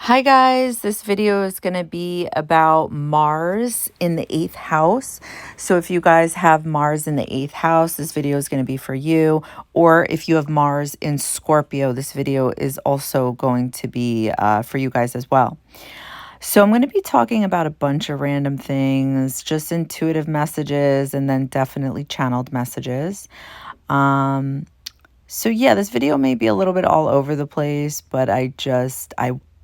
Hi guys, this video is going to be about Mars in the 8th house. So if you guys have Mars in the 8th house, this video is going to be for you. Or if you have Mars in Scorpio, this video is also going to be for you guys as well. So I'm going to be talking about a bunch of random things, just intuitive messages, and then definitely channeled messages. So yeah, this video may be a little bit all over the place, but I've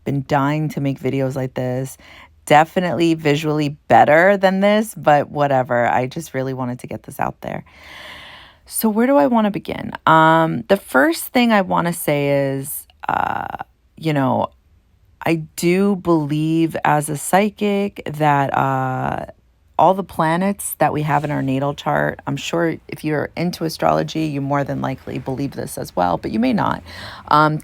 been dying to make videos like this. Definitely visually better than this, but whatever. I just really wanted to get this out there. So where do I want to begin? The first thing I want to say is, I do believe as a psychic that all the planets that we have in our natal chart, I'm sure if you're into astrology, you more than likely believe this as well, but you may not,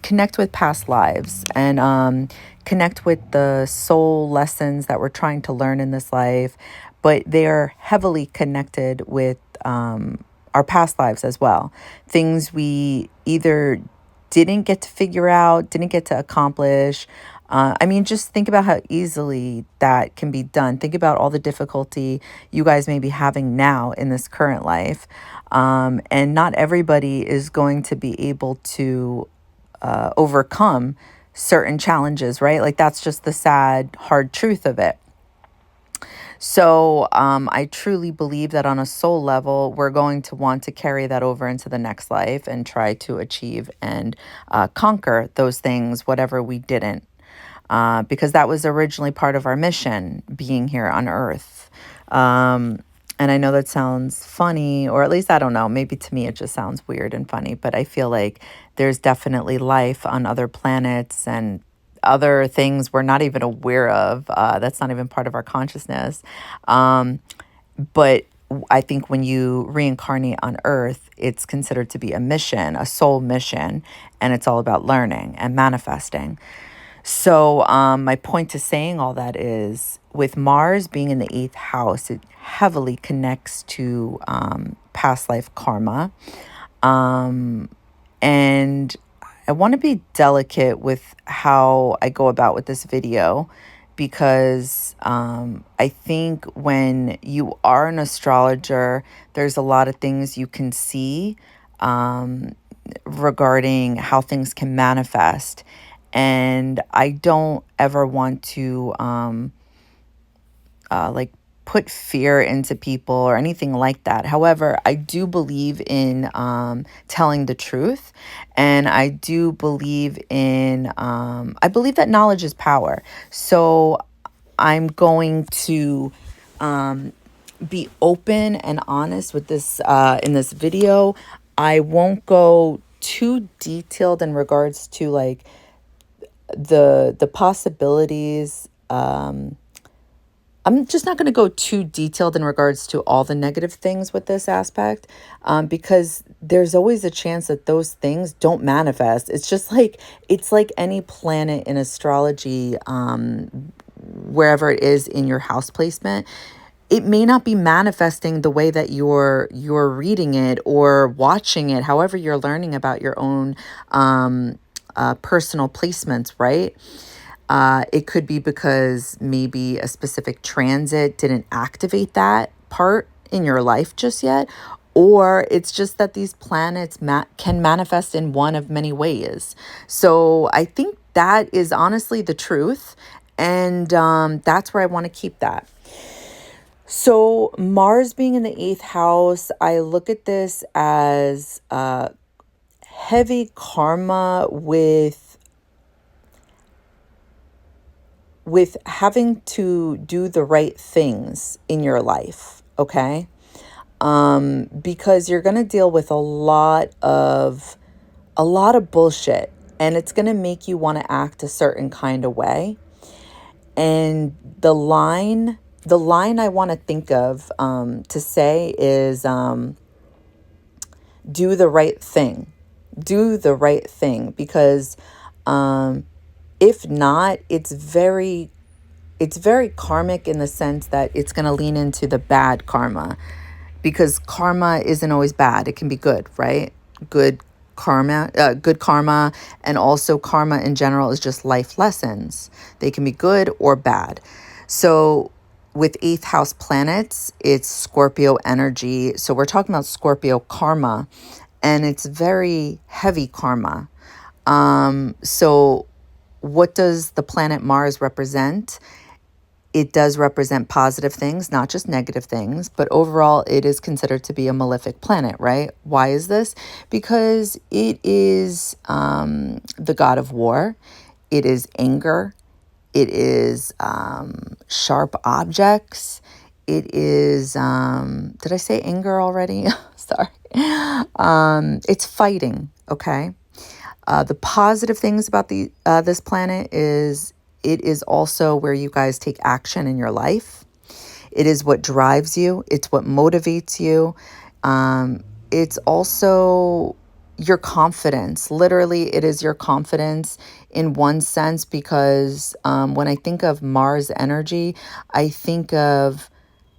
connect with past lives and connect with the soul lessons that we're trying to learn in this life, but they are heavily connected with our past lives as well. Things we either didn't get to figure out, didn't get to accomplish. Just think about how easily that can be done. Think about all the difficulty you guys may be having now in this current life. And not everybody is going to be able to overcome certain challenges, right? Like that's just the sad, hard truth of it. So I truly believe that on a soul level, we're going to want to carry that over into the next life and try to achieve and conquer those things, whatever we didn't. Because that was originally part of our mission, being here on Earth. And I know that sounds funny, or at least I don't know, maybe to me it just sounds weird and funny, but I feel like there's definitely life on other planets and other things we're not even aware of. That's not even part of our consciousness. But I think when you reincarnate on Earth, it's considered to be a mission, a soul mission, and it's all about learning and manifesting. So my point to saying all that is with Mars being in the 8th house, it heavily connects to past life karma. And I want to be delicate with how I go about with this video because I think when you are an astrologer, there's a lot of things you can see regarding how things can manifest. And I don't ever want to put fear into people or anything like that. However, I do believe in telling the truth, and I do believe in I believe that knowledge is power. So I'm going to be open and honest with this in this video. I won't go too detailed in regards to like the possibilities. I'm just not going to go too detailed in regards to all the negative things with this aspect, because there's always a chance that those things don't manifest. It's like any planet in astrology, wherever it is in your house placement. It may not be manifesting the way that you're reading it or watching it, however you're learning about your own personal placements, right? It could be because maybe a specific transit didn't activate that part in your life just yet, or it's just that these planets can manifest in one of many ways. So I think that is honestly the truth, and that's where I want to keep that. So Mars being in the 8th house, I look at this as heavy karma with having to do the right things in your life, okay? Because you're going to deal with a lot of bullshit, and it's going to make you want to act a certain kind of way. And the line I want to think of to say is do the right thing. Do the right thing, because if not, it's very karmic in the sense that it's going to lean into the bad karma, because karma isn't always bad. It can be good, right? Good karma, good karma, and also karma in general is just life lessons. They can be good or bad. So with eighth house planets, it's Scorpio energy. So we're talking about Scorpio karma, and it's very heavy karma. So what does the planet Mars represent? It does represent positive things, not just negative things, but overall it is considered to be a malefic planet, right? Why is this? Because it is the god of war, it is anger, it is sharp objects, it is, did I say anger already? Sorry. It's fighting, okay? The positive things about this planet is it is also where you guys take action in your life. It is what drives you. It's what motivates you. It's also your confidence. Literally, it is your confidence in one sense because when I think of Mars energy, I think of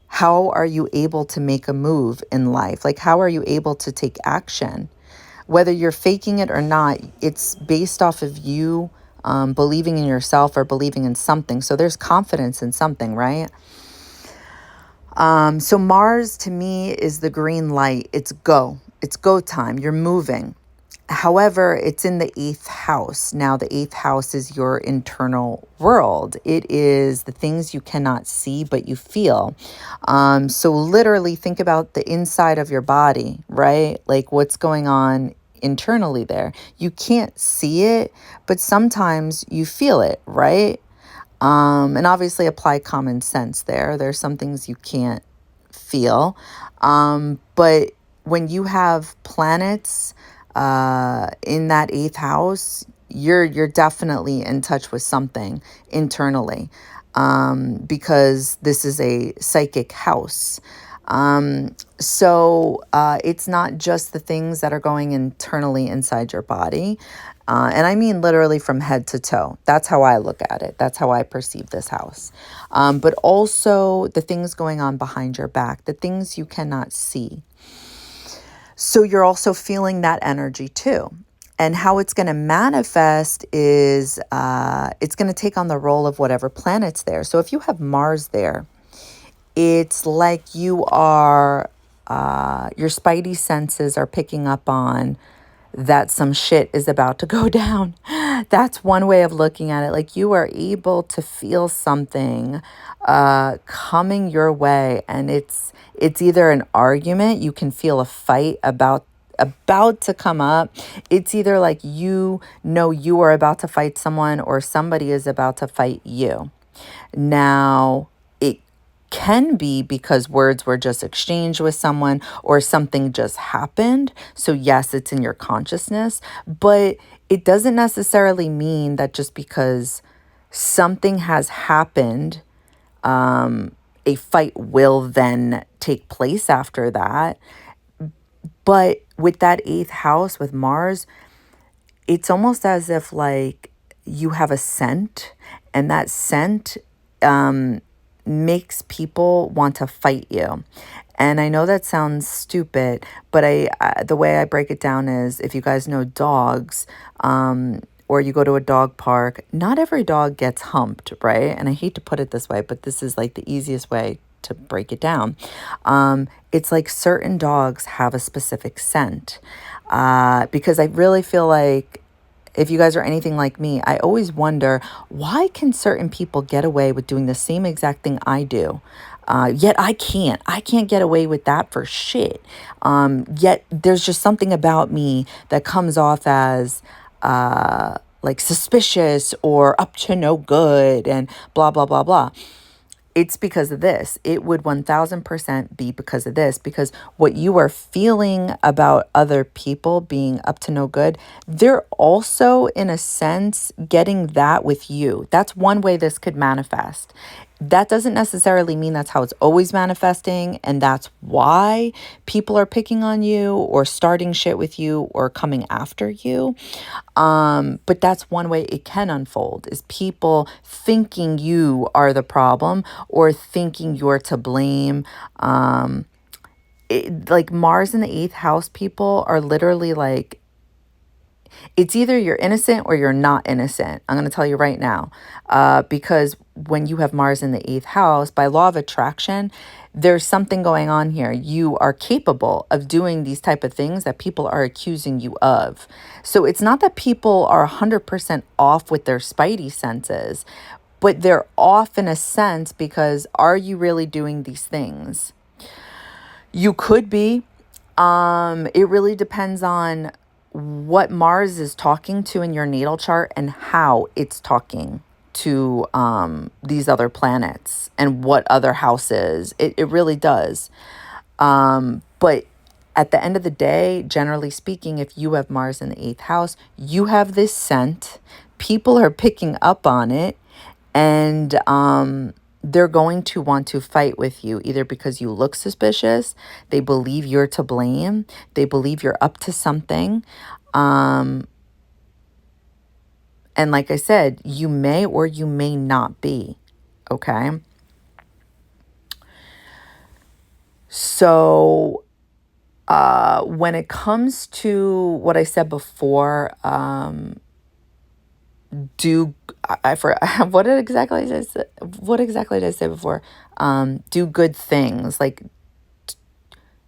how are you able to make a move in life? Like, how are you able to take action? Whether you're faking it or not, it's based off of you believing in yourself or believing in something. So there's confidence in something, right? So Mars to me is the green light. It's go. It's go time. You're moving. However, it's in the eighth house. Now, the eighth house is your internal world. It is the things you cannot see, but you feel. So literally think about the inside of your body, right? Like what's going on internally there. You can't see it, but sometimes you feel it, right? And obviously apply common sense there. There's some things you can't feel. But when you have planets in that eighth house, you're definitely in touch with something internally, because this is a psychic house. So it's not just the things that are going internally inside your body. And I mean literally from head to toe. That's how I look at it. That's how I perceive this house. But also the things going on behind your back, the things you cannot see. So you're also feeling that energy too. And how it's going to manifest is it's going to take on the role of whatever planet's there. So if you have Mars there, it's like you are, your spidey senses are picking up on that some shit is about to go down. That's one way of looking at it. Like you are able to feel something coming your way, and it's either an argument, you can feel a fight about to come up. It's either like you know you are about to fight someone or somebody is about to fight you. Now, it can be because words were just exchanged with someone or something just happened. So yes, it's in your consciousness, but it doesn't necessarily mean that just because something has happened, a fight will then take place after that. But with that eighth house with Mars, it's almost as if like you have a scent, and that scent makes people want to fight you. And I know that sounds stupid, but the way I break it down is if you guys know dogs, or you go to a dog park, not every dog gets humped, right? And I hate to put it this way, but this is like the easiest way to break it down. It's like certain dogs have a specific scent, because I really feel like if you guys are anything like me, I always wonder, why can certain people get away with doing the same exact thing I do? Yet I can't. I can't get away with that for shit. Yet there's just something about me that comes off as like suspicious or up to no good and blah, blah, blah, blah. It's because of this. It would 1000% be because of this, because what you are feeling about other people being up to no good, they're also, in a sense, getting that with you. That's one way this could manifest. That doesn't necessarily mean that's how it's always manifesting, and that's why people are picking on you or starting shit with you or coming after you. But that's one way it can unfold, is people thinking you are the problem or thinking you're to blame. Like Mars in the eighth house people are literally like It's either you're innocent or you're not innocent. I'm going to tell you right now. Because when you have Mars in the eighth house, by law of attraction, there's something going on here. You are capable of doing these type of things that people are accusing you of. So it's not that people are 100% off with their spidey senses, but they're off in a sense because are you really doing these things? You could be. It really depends on what Mars is talking to in your natal chart and how it's talking to these other planets and what other houses. It really does. But at the end of the day, generally speaking, if you have Mars in the eighth house, you have this scent. People are picking up on it, and they're going to want to fight with you either because you look suspicious, they believe you're to blame, they believe you're up to something. And like I said, you may or you may not be. Okay. So when it comes to what I said before, do I for what exactly did I say before? Do good things. Like,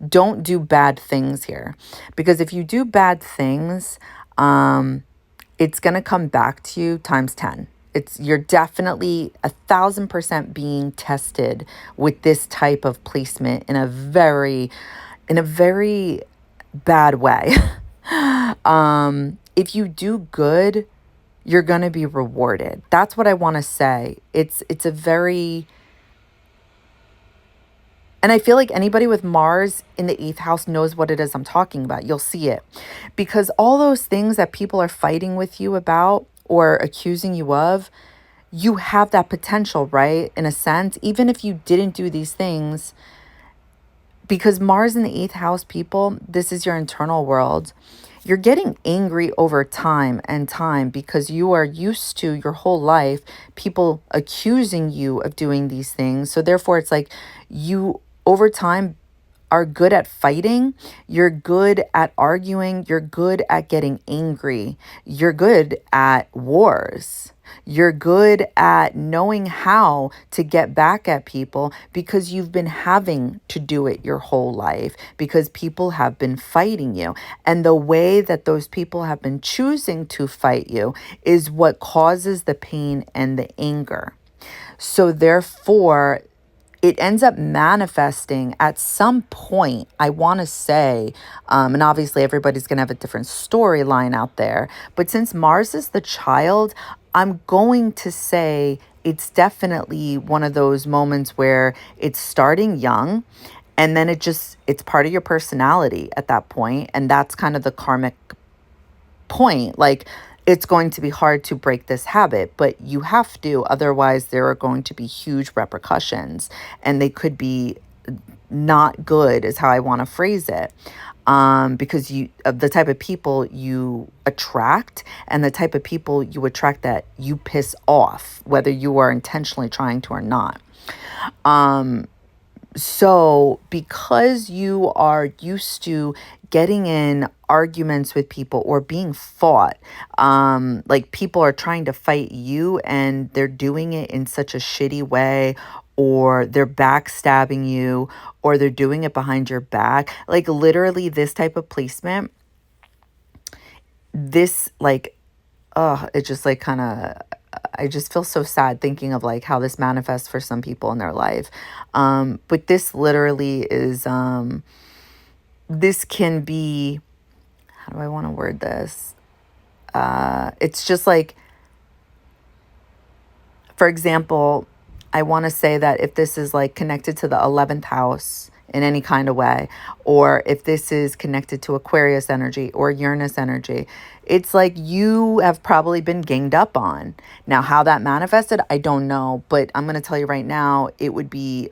don't do bad things here, because if you do bad things, it's gonna come back to you times 10. You're definitely 1,000% being tested with this type of placement in a very bad way. If you do good, you're going to be rewarded. That's what I want to say. It's a very, and I feel like anybody with Mars in the eighth house knows what it is I'm talking about. You'll see it, because all those things that people are fighting with you about or accusing you of, you have that potential, right? In a sense, even if you didn't do these things, because Mars in the eighth house, people, this is your internal world. You're getting angry over time because you are used to your whole life people accusing you of doing these things. So therefore, it's like you over time are good at fighting, you're good at arguing, you're good at getting angry, you're good at wars. You're good at knowing how to get back at people because you've been having to do it your whole life because people have been fighting you. And the way that those people have been choosing to fight you is what causes the pain and the anger. So therefore, it ends up manifesting at some point, I want to say, and obviously everybody's going to have a different storyline out there. But since Mars is the child, I'm going to say it's definitely one of those moments where it's starting young and then it's part of your personality at that point. And that's kind of the karmic point. Like, it's going to be hard to break this habit, but you have to, otherwise there are going to be huge repercussions and they could be not good is how I want to phrase it. Because you of the type of people you attract and the type of people you attract that you piss off, whether you are intentionally trying to or not. So because you are used to getting in arguments with people or being fought, like people are trying to fight you and they're doing it in such a shitty way, or they're backstabbing you, or they're doing it behind your back. Like literally this type of placement, this like, it just like kind of, I just feel so sad thinking of like how this manifests for some people in their life. But this literally is, this can be, how do I want to word this? It's just like, for example, I want to say that if this is like connected to the 11th house in any kind of way, or if this is connected to Aquarius energy or Uranus energy, it's like you have probably been ganged up on. Now, how that manifested, I don't know, but I'm going to tell you right now, it would be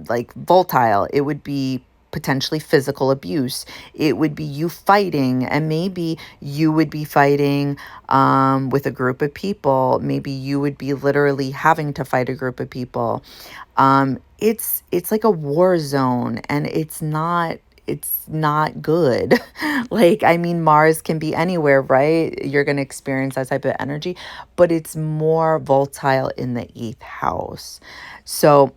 like volatile. It would be potentially physical abuse. It would be you fighting, and maybe you would be fighting with a group of people. Maybe you would be literally having to fight a group of people. It's like a war zone, and it's not it's not good. Like, I mean, Mars can be anywhere, right? You're going to experience that type of energy, but it's more volatile in the eighth house. So,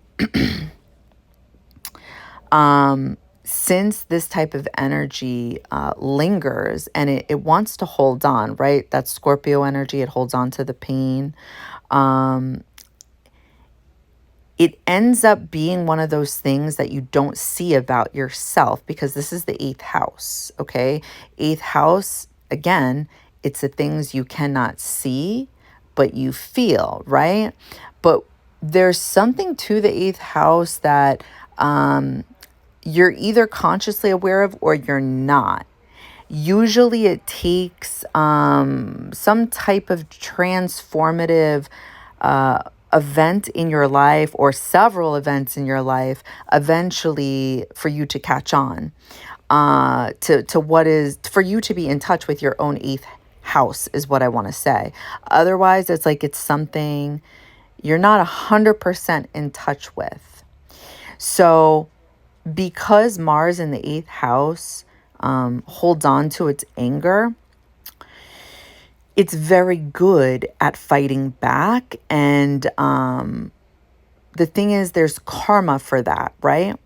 since this type of energy lingers and it wants to hold on, right? That Scorpio energy, it holds on to the pain. Um, it ends up being one of those things that you don't see about yourself because this is the eighth house, okay? Eighth house, again, it's the things you cannot see, but you feel, right? But there's something to the eighth house that you're either consciously aware of or you're not. Usually it takes some type of transformative event in your life or several events in your life eventually for you to catch on to what is for you to be in touch with your own eighth house is what I want to say. Otherwise, it's like it's something you're not 100% in touch with. So because Mars in the eighth house holds on to its anger, it's very good at fighting back. And the thing is, there's karma for that, right?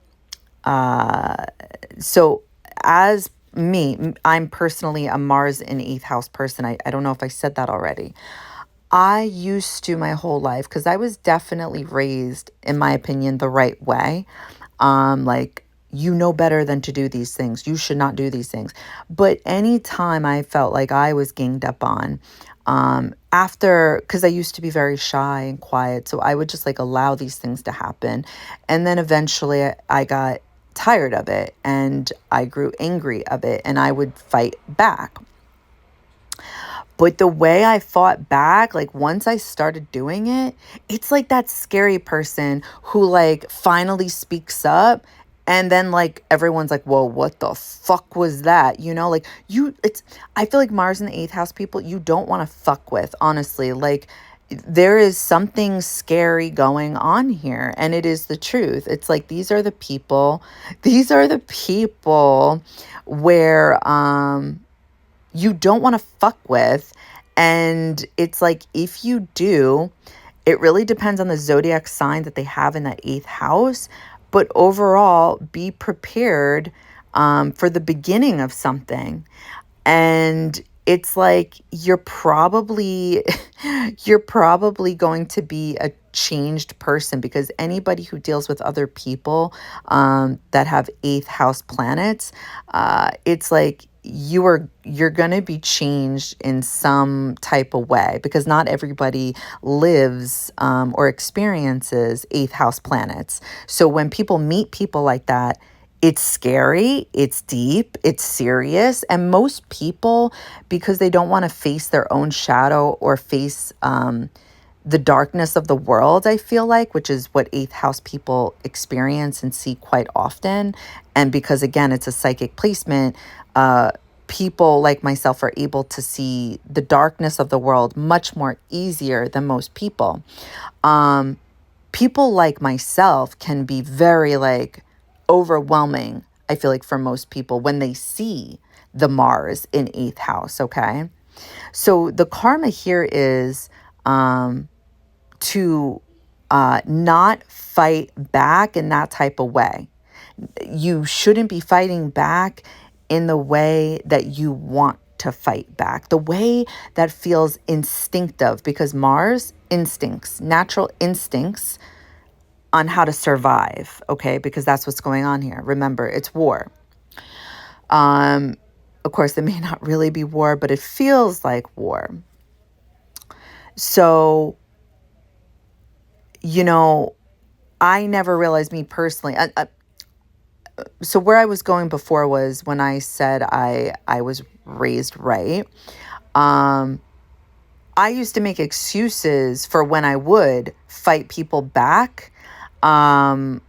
So as me, I'm personally a Mars in eighth house person. I don't know if I said that already. I used to my whole life, because I was definitely raised, in my opinion, the right way. Like, you know better than to do these things. You should not do these things. But anytime I felt like I was ganged up on, because I used to be very shy and quiet, so I would just like allow these things to happen. And then eventually I got tired of it and I grew angry of it and I would fight back. But the way I fought back, like once I started doing it, it's like that scary person who like finally speaks up and then like everyone's like, whoa, what the fuck was that? You know, like I feel like Mars in the eighth house people, you don't want to fuck with, honestly. Like there is something scary going on here and it is the truth. It's like these are the people where, you don't want to fuck with. And it's like, if you do, it really depends on the zodiac sign that they have in that eighth house. But overall, be prepared for the beginning of something. And it's like, you're probably going to be a changed person, because anybody who deals with other people that have eighth house planets, it's like you're going to be changed in some type of way, because not everybody lives or experiences eighth house planets. So when people meet people like that, it's scary, it's deep, it's serious. And most people, because they don't want to face their own shadow or face the darkness of the world, I feel like, which is what eighth house people experience and see quite often. And because, again, it's a psychic placement, people like myself are able to see the darkness of the world much more easier than most people. People like myself can be very like overwhelming, I feel like, for most people when they see the Mars in eighth house, okay? So the karma here is to not fight back in that type of way. You shouldn't be fighting back in the way that you want to fight back, the way that feels instinctive, because Mars instincts, natural instincts on how to survive, okay? Because that's what's going on here. Remember, it's war. Of course, it may not really be war, but it feels like war. So, I never realized, me personally, so where I was going before was when I said I was raised right. I used to make excuses for when I would fight people back. And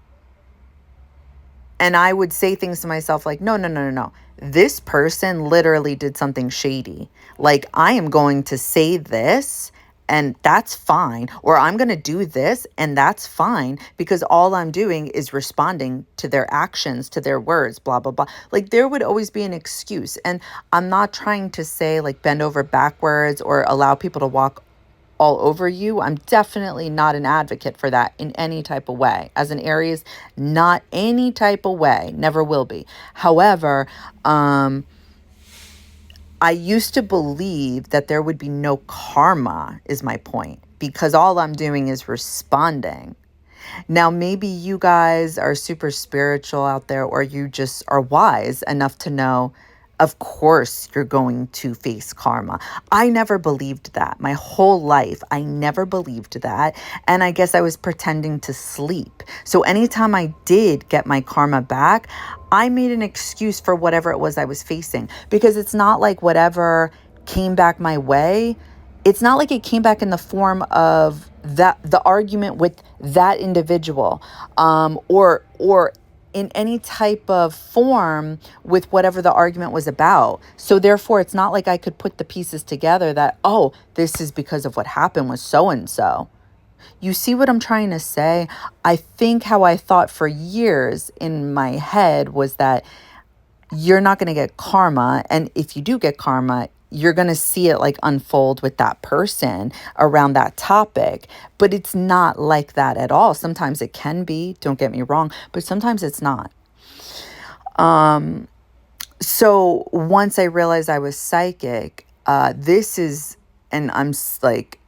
I would say things to myself like, no. This person literally did something shady. Like, I am going to say this and that's fine. Or I'm going to do this and that's fine because all I'm doing is responding to their actions, to their words, blah, blah, blah. Like there would always be an excuse. And I'm not trying to say like bend over backwards or allow people to walk all over you. I'm definitely not an advocate for that in any type of way. As an Aries, not any type of way, never will be. However, I used to believe that there would be no karma, is my point, because all I'm doing is responding. Now, maybe you guys are super spiritual out there, or you just are wise enough to know, of course, you're going to face karma. I never believed that. My whole life, I never believed that. And I guess I was pretending to sleep. So anytime I did get my karma back, I made an excuse for whatever it was I was facing, because it's not like whatever came back my way. It's not like it came back in the form of the argument with that individual, or in any type of form with whatever the argument was about. So therefore, it's not like I could put the pieces together that, oh, this is because of what happened with so-and-so. You see what I'm trying to say? I think how I thought for years in my head was that you're not going to get karma. And if you do get karma, you're going to see it like unfold with that person around that topic. But it's not like that at all. Sometimes it can be, don't get me wrong, but sometimes it's not. So once I realized I was psychic, and I'm like,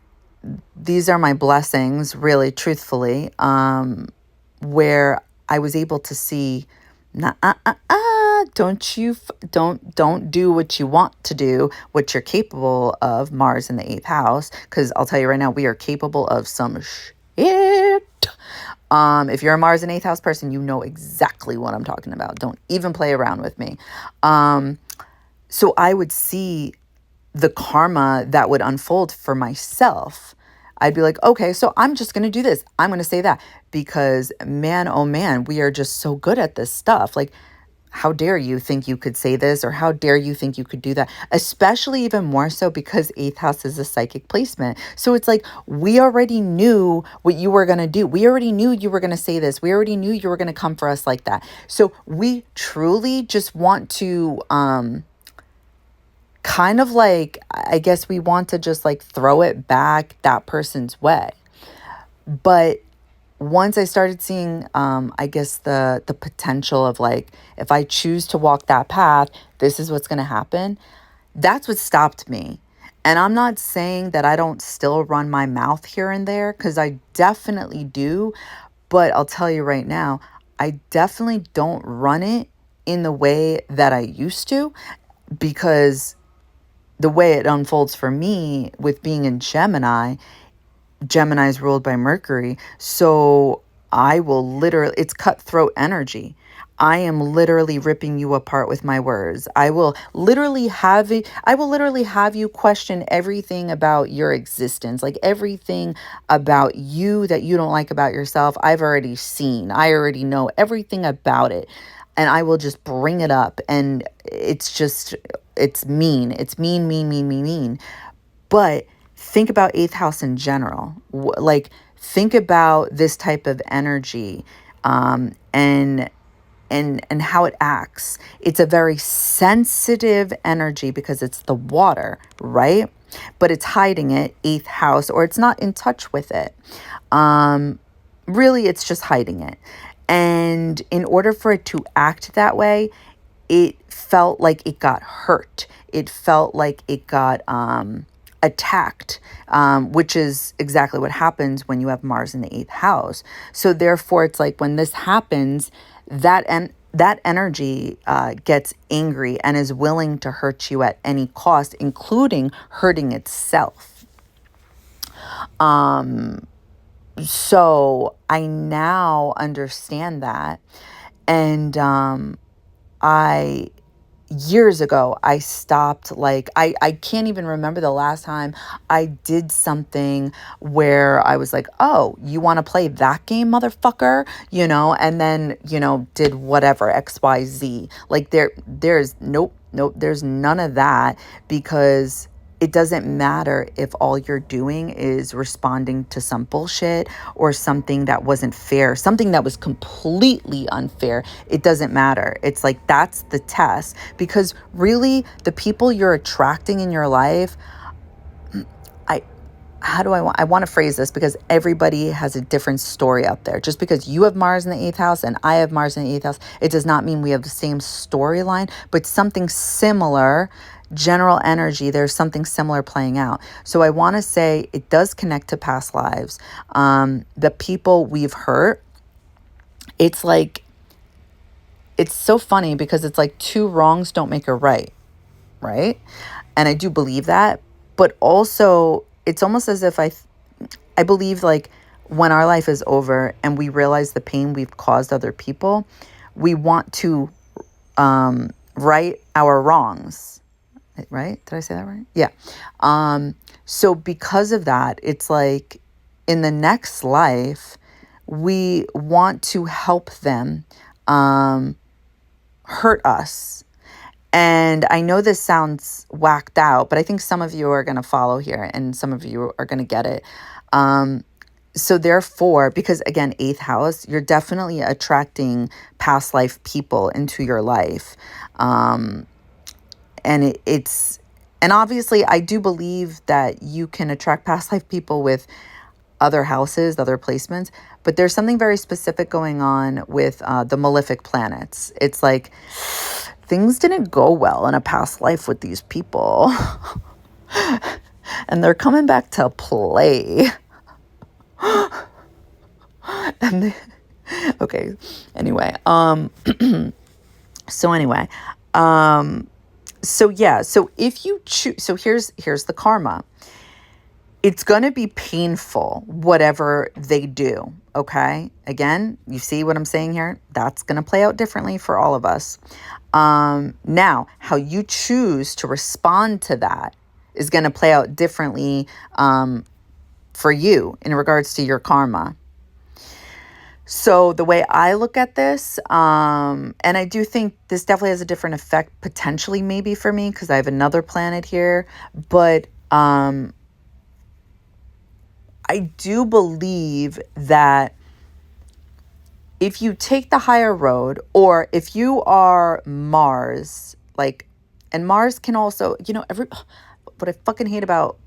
these are my blessings, really, truthfully, where I was able to see, don't do what you want to do, what you're capable of, Mars in the 8th house, because I'll tell you right now, we are capable of some shit. If you're a Mars and 8th house person, you know exactly what I'm talking about. Don't even play around with me. So I would see the karma that would unfold for myself. I'd be like, okay, so I'm just going to do this. I'm going to say that because man, oh man, we are just so good at this stuff. Like, how dare you think you could say this, or how dare you think you could do that? Especially even more so because 8th house is a psychic placement. So it's like, we already knew what you were going to do. We already knew you were going to say this. We already knew you were going to come for us like that. So we truly just want to, kind of like, I guess we want to just like throw it back that person's way. But once I started seeing, I guess the potential of like, if I choose to walk that path, this is what's going to happen. That's what stopped me. And I'm not saying that I don't still run my mouth here and there, because I definitely do. But I'll tell you right now, I definitely don't run it in the way that I used to, because the way it unfolds for me with being in Gemini is ruled by Mercury. So I will literally, it's cutthroat energy. I am literally ripping you apart with my words. I will literally have you question everything about your existence, like everything about you that you don't like about yourself. I've already seen. I already know everything about it. And I will just bring it up. And it's mean. It's mean. But think about 8th house in general. Like, think about this type of energy, and how it acts. It's a very sensitive energy because it's the water, right? But it's hiding it, 8th house, or it's not in touch with it. Really, it's just hiding it. And in order for it to act that way, it felt like it got hurt. It felt like it got attacked, which is exactly what happens when you have Mars in the 8th house. So therefore, it's like when this happens, that energy gets angry and is willing to hurt you at any cost, including hurting itself. So I now understand that. And years ago, I stopped, like, I can't even remember the last time I did something where I was like, oh, you want to play that game, motherfucker? And then, did whatever, X, Y, Z. Like there's nope, there's none of that, because it doesn't matter if all you're doing is responding to some bullshit or something that wasn't fair, something that was completely unfair. It doesn't matter. It's like, that's the test, because really the people you're attracting in your life, I want to phrase this, because everybody has a different story out there. Just because you have Mars in the 8th house and I have Mars in the 8th house, it does not mean we have the same storyline, but something similar, general energy, there's something similar playing out. So I want to say it does connect to past lives. The people we've hurt, it's like, it's so funny because it's like two wrongs don't make a right, right? And I do believe that, but also it's almost as if I believe, like, when our life is over and we realize the pain we've caused other people, we want to right our wrongs, right? Did I say that right? Yeah. So because of that, it's like in the next life, we want to help them hurt us. And I know this sounds whacked out, but I think some of you are going to follow here and some of you are going to get it. So therefore, because again, 8th house, you're definitely attracting past life people into your life. And and obviously I do believe that you can attract past life people with other houses, other placements, but there's something very specific going on with the malefic planets. It's like, things didn't go well in a past life with these people. And they're coming back to play. Okay. Anyway. So anyway. So yeah. So if you choose, so here's the karma. It's going to be painful, whatever they do. Okay. Again, you see what I'm saying here? That's going to play out differently for all of us. Now, how you choose to respond to that is going to play out differently for you in regards to your karma. So the way I look at this, and I do think this definitely has a different effect potentially maybe for me because I have another planet here, but I do believe that if you take the higher road, or if you are Mars, like, and Mars can also, what I fucking hate about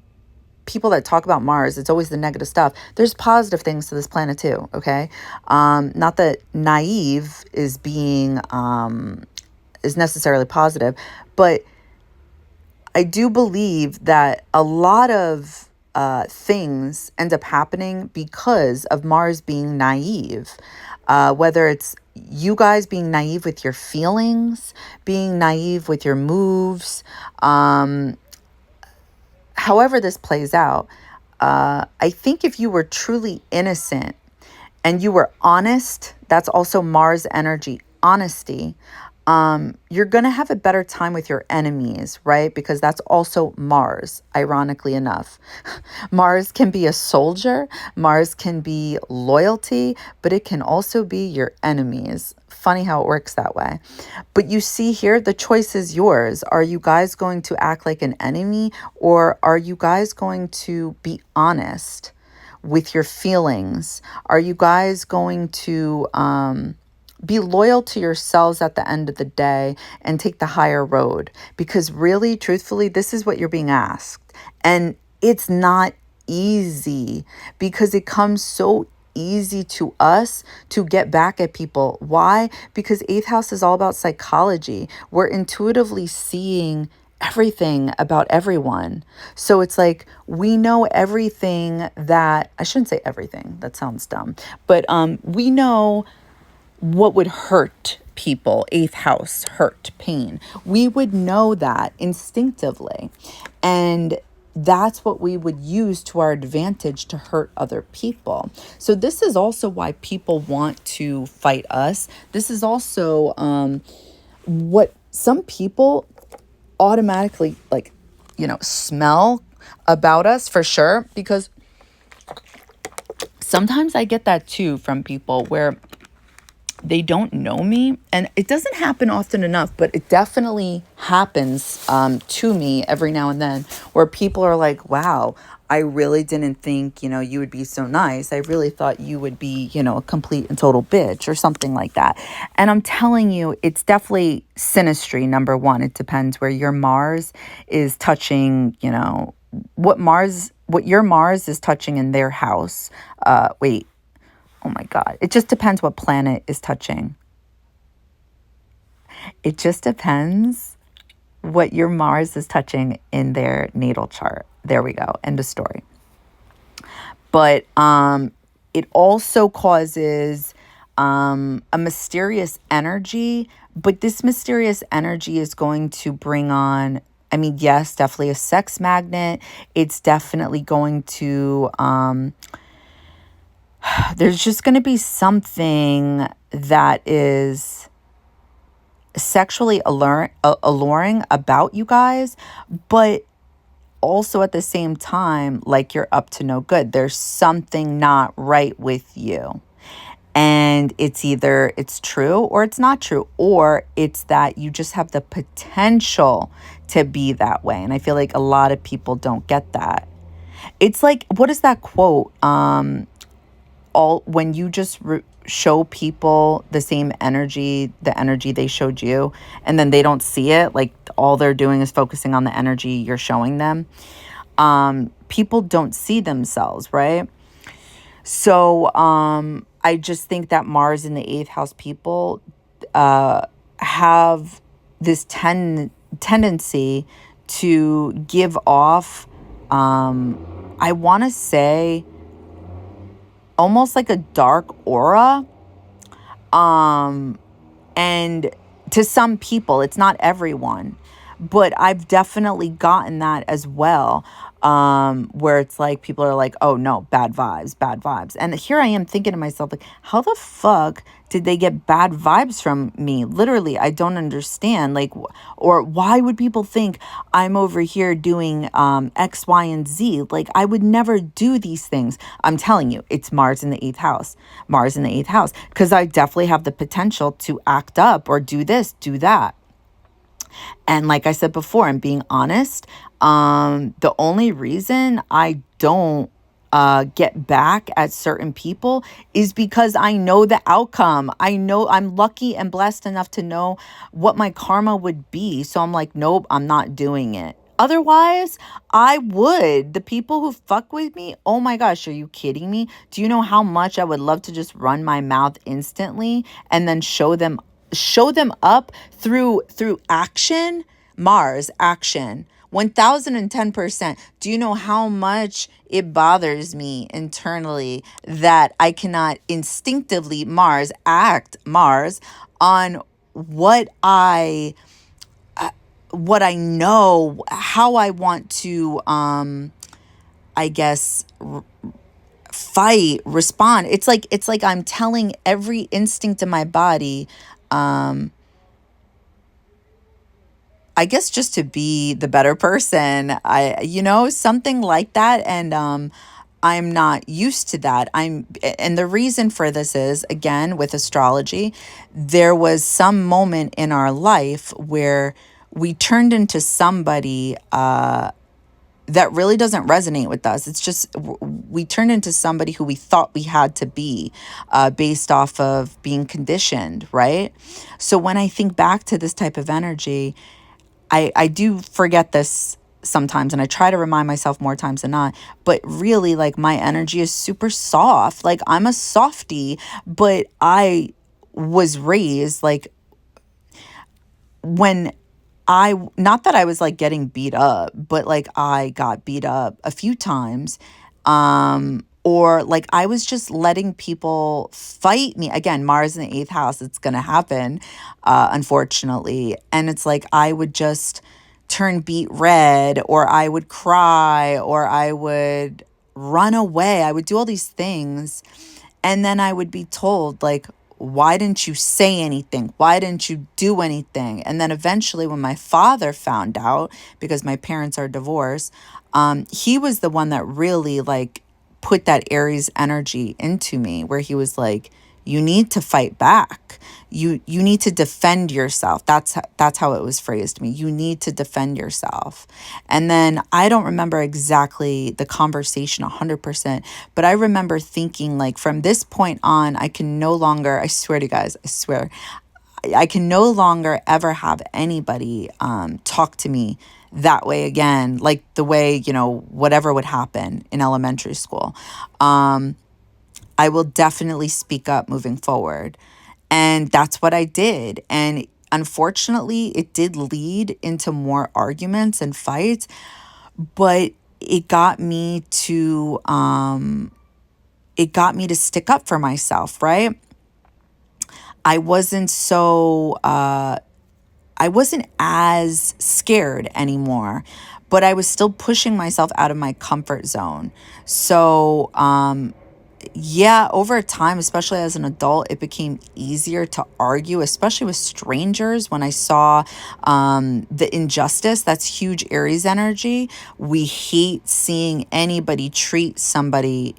people that talk about Mars, it's always the negative stuff. There's positive things to this planet too, okay? Not that naive is being, is necessarily positive, but I do believe that a lot of things end up happening because of Mars being naive. Whether it's you guys being naive with your feelings, being naive with your moves, however this plays out, I think if you were truly innocent and you were honest, that's also Mars energy, honesty, you're going to have a better time with your enemies, right? Because that's also Mars, ironically enough. Mars can be a soldier, Mars can be loyalty, but it can also be your enemies. Funny how it works that way. But you see here, the choice is yours. Are you guys going to act like an enemy, or are you guys going to be honest with your feelings? Are you guys going to be loyal to yourselves at the end of the day and take the higher road? Because really, truthfully, this is what you're being asked. And it's not easy because it comes so easy to us to get back at people. Why? Because 8th house is all about psychology. We're intuitively seeing everything about everyone. So it's like we know everything that, I shouldn't say everything, that sounds dumb, but we know what would hurt people. 8th house, hurt, pain. We would know that instinctively. And that's what we would use to our advantage to hurt other people. So this is also why people want to fight us. This is also what some people automatically smell about us, for sure, because sometimes I get that too from people where they don't know me, and it doesn't happen often enough, but it definitely happens to me every now and then, where people are like, wow, I really didn't think, you would be so nice. I really thought you would be, a complete and total bitch or something like that. And I'm telling you, it's definitely synastry, number one. It depends where your Mars is touching, what your Mars is touching in their house. Wait, oh my God. It just depends what planet is touching. It just depends what your Mars is touching in their natal chart. There we go. End of story. But it also causes a mysterious energy. But this mysterious energy is going to bring on, I mean, yes, definitely a sex magnet. It's definitely going to, there's just going to be something that is sexually alluring about you guys, but also at the same time, like you're up to no good. There's something not right with you. And it's either it's true or it's not true, or it's that you just have the potential to be that way. And I feel like a lot of people don't get that. It's like, what is that quote? All when you just show people the same energy, the energy they showed you, and then they don't see it, like all they're doing is focusing on the energy you're showing them. People don't see themselves, right? So I just think that Mars in the 8th house people have this tendency to give off, I want to say, almost like a dark aura. And to some people, it's not everyone, but I've definitely gotten that as well. Where it's like people are like, oh no, bad vibes, bad vibes. And here I am thinking to myself, like, how the fuck did they get bad vibes from me? Literally, I don't understand. Like, or why would people think I'm over here doing X, Y, and Z? Like, I would never do these things. I'm telling you, it's Mars in the 8th house. Mars in the 8th house. Because I definitely have the potential to act up or do this, do that. And like I said before, I'm being honest. The only reason I don't get back at certain people is because I know the outcome. I know I'm lucky and blessed enough to know what my karma would be. So I'm like, nope, I'm not doing it. Otherwise, I would. The people who fuck with me, oh my gosh, are you kidding me? Do you know how much I would love to just run my mouth instantly and then show them up through action? Mars action 1010%. Do you know how much it bothers me internally that I cannot instinctively Mars on what I know, how I want to I guess fight, respond. It's like I'm telling every instinct in my body, I guess, just to be the better person. Something like that. And I'm not used to that. And the reason for this is, again, with astrology, there was some moment in our life where we turned into somebody that really doesn't resonate with us. It's just we turned into somebody who we thought we had to be based off of being conditioned, right? So when I think back to this type of energy, I do forget this sometimes, and I try to remind myself more times than not, but really, like, my energy is super soft. Like, I'm a softie, but I was raised like when not that I was like getting beat up, but like I got beat up a few times. Or like I was just letting people fight me. Again, Mars in the 8th house, it's going to happen, unfortunately. And it's like I would just turn beet red, or I would cry, or I would run away. I would do all these things. And then I would be told, like, why didn't you say anything? Why didn't you do anything? And then eventually when my father found out, because my parents are divorced, he was the one that really like put that Aries energy into me, where he was like, you need to fight back. You need to defend yourself. That's how it was phrased to me. You need to defend yourself. And then I don't remember exactly the conversation 100%, but I remember thinking like from this point on, I can no longer, I swear to you guys, I swear, I can no longer ever have anybody talk to me that way again, like the way, whatever would happen in elementary school. I will definitely speak up moving forward. And that's what I did. And unfortunately, it did lead into more arguments and fights, but it got me to stick up for myself, right? I wasn't I wasn't as scared anymore, but I was still pushing myself out of my comfort zone. So, yeah, over time, especially as an adult, it became easier to argue, especially with strangers. When I saw the injustice, that's huge Aries energy. We hate seeing anybody treat somebody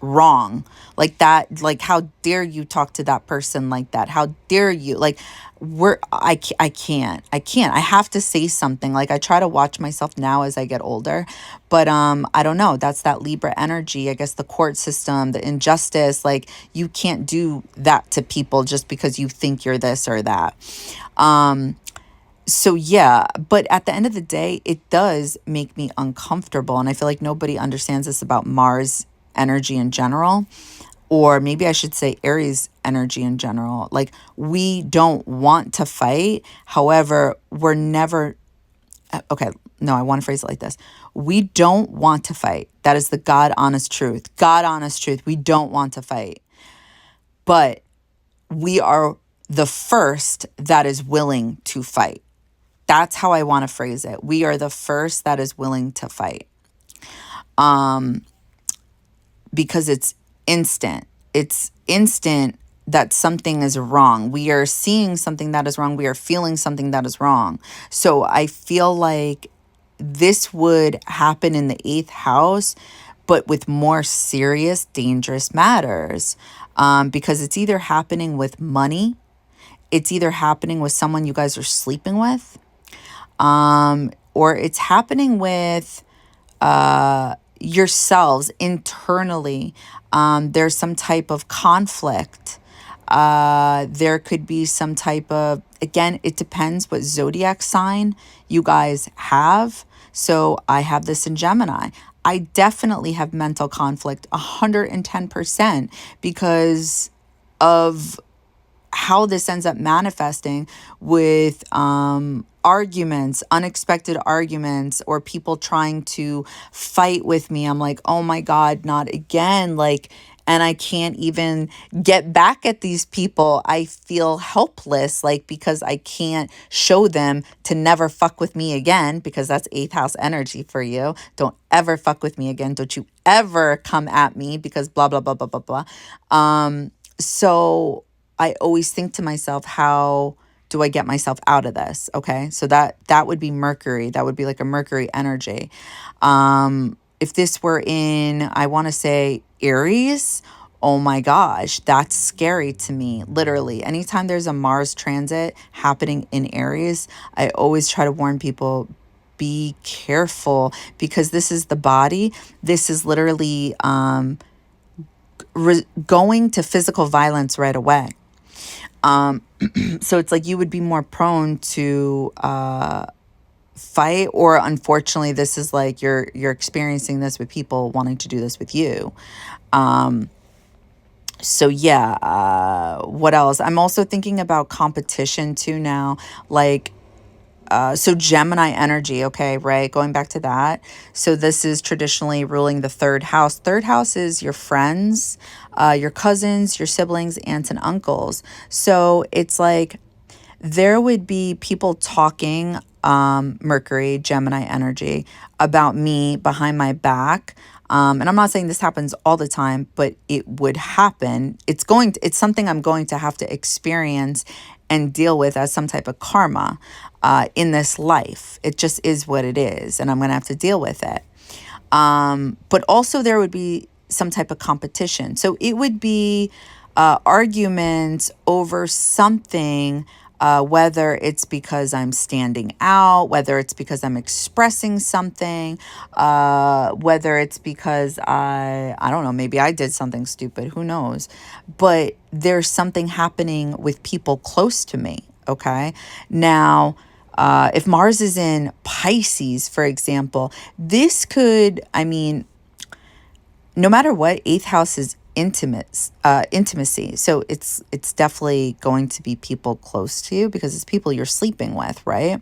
wrong like that. Like, how dare you talk to that person like that? How dare you? Like, I can't. I have to say something. Like, I try to watch myself now as I get older, but I don't know. That's that Libra energy. I guess the court system, the injustice. Like, you can't do that to people just because you think you're this or that. So yeah, but at the end of the day, it does make me uncomfortable, and I feel like nobody understands this about Mars energy in general, or maybe I should say Aries energy in general. Like, we don't want to fight. However, we're never, okay, no, I want to phrase it like this. We don't want to fight. That is the God honest truth. God honest truth. We don't want to fight. But we are the first that is willing to fight. That's how I want to phrase it. We are the first that is willing to fight. Because it's instant. It's instant that something is wrong. We are seeing something that is wrong. We are feeling something that is wrong. So I feel like this would happen in the 8th house, but with more serious, dangerous matters. Because it's either happening with money, it's either happening with someone you guys are sleeping with, or it's happening with yourselves internally. There's some type of conflict. There could be some type of, again, it depends what zodiac sign you guys have. So I have this in Gemini. I definitely have mental conflict 110% because of how this ends up manifesting with arguments, unexpected arguments, or people trying to fight with me. I'm like, oh my God, not again. Like, and I can't even get back at these people. I feel helpless, like, because I can't show them to never fuck with me again, because that's 8th house energy for you. Don't ever fuck with me again. Don't you ever come at me because blah, blah, blah, blah, blah, blah. So I always think to myself, how do I get myself out of this? Okay. So that would be Mercury. That would be like a Mercury energy. If this were in, I want to say Aries, oh my gosh, that's scary to me. Literally, anytime there's a Mars transit happening in Aries, I always try to warn people, be careful, because this is the body. This is literally going to physical violence right away. So it's like you would be more prone to fight, or unfortunately, this is like you're experiencing this with people wanting to do this with you. So yeah, what else? I'm also thinking about competition too now. Like, so Gemini energy, okay, right? Going back to that. So this is traditionally ruling the 3rd house. 3rd house is your friends, your cousins, your siblings, aunts and uncles. So it's like there would be people talking, Mercury, Gemini energy, about me behind my back. And I'm not saying this happens all the time, but it would happen. It's something I'm going to have to experience and deal with as some type of karma in this life. It just is what it is, and I'm going to have to deal with it. But also there would be some type of competition. So it would be arguments over something, whether it's because I'm standing out, whether it's because I'm expressing something, whether it's because I don't know, maybe I did something stupid, who knows? But there's something happening with people close to me, okay? Now, if Mars is in Pisces, for example, this could, I mean, no matter what, eighth house is intimacy. So it's definitely going to be people close to you because it's people you're sleeping with, right?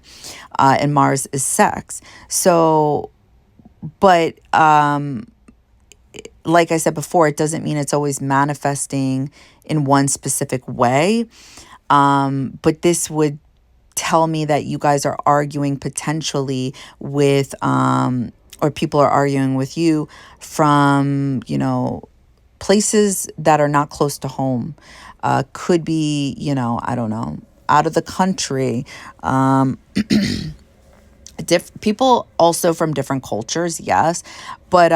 And Mars is sex. So, but like I said before, it doesn't mean it's always manifesting in one specific way. But this would tell me that you guys are arguing potentially with, or people are arguing with you from, places that are not close to home. Could be, I don't know, out of the country. People also from different cultures, yes. But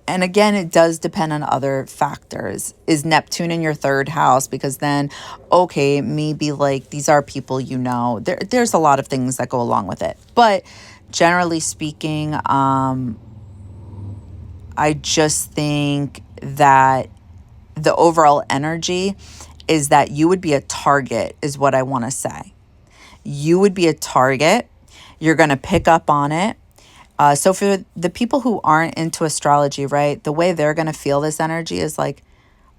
and again, it does depend on other factors. Is Neptune in your third house? Because then, okay, maybe like these are people there's a lot of things that go along with it. But generally speaking, I just think that the overall energy is that you would be a target, is what I want to say. You would be a target. You're going to pick up on it. So for the people who aren't into astrology, right, the way they're going to feel this energy is like,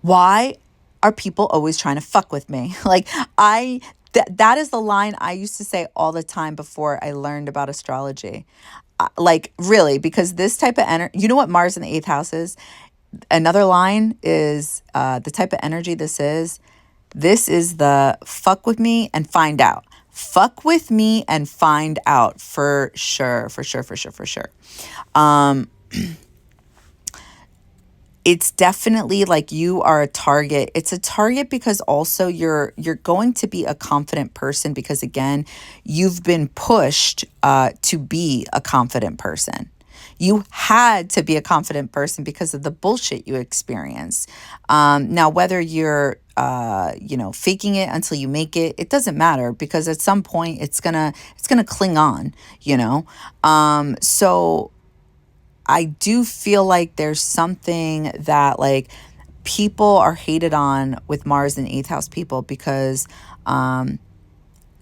why are people always trying to fuck with me? Like that is the line I used to say all the time before I learned about astrology. Like really, because this type of energy, you know what Mars in the eighth house is? Another line is the type of energy this is. This is the fuck with me and find out. Fuck with me and find out for sure, for sure, for sure, for sure. It's definitely like you are a target. It's a target because also you're going to be a confident person because again, you've been pushed to be a confident person. You had to be a confident person because of the bullshit you experienced. Now, whether you're, faking it until you make it, it doesn't matter because at some point it's gonna cling on, So I do feel like there's something that like people are hated on with Mars and eighth house people because,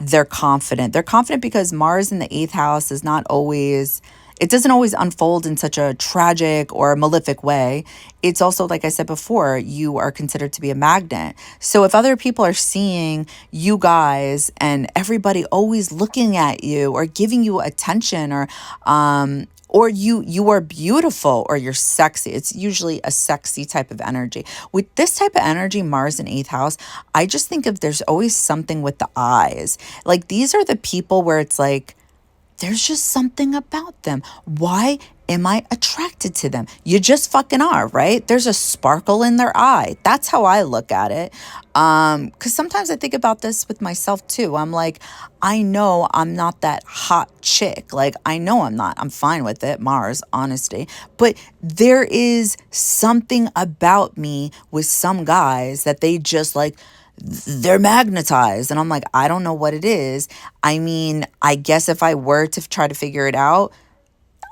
they're confident. They're confident because Mars in the eighth house is not always, it doesn't always unfold in such a tragic or malefic way. It's also, like I said before, you are considered to be a magnet. So if other people are seeing you guys and everybody always looking at you or giving you attention or you are beautiful or you're sexy. It's usually a sexy type of energy. With this type of energy, Mars in eighth house, I just think of there's always something with the eyes. Like these are the people where it's like, there's just something about them. Why am I attracted to them? You just fucking are, right? There's a sparkle in their eye. That's how I look at it. Because sometimes I think about this with myself too. I'm like, I know I'm not that hot chick. Like, I know I'm not. I'm fine with it, Mars, honesty. But there is something about me with some guys that they just like, they're magnetized. And I'm like, I don't know what it is. I mean, I guess if I were to try to figure it out,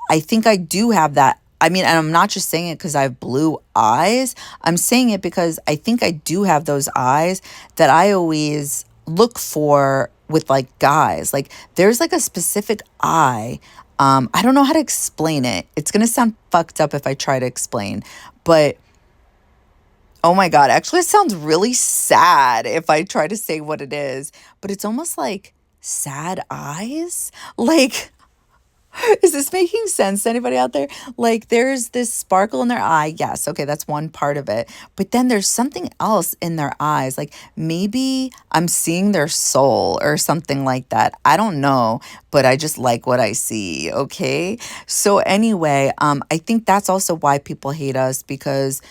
I think I do have that. I mean, and I'm not just saying it because I have blue eyes. I'm saying it because I think I do have those eyes that I always look for with like guys. Like there's like a specific eye. I don't know how to explain it. It's going to sound fucked up if I try to explain, but oh my God, actually it sounds really sad if I try to say what it is, but it's almost like sad eyes. Like, is this making sense to anybody out there? Like there's this sparkle in their eye. Yes. Okay. That's one part of it. But then there's something else in their eyes. Like maybe I'm seeing their soul or something like that. I don't know, but I just like what I see. Okay. So anyway, I think that's also why people hate us because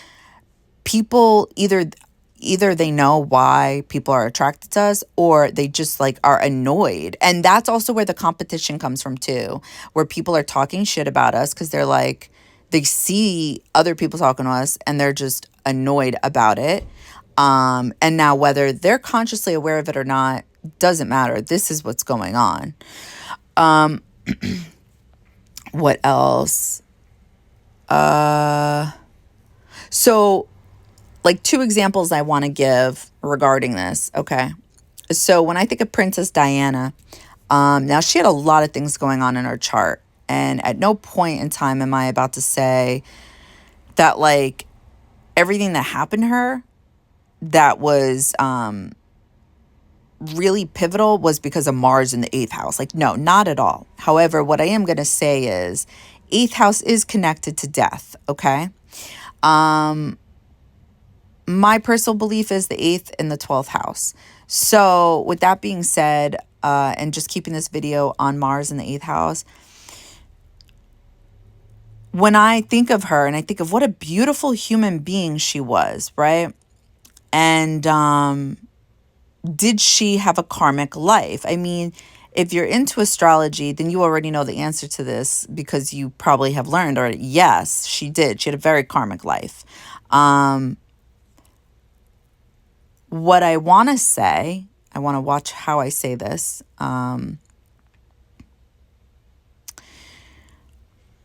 people either they know why people are attracted to us or they just like are annoyed. And that's also where the competition comes from too, where people are talking shit about us because they're like, they see other people talking to us and they're just annoyed about it. And now whether they're consciously aware of it or not doesn't matter. This is what's going on. What else? So like 2 examples I want to give regarding this. Okay. So when I think of Princess Diana, now she had a lot of things going on in her chart. And at no point in time am I about to say that like everything that happened to her that was really pivotal was because of Mars in the 8th house. Like, no, not at all. However, what I am going to say is 8th house is connected to death. Okay. My personal belief is the 8th and the 12th house. So with that being said, and just keeping this video on Mars in the 8th house, when I think of her and I think of what a beautiful human being she was, right? And did she have a karmic life? I mean, if you're into astrology, then you already know the answer to this because you probably have learned already. Yes, she did. She had a very karmic life. What I want to say, I want to watch how I say this.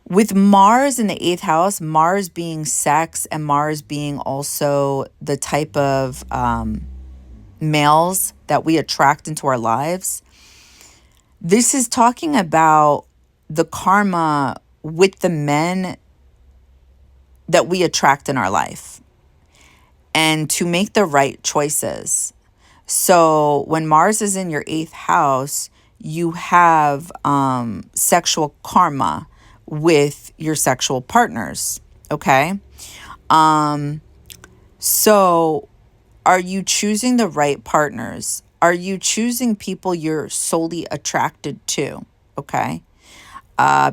With Mars in the 8th house, Mars being sex and Mars being also the type of males that we attract into our lives, this is talking about the karma with the men that we attract in our life and to make the right choices. So when Mars is in your 8th house, you have sexual karma with your sexual partners, okay? So are you choosing the right partners? Are you choosing people you're solely attracted to, okay?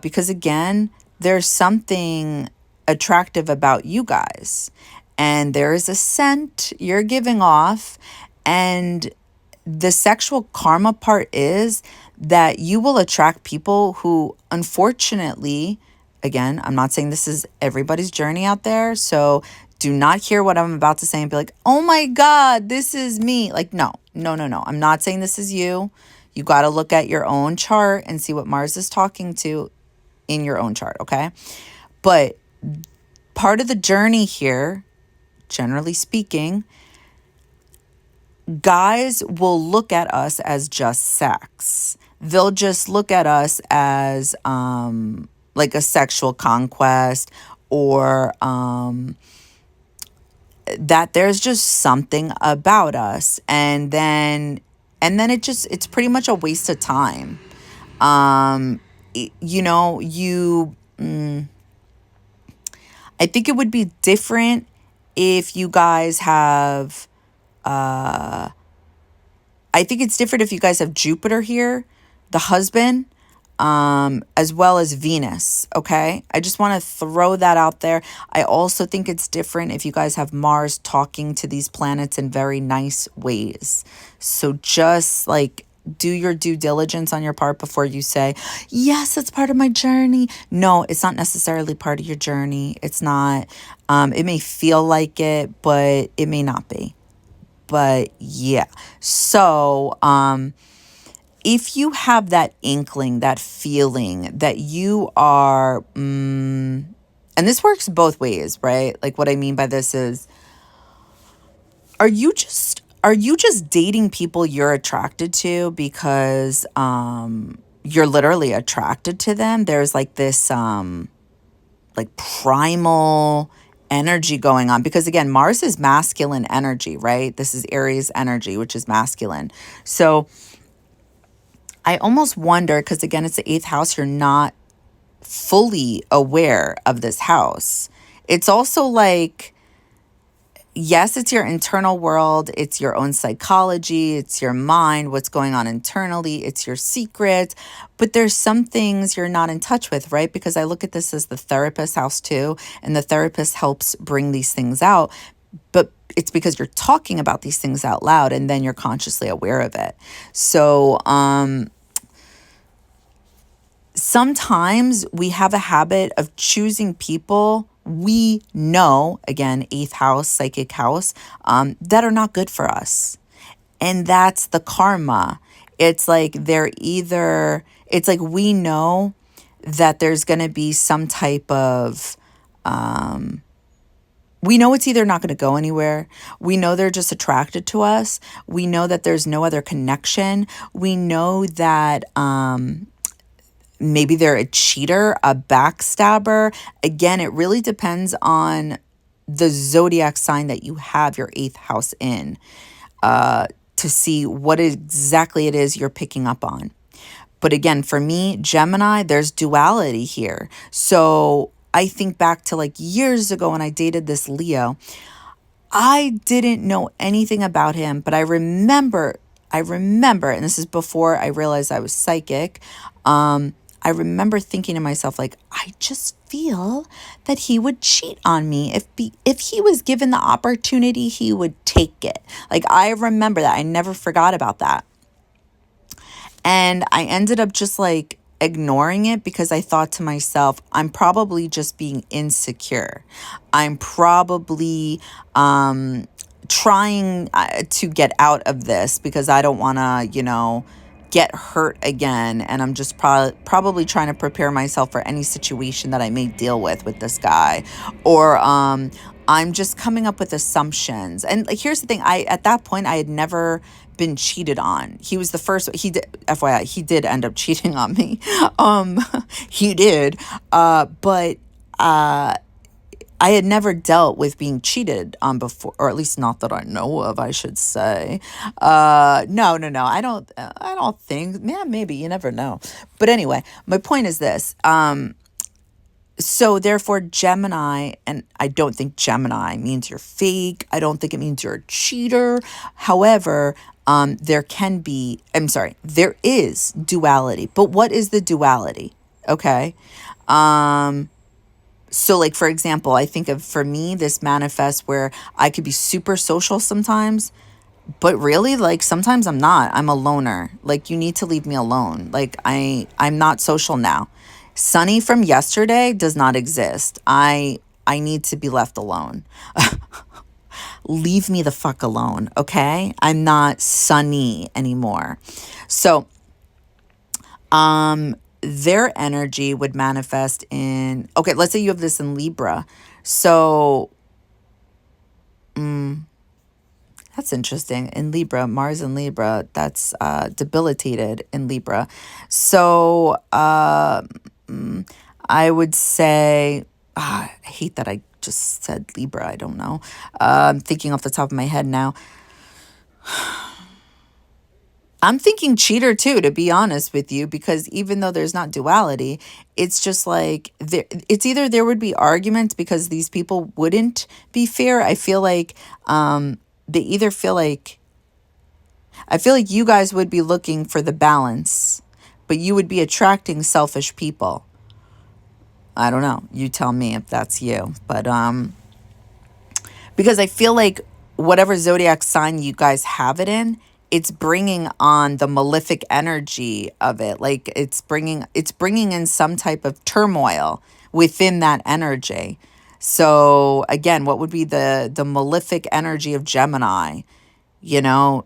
Because again, there's something attractive about you guys. And there is a scent you're giving off. And the sexual karma part is that you will attract people who, unfortunately, again, I'm not saying this is everybody's journey out there. So do not hear what I'm about to say and be like, oh my God, this is me. Like, no. I'm not saying this is you. You got to look at your own chart and see what Mars is talking to in your own chart, okay? But part of the journey here, generally speaking, guys will look at us as just sex. They'll just look at us as like a sexual conquest, or that there's just something about us, and then it's pretty much a waste of time. I think it would be different if you guys have I think it's different if you guys have Jupiter here, the husband, as well as Venus, okay? I just want to throw that out there. I also think it's different if you guys have Mars talking to these planets in very nice ways. So just like do your due diligence on your part before you say, yes, it's part of my journey. No, it's not necessarily part of your journey. It's not. It may feel like it, but it may not be. But yeah, so if you have that inkling, that feeling that you are, and this works both ways, right? Like what I mean by this is, are you just dating people you're attracted to because you're literally attracted to them? There's like this like primal energy going on, because again, Mars is masculine energy, right? This is Aries energy, which is masculine. So I almost wonder, because again, it's the 8th house, you're not fully aware of this house. It's also like, yes, it's your internal world. It's your own psychology. It's your mind, what's going on internally. It's your secrets. But there's some things you're not in touch with, right? Because I look at this as the therapist house too. And the therapist helps bring these things out. But it's because you're talking about these things out loud and then you're consciously aware of it. So sometimes we have a habit of choosing people we know, again, eighth house, psychic house, that are not good for us. And that's the karma. It's like it's like we know that there's going to be some type of, we know it's either not going to go anywhere. We know they're just attracted to us. We know that there's no other connection. We know that, maybe they're a cheater, a backstabber. Again, it really depends on the zodiac sign that you have your eighth house in, to see what exactly it is you're picking up on. But again, for me, Gemini, there's duality here. So I think back to like years ago when I dated this Leo. I didn't know anything about him, but I remember, and this is before I realized I was psychic. I remember thinking to myself, like, I just feel that he would cheat on me. If he was given the opportunity, he would take it. Like, I remember that. I never forgot about that. And I ended up just like ignoring it because I thought to myself, I'm probably just being insecure. I'm probably trying to get out of this because I don't want to, get hurt again. And I'm just probably trying to prepare myself for any situation that I may deal with this guy. Or I'm just coming up with assumptions. And like, here's the thing. At that point, I had never been cheated on. He was the first. He did, FYI, he did end up cheating on me. He did. But I had never dealt with being cheated on before, or at least not that I know of, I should say. No. I don't think, yeah, maybe, you never know. But anyway, my point is this. So therefore Gemini, and I don't think Gemini means you're fake. I don't think it means you're a cheater. However, there is duality. But what is the duality? Okay. So like, for example, I think of, for me, this manifests where I could be super social sometimes, but really, like, sometimes I'm not. I'm a loner. Like, you need to leave me alone. Like, I'm not social now. Sunny from yesterday does not exist. I need to be left alone. Leave me the fuck alone, okay? I'm not Sunny anymore. So, their energy would manifest in, okay, let's say you have this in Libra. So, that's interesting. In Libra, Mars in Libra, that's debilitated in Libra. So, I would say, I hate that I just said Libra. I don't know. I'm thinking off the top of my head now. I'm thinking cheater too, to be honest with you, because even though there's not duality, it's just like, it's either there would be arguments because these people wouldn't be fair. I feel like they either feel like, I feel like you guys would be looking for the balance, but you would be attracting selfish people. I don't know. You tell me if that's you. But because I feel like whatever zodiac sign you guys have it in, it's bringing on the malefic energy of it. Like, it's bringing in some type of turmoil within that energy. So again, what would be the malefic energy of Gemini?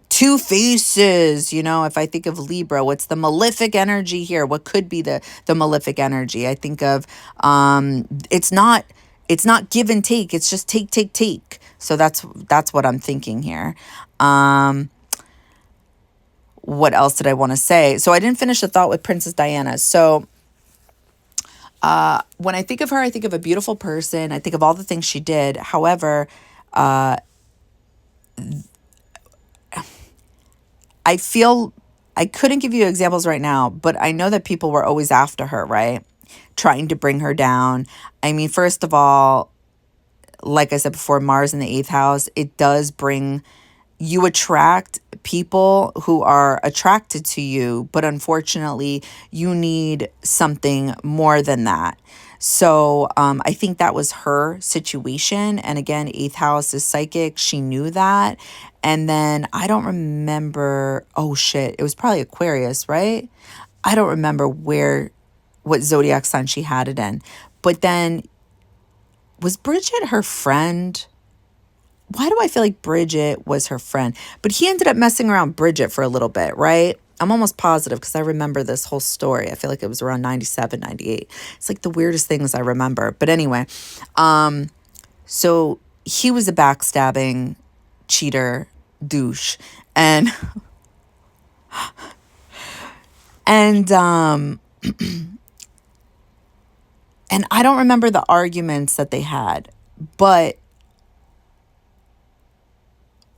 Two faces. If I think of Libra, what's the malefic energy here? What could be the malefic energy? I think of it's not give and take. It's just take. So that's what I'm thinking here. What else did I want to say? So I didn't finish the thought with Princess Diana. So when I think of her, I think of a beautiful person. I think of all the things she did. However, I feel I couldn't give you examples right now, but I know that people were always after her, right? Trying to bring her down. I mean, first of all, like I said before, Mars in the 8th house, it does bring, you attract people who are attracted to you, but unfortunately, you need something more than that. So I think that was her situation. And again, 8th house is psychic. She knew that. And then I don't remember, oh shit, it was probably Aquarius, right? I don't remember what zodiac sign she had it in. But then Was Bridget her friend? Why do I feel like Bridget was her friend? But he ended up messing around Bridget for a little bit, right? I'm almost positive because I remember this whole story. I feel like it was around 97, 98. It's like the weirdest things I remember. But anyway, so he was a backstabbing cheater douche. And and and I don't remember the arguments that they had, but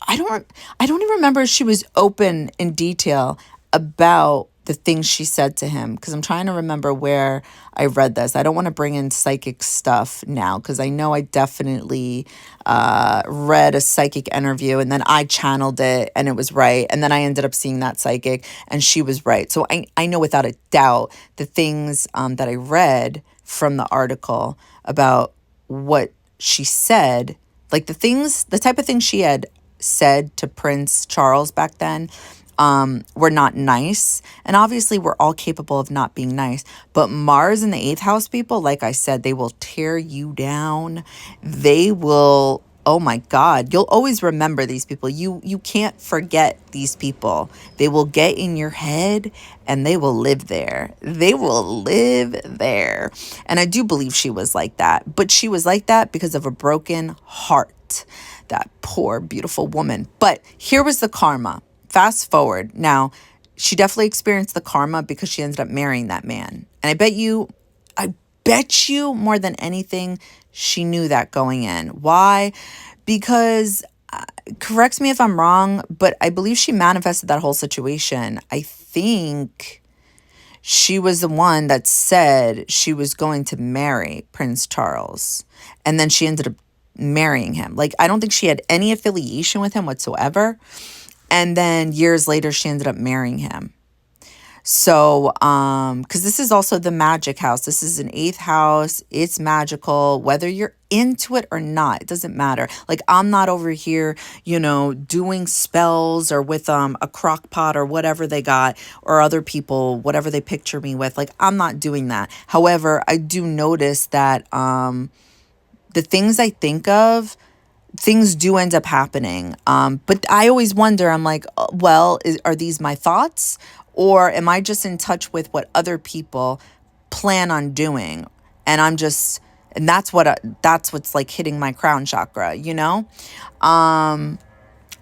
I don't even remember if she was open in detail about the things she said to him, because I'm trying to remember where I read this. I don't want to bring in psychic stuff now because I know I definitely read a psychic interview and then I channeled it and it was right. And then I ended up seeing that psychic and she was right. So I know without a doubt the things that I read from the article about what she said, like the type of things she had said to Prince Charles back then, were not nice. And obviously, we're all capable of not being nice. But Mars and the eighth house people, like I said, they will tear you down. They will. Oh my God, you'll always remember these people. You can't forget these people. They will get in your head and they will live there. They will live there. And I do believe she was like that. But she was like that because of a broken heart. That poor, beautiful woman. But here was the karma. Fast forward. Now, she definitely experienced the karma because she ended up marrying that man. And I bet you more than anything, she knew that going in. Why? Because, correct me if I'm wrong, but I believe she manifested that whole situation. I think she was the one that said she was going to marry Prince Charles. And then she ended up marrying him. Like, I don't think she had any affiliation with him whatsoever. And then years later, she ended up marrying him. So, because this is also the magic house. This is an eighth house. It's magical, whether you're into it or not. It doesn't matter. Like, I'm not over here, doing spells or with a crock pot or whatever they got, or other people, whatever they picture me with. Like, I'm not doing that. However, I do notice that the things I think of, things do end up happening. But I always wonder, I'm like, well, are these my thoughts? Or am I just in touch with what other people plan on doing? And that's what's like hitting my crown chakra, I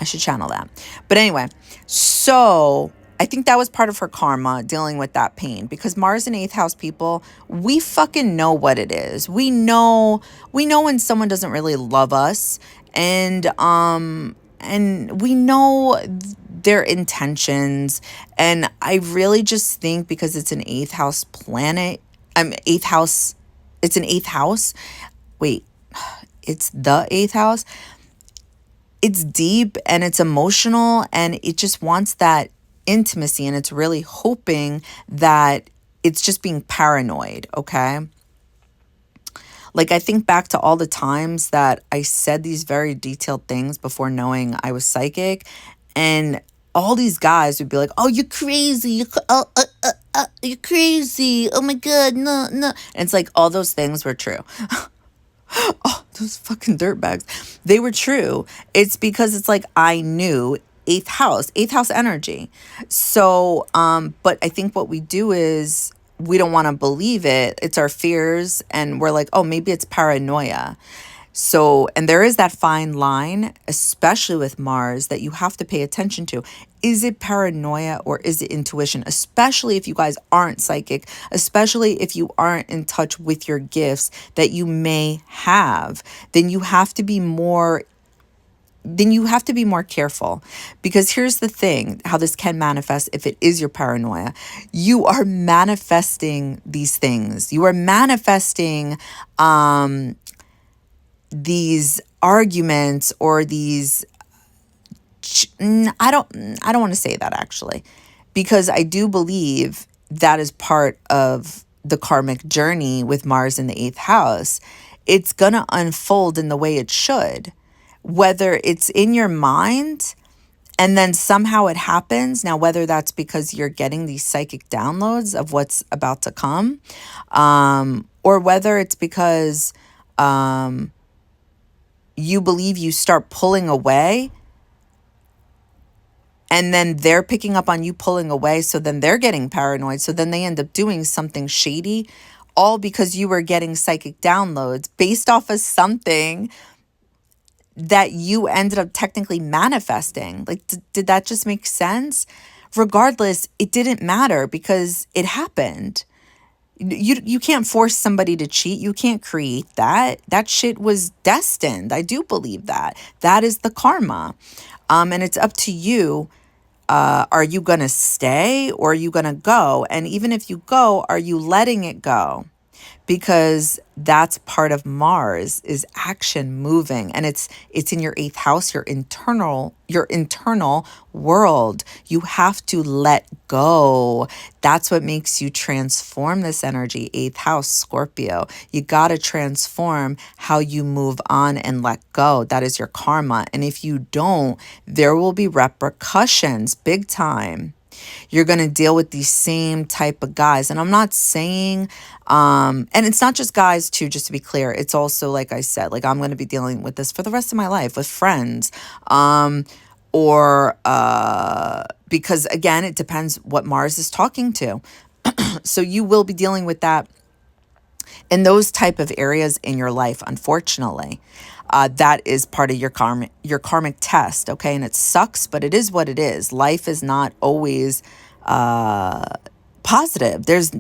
should channel that. But anyway, so I think that was part of her karma, dealing with that pain, because Mars and eighth house people, we fucking know what it is. We know when someone doesn't really love us, and we know their intentions. And I really just think because it's an eighth house planet, it's an eighth house. Wait, it's the eighth house. It's deep and it's emotional and it just wants that intimacy, and it's really hoping that it's just being paranoid, okay? Like, I think back to all the times that I said these very detailed things before knowing I was psychic, and all these guys would be like, "Oh, you're crazy! You're crazy! Oh my God, no, no!" And it's like all those things were true. Oh, those fucking dirtbags. They were true. It's because it's like I knew eighth house energy. So, but I think what we do is we don't want to believe it. It's our fears, and we're like, oh, maybe it's paranoia. So, and there is that fine line, especially with Mars, that you have to pay attention to. Is it paranoia or is it intuition? Especially if you guys aren't psychic, especially if you aren't in touch with your gifts that you may have, then you have to be more careful, because here's the thing, how this can manifest if it is your paranoia. You are manifesting these things. You are manifesting these arguments or these I don't want to say that, actually, because I do believe that is part of the karmic journey with Mars in the eighth house. It's going to unfold in the way it should, whether it's in your mind and then somehow it happens. Now, whether that's because you're getting these psychic downloads of what's about to come, or whether it's because you believe you start pulling away, and then they're picking up on you pulling away. So then they're getting paranoid. So then they end up doing something shady, all because you were getting psychic downloads based off of something that you ended up technically manifesting. Like, did that just make sense? Regardless, it didn't matter because it happened. You can't force somebody to cheat. You can't create that. That shit was destined. I do believe that. That is the karma. And it's up to you. Are you going to stay or are you going to go? And even if you go, are you letting it go? Because that's part of Mars, is action, moving, and it's in your 8th house, your internal world. You have to let go. That's what makes you transform this energy. 8th house, Scorpio. You got to transform how you move on and let go. That is your karma. And if you don't, there will be repercussions, big time. You're going to deal with these same type of guys. And I'm not saying, and it's not just guys too, just to be clear. It's also, like I said, like I'm going to be dealing with this for the rest of my life with friends. Because again, it depends what Mars is talking to. So you will be dealing with that in those type of areas in your life, unfortunately. That is part of your karmic test, okay? And it sucks, but it is what it is. Life is not always positive. There's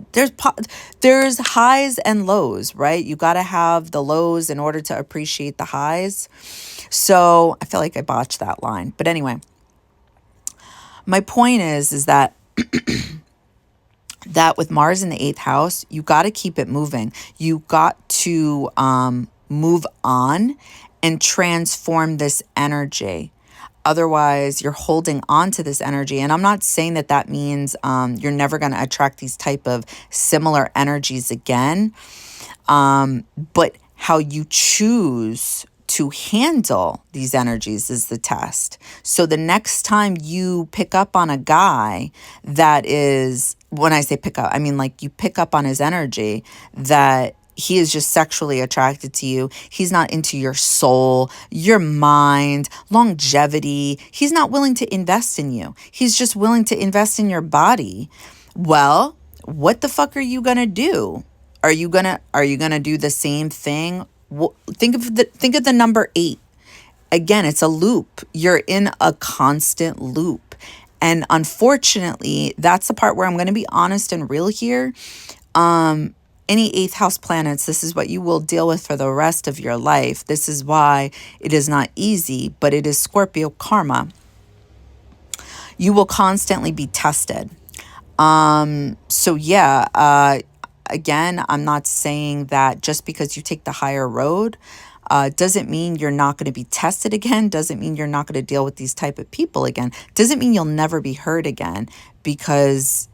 highs and lows, right? You got to have the lows in order to appreciate the highs. So I feel like I botched that line, but anyway, my point is that with Mars in the 8th house, you got to keep it moving. You got to move on and transform this energy. Otherwise, you're holding on to this energy. And I'm not saying that means you're never going to attract these type of similar energies again. But how you choose to handle these energies is the test. So the next time you pick up on a guy that is, when I say pick up, I mean like you pick up on his energy, that he is just sexually attracted to you. He's not into your soul, your mind, longevity. He's not willing to invest in you. He's just willing to invest in your body. Well, what the fuck are you going to do? Are you going to do the same thing? Think of the number 8. Again, it's a loop. You're in a constant loop. And unfortunately, that's the part where I'm going to be honest and real here. Any 8th house planets, this is what you will deal with for the rest of your life. This is why it is not easy, but it is Scorpio karma. You will constantly be tested. So yeah, again, I'm not saying that just because you take the higher road, doesn't mean you're not going to be tested again. Doesn't mean you're not going to deal with these type of people again. Doesn't mean you'll never be hurt again, because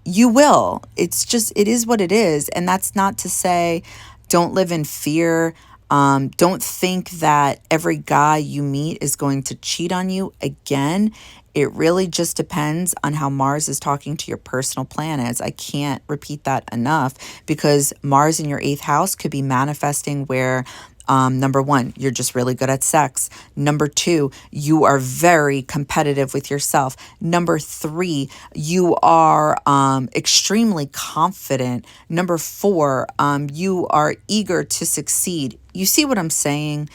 you will. It's just, it is what it is. And that's not to say don't live in fear. Don't think that every guy you meet is going to cheat on you again. It really just depends on how Mars is talking to your personal planets. I can't repeat that enough, because Mars in your 8th house could be manifesting where number 1, you're just really good at sex. Number 2, you are very competitive with yourself. Number 3, you are extremely confident. Number 4, you are eager to succeed. You see what I'm saying?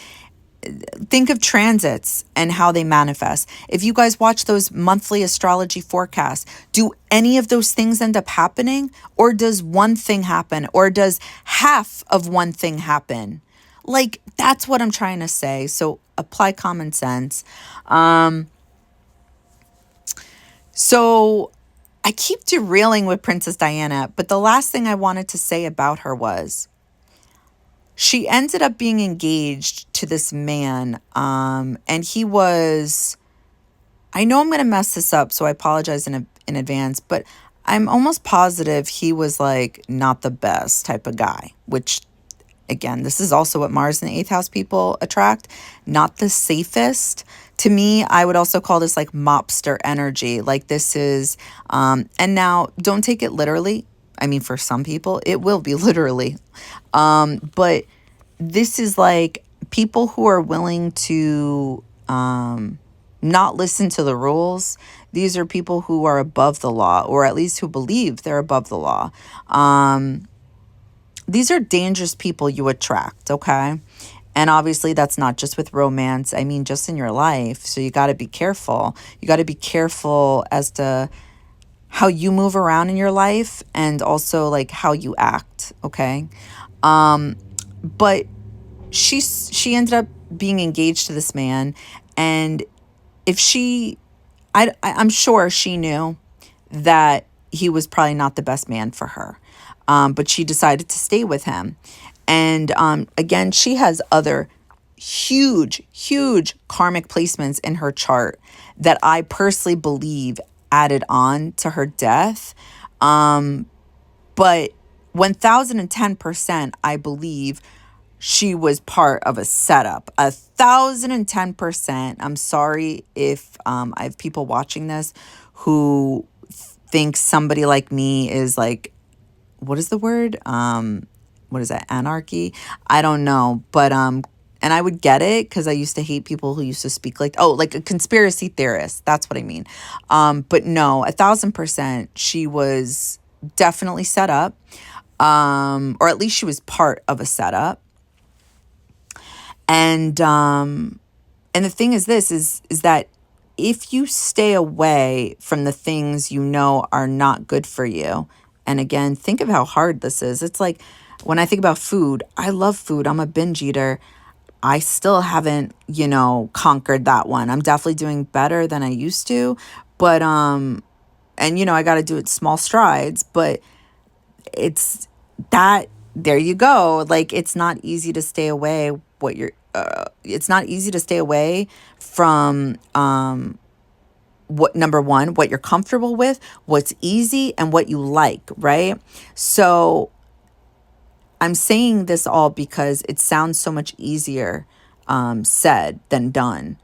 Think of transits and how they manifest. If you guys watch those monthly astrology forecasts, do any of those things end up happening? Or does one thing happen? Or does half of one thing happen? Like, that's what I'm trying to say. So apply common sense. So I keep derailing with Princess Diana, but the last thing I wanted to say about her was she ended up being engaged to this man. And he was, I know I'm going to mess this up, so I apologize in advance, but I'm almost positive he was like not the best type of guy, which again, this is also what Mars and the 8th house people attract. Not the safest. To me, I would also call this like mobster energy. Like this is, and now don't take it literally. I mean, for some people, it will be literally. But this is like people who are willing to not listen to the rules. These are people who are above the law, or at least who believe they're above the law. These are dangerous people you attract, okay? And obviously, that's not just with romance. I mean, just in your life. So you got to be careful. You got to be careful as to how you move around in your life, and also like how you act, okay? But she ended up being engaged to this man, and if she, I'm sure she knew that he was probably not the best man for her, but she decided to stay with him. And again, she has other huge karmic placements in her chart that I personally believe added on to her death. But 1010%, I believe she was part of a setup. 1010%. I'm sorry if I have people watching this who think somebody like me is like, what is the word? What is that? Anarchy? I don't know. But and I would get it because I used to hate people who used to speak like, oh, like a conspiracy theorist. That's what I mean. But no, 1000%, she was definitely set up. Or at least she was part of a setup. And the thing is this is that if you stay away from the things you know are not good for you, and again, think of how hard this is. It's like when I think about food, I love food. I'm a binge eater. I still haven't, conquered that one. I'm definitely doing better than I used to, but and I got to do it small strides, but it's that there you go. Like, it's not easy to stay away it's not easy to stay away from what, number one, what you're comfortable with, what's easy, and what you like, right? So I'm saying this all because it sounds so much easier said than done.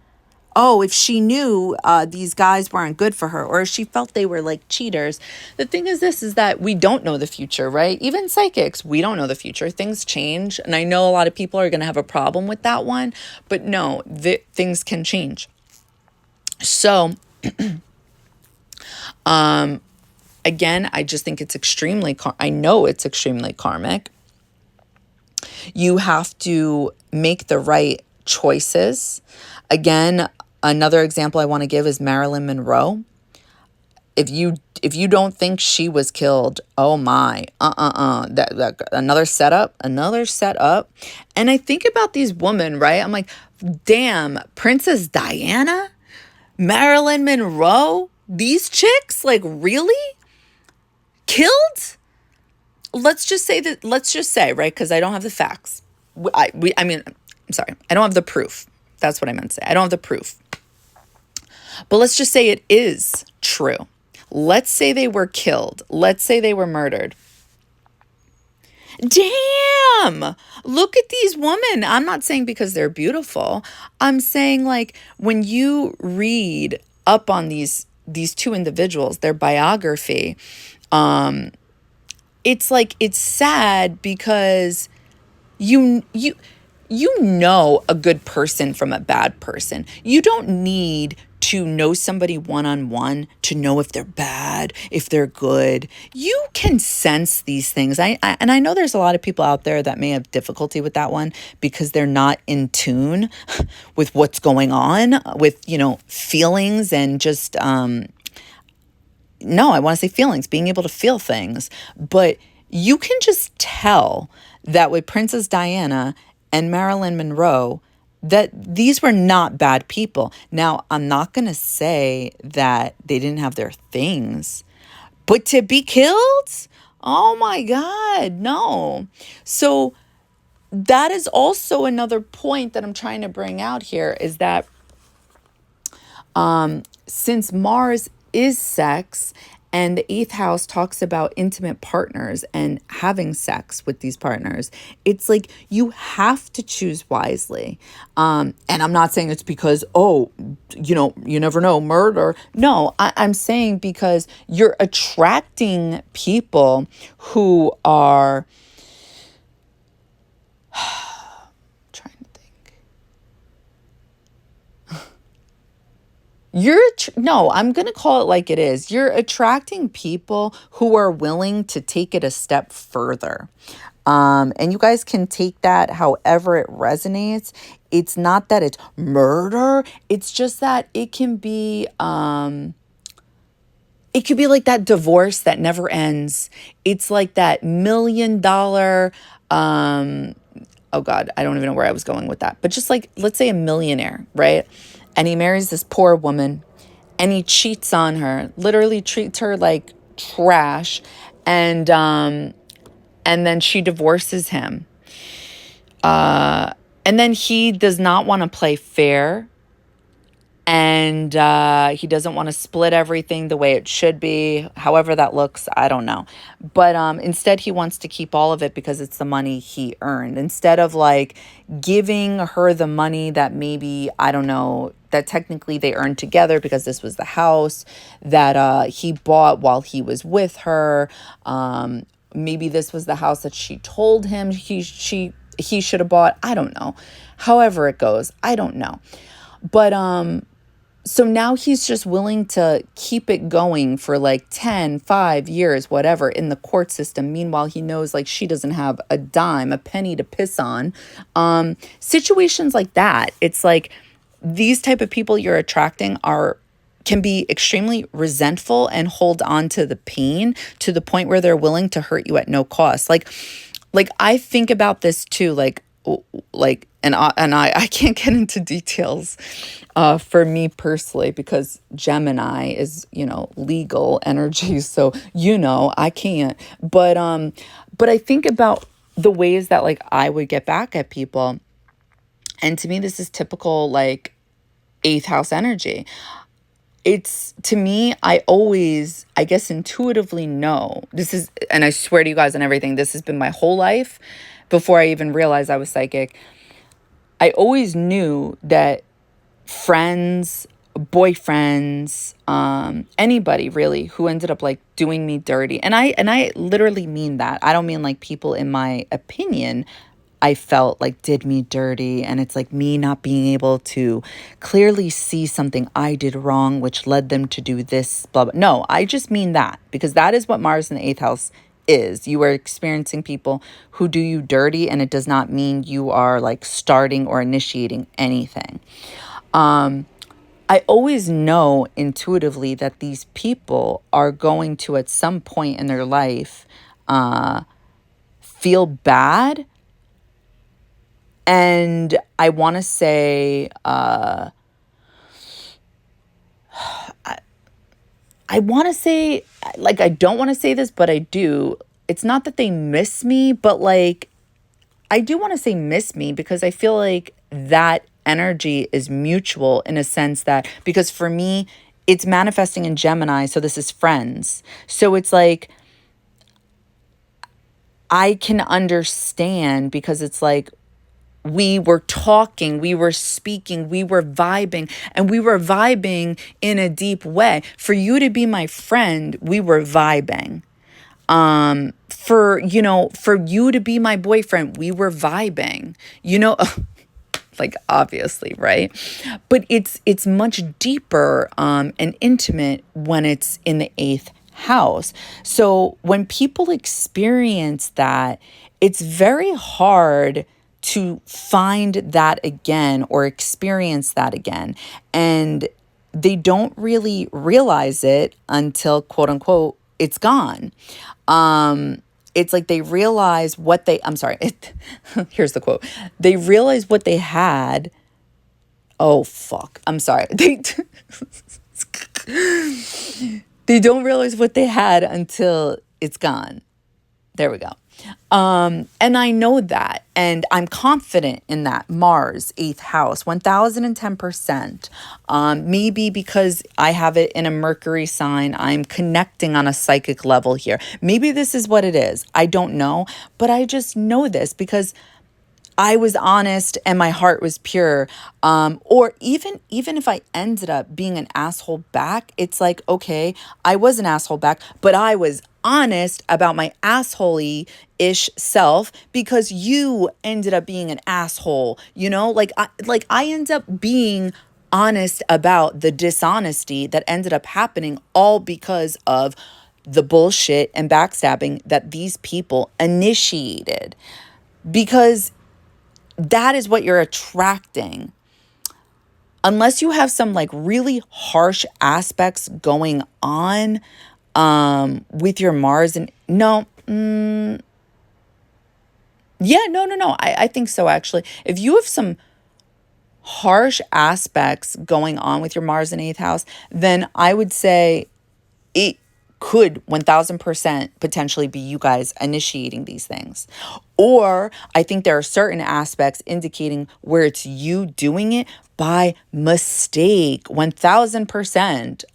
Oh, if she knew these guys weren't good for her, or if she felt they were like cheaters. The thing is this, is that we don't know the future, right? Even psychics, we don't know the future. Things change. And I know a lot of people are going to have a problem with that one, but no, things can change. So, again, I just think it's I know it's extremely karmic. You have to make the right choices. Again, another example I want to give is Marilyn Monroe. If you don't think she was killed, oh my, that another setup. And I think about these women, right? I'm like, damn, Princess Diana, Marilyn Monroe, these chicks, like, really killed? Let's just say, right? Because I don't have the facts. I mean, I'm sorry, I don't have the proof. That's what I meant to say. I don't have the proof. But let's just say it is true. Let's say they were killed. Let's say they were murdered. Damn! Look at these women. I'm not saying because they're beautiful. I'm saying, like, when you read up on these two individuals, their biography, it's like, it's sad because you know a good person from a bad person. You don't need to know somebody one-on-one to know if they're bad, if they're good. You can sense these things. And I know there's a lot of people out there that may have difficulty with that one because they're not in tune with what's going on with, feelings and just, no, I want to say feelings, being able to feel things. But you can just tell that with Princess Diana and Marilyn Monroe, that these were not bad people. Now, I'm not going to say that they didn't have their things, but to be killed? Oh my God, no. So that is also another point that I'm trying to bring out here, is that since Mars is sex, and the 8th house talks about intimate partners and having sex with these partners, it's like you have to choose wisely. And I'm not saying it's because, you never know, murder. No, I'm saying because you're attracting people who are No, I'm going to call it like it is. You're attracting people who are willing to take it a step further. And you guys can take that however it resonates. It's not that it's murder. It's just that it could be like that divorce that never ends. It's like that $1 million, oh God, I don't even know where I was going with that. But just like, let's say a millionaire, right? And he marries this poor woman and he cheats on her, literally treats her like trash. And then she divorces him. And then he does not want to play fair. And he doesn't want to split everything the way it should be. However that looks, I don't know. But instead, he wants to keep all of it because it's the money he earned. Instead of like giving her the money that maybe, I don't know, that technically they earned together because this was the house that he bought while he was with her. Maybe this was the house that she told him he should have bought. I don't know. However it goes, I don't know. But so now he's just willing to keep it going for like 10, 5 years, whatever, in the court system. Meanwhile, he knows like she doesn't have a dime, a penny to piss on. Situations like that, it's like these type of people you're attracting can be extremely resentful and hold on to the pain to the point where they're willing to hurt you at no cost. Like I think about this too, I can't get into details for me personally because Gemini is, legal energy. So, I can't. But I think about the ways that like I would get back at people. And to me, this is typical like 8th house energy. It's, to me, I guess intuitively know this is, and I swear to you guys and everything, this has been my whole life before I even realized I was psychic. I always knew that friends, boyfriends, anybody really who ended up like doing me dirty. And I literally mean that. I don't mean like people in my opinion I felt like did me dirty, and it's like me not being able to clearly see something I did wrong, which led them to do this, blah, blah. No, I just mean that because that is what Mars in the 8th house is. You are experiencing people who do you dirty, and it does not mean you are like starting or initiating anything. I always know intuitively that these people are going to, at some point in their life, feel bad. And I want to say, I want to say, like, I don't want to say this, but I do. It's not that they miss me, but like, I do want to say miss me because I feel like that energy is mutual in a sense that, because for me, it's manifesting in Gemini. So this is friends. So it's like, I can understand because it's like, we were talking, we were speaking, we were vibing, and we were vibing in a deep way. For you to be my friend, we were vibing. For you to be my boyfriend, we were vibing, like obviously, right? But it's much deeper, and intimate when it's in the 8th house. So when people experience that, it's very hard to find that again or experience that again. And they don't really realize it until, quote unquote, it's gone. It's like they realize what here's the quote. They realize what they had. Oh, fuck. I'm sorry. They don't realize what they had until it's gone. There we go. And I know that, and I'm confident in that. Mars, 8th house, 1010%. Maybe because I have it in a Mercury sign, I'm connecting on a psychic level here. Maybe this is what it is. I don't know, but I just know this because I was honest and my heart was pure. Or even if I ended up being an asshole back, it's like, okay, I was an asshole back, but I was honest about my asshole-ish self because you ended up being an asshole, like I end up being honest about the dishonesty that ended up happening, all because of the bullshit and backstabbing that these people initiated. Because that is what you're attracting. Unless you have some like really harsh aspects going on with your Mars, and no, yeah, no. I think so, actually. If you have some harsh aspects going on with your Mars in eighth house, then I would say it could 1000% potentially be you guys initiating these things. Or I think there are certain aspects indicating where it's you doing it by mistake. 1000%.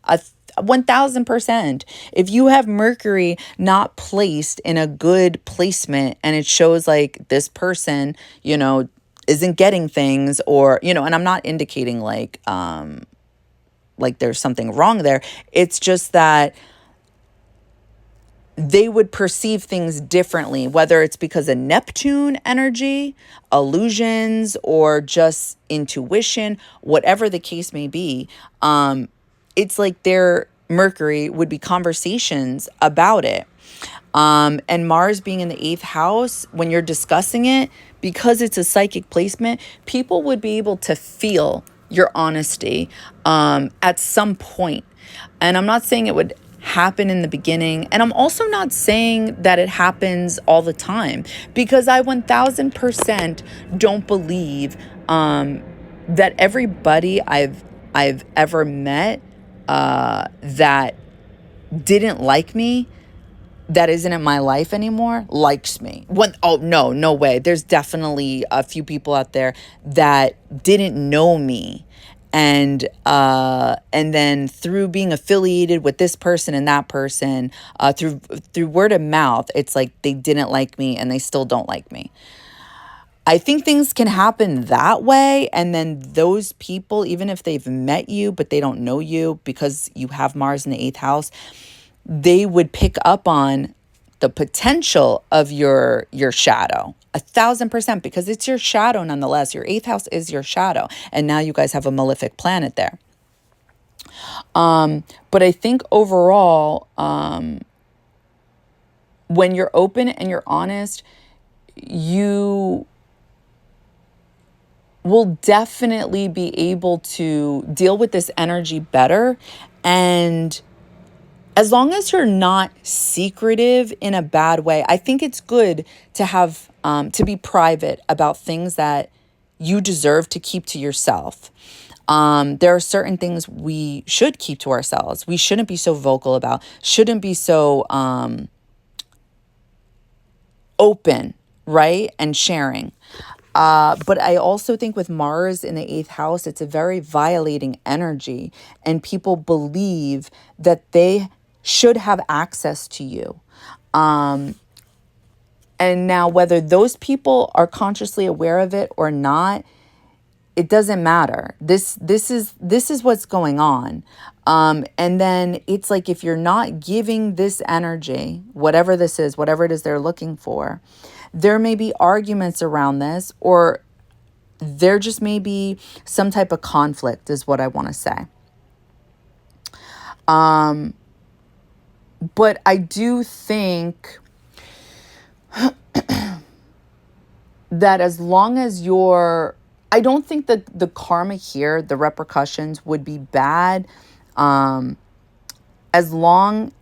1000%. If you have Mercury not placed in a good placement and it shows like this person, isn't getting things, or, and I'm not indicating like there's something wrong there. It's just that they would perceive things differently, whether it's because of Neptune energy, illusions, or just intuition, whatever the case may be. It's like their Mercury would be conversations about it. And Mars being in the eighth house, when you're discussing it, because it's a psychic placement, people would be able to feel your honesty at some point. And I'm not saying it would happen in the beginning. And I'm also not saying that it happens all the time, because I 1000% don't believe that everybody I've ever met that didn't like me, that isn't in my life anymore, likes me. No way. There's definitely a few people out there that didn't know me. And then through being affiliated with this person and that person, through word of mouth, it's like they didn't like me and they still don't like me. I think things can happen that way. And then those people, even if they've met you, but they don't know you because you have Mars in the eighth house, they would pick up on the potential of your shadow 1000%, because it's your shadow nonetheless. Your eighth house is your shadow. And now you guys have a malefic planet there. But I think overall, when you're open and you're honest, you will definitely be able to deal with this energy better. And as long as you're not secretive in a bad way, I think it's good to have to be private about things that you deserve to keep to yourself. There are certain things we should keep to ourselves. We shouldn't be so vocal about, shouldn't be so open, right? And sharing. But I also think with Mars in the eighth house, it's a very violating energy, and people believe that they should have access to you. And now whether those people are consciously aware of it or not, it doesn't matter. This is what's going on. And then it's like, if you're not giving this energy, whatever this is, whatever it is they're looking for, there may be arguments around this, or there just may be some type of conflict, is what I want to say. But I do think that as long as I don't think that the karma here, the repercussions would be bad, as long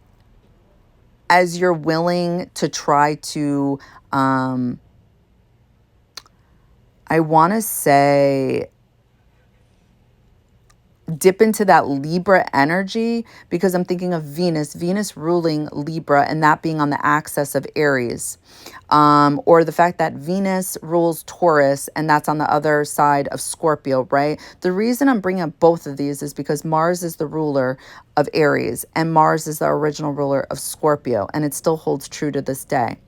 as you're willing to try to, I want to say, dip into that Libra energy, because I'm thinking of Venus ruling Libra, and that being on the axis of Aries, or the fact that Venus rules Taurus, and that's on the other side of Scorpio, right? The reason I'm bringing up both of these is because Mars is the ruler of Aries, and Mars is the original ruler of Scorpio, and it still holds true to this day.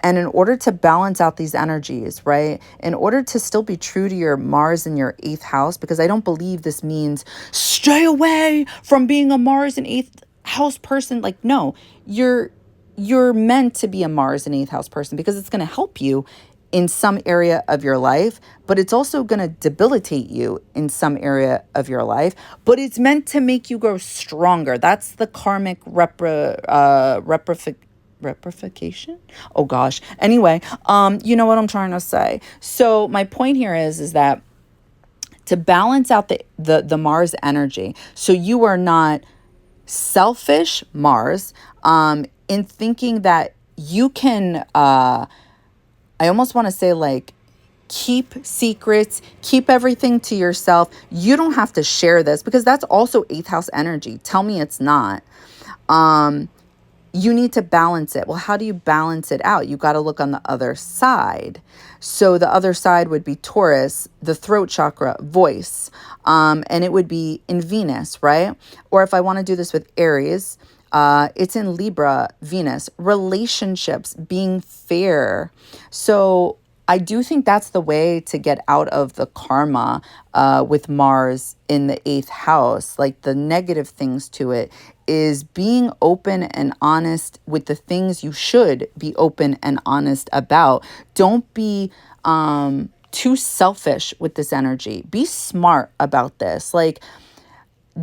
And in order to balance out these energies, right, in order to still be true to your Mars in your eighth house, because I don't believe this means stay away from being a Mars in eighth house person. Like, no, you're meant to be a Mars in eighth house person, because it's going to help you in some area of your life, but it's also going to debilitate you in some area of your life, but it's meant to make you grow stronger. That's the karmic reprification. Oh gosh. Anyway, you know what I'm trying to say. So my point here is that to balance out the Mars energy, so you are not selfish, Mars, in thinking that you can, I almost want to say, like, keep secrets, keep everything to yourself. You don't have to share this, because that's also eighth house energy. Tell me it's not. You need to balance it. Well, how do you balance it out? You got to look on the other side. So the other side would be Taurus, the throat chakra, voice. And it would be in Venus, right? Or if I want to do this with Aries, it's in Libra, Venus, relationships, being fair. So I do think that's the way to get out of the karma with Mars in the eighth house. Like, the negative things to it is being open and honest with the things you should be open and honest about. Don't be too selfish with this energy. Be smart about this. Like,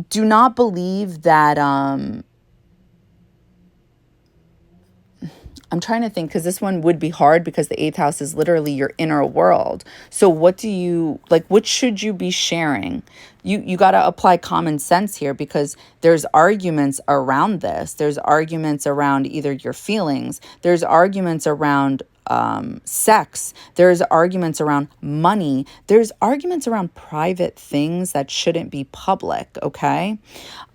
do not believe that I'm trying to think, because this one would be hard, because the eighth house is literally your inner world. So what do you, like, what should you be sharing? You got to apply common sense here, because there's arguments around this. There's arguments around either your feelings. There's arguments around sex. There's arguments around money. There's arguments around private things that shouldn't be public, okay?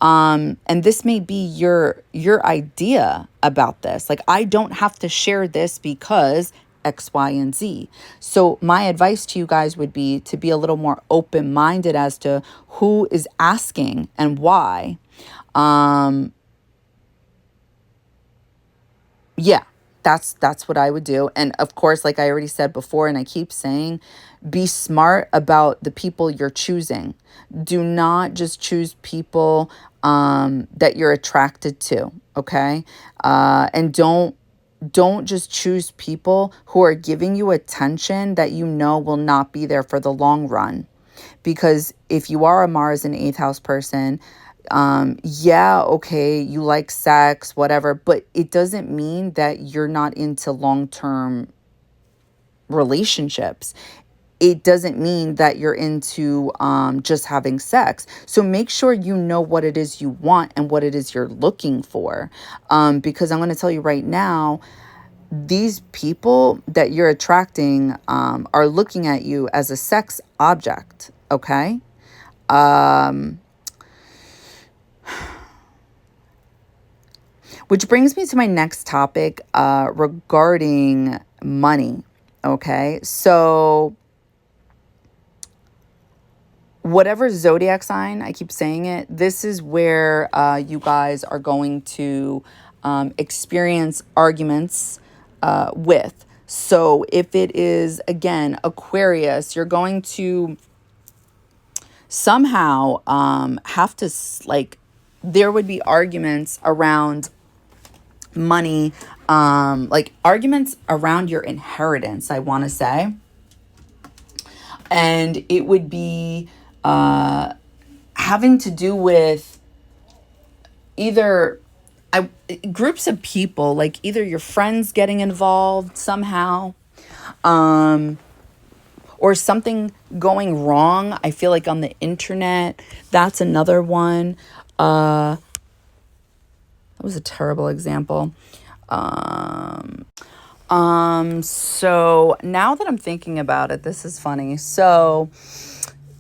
And this may be your idea about this. Like, I don't have to share this because X, Y, and Z. So my advice to you guys would be to be a little more open-minded as to who is asking and why. Yeah, that's what I would do. And of course, like I already said before, and I keep saying, be smart about the people you're choosing. Do not just choose people that you're attracted to, okay? And don't just choose people who are giving you attention that you know will not be there for the long run. Because if you are a Mars and eighth house person, yeah, okay, you like sex, whatever, but it doesn't mean that you're not into long-term relationships. It doesn't mean that you're into just having sex. So make sure you know what it is you want and what it is you're looking for. Because I'm going to tell you right now, these people that you're attracting are looking at you as a sex object, okay? Which brings me to my next topic regarding money, okay? So whatever zodiac sign, I keep saying it, this is where you guys are going to experience arguments with. So if it is, again, Aquarius, you're going to somehow have to, like, there would be arguments around money, like arguments around your inheritance, I want to say. And it would be having to do with either groups of people, like either your friends getting involved somehow, or something going wrong. I feel like on the internet, that's another one. That was a terrible example. So now that I'm thinking about it, this is funny. So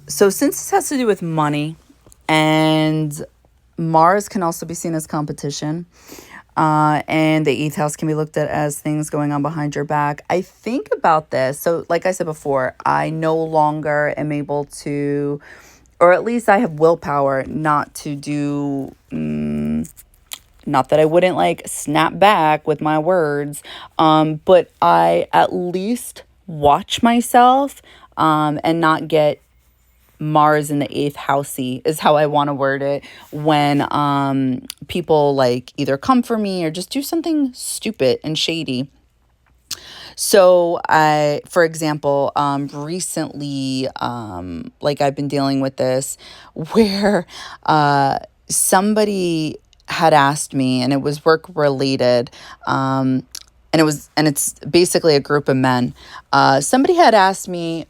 since this has to do with money, and Mars can also be seen as competition, and the eighth house can be looked at as things going on behind your back. I think about this. So like I said before, I no longer am able to, or at least I have willpower not to do, not that I wouldn't like snap back with my words, but I at least watch myself and not get Mars in the eighth housey is how I want to word it, when people like either come for me or just do something stupid and shady. So for example, recently, like I've been dealing with this where somebody had asked me, and it was work related, and it's basically a group of men. Somebody had asked me,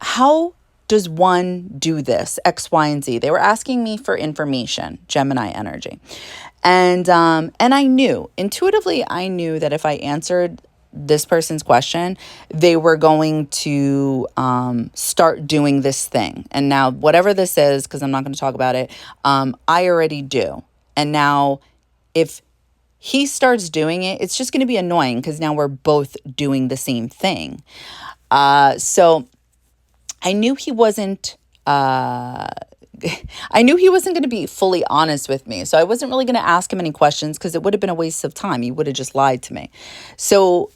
how does one do this, X, Y, and Z? They were asking me for information, Gemini energy. And I knew, intuitively, I knew that if I answered this person's question, they were going to start doing this thing. And now, whatever this is, because I'm not going to talk about it, I already do. And now, if he starts doing it, it's just going to be annoying because now we're both doing the same thing. So I knew he wasn't. I knew he wasn't going to be fully honest with me. So I wasn't really going to ask him any questions because it would have been a waste of time. He would have just lied to me. So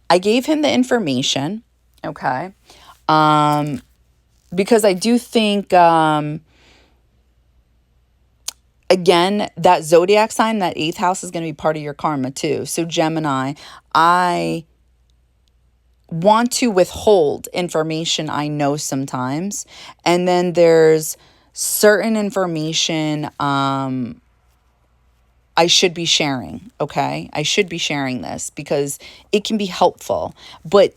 I gave him the information, okay? Because I do think, again, that zodiac sign, that eighth house is going to be part of your karma too. So Gemini, I want to withhold information I know sometimes. And then there's certain information I should be sharing, okay? I should be sharing this because it can be helpful. But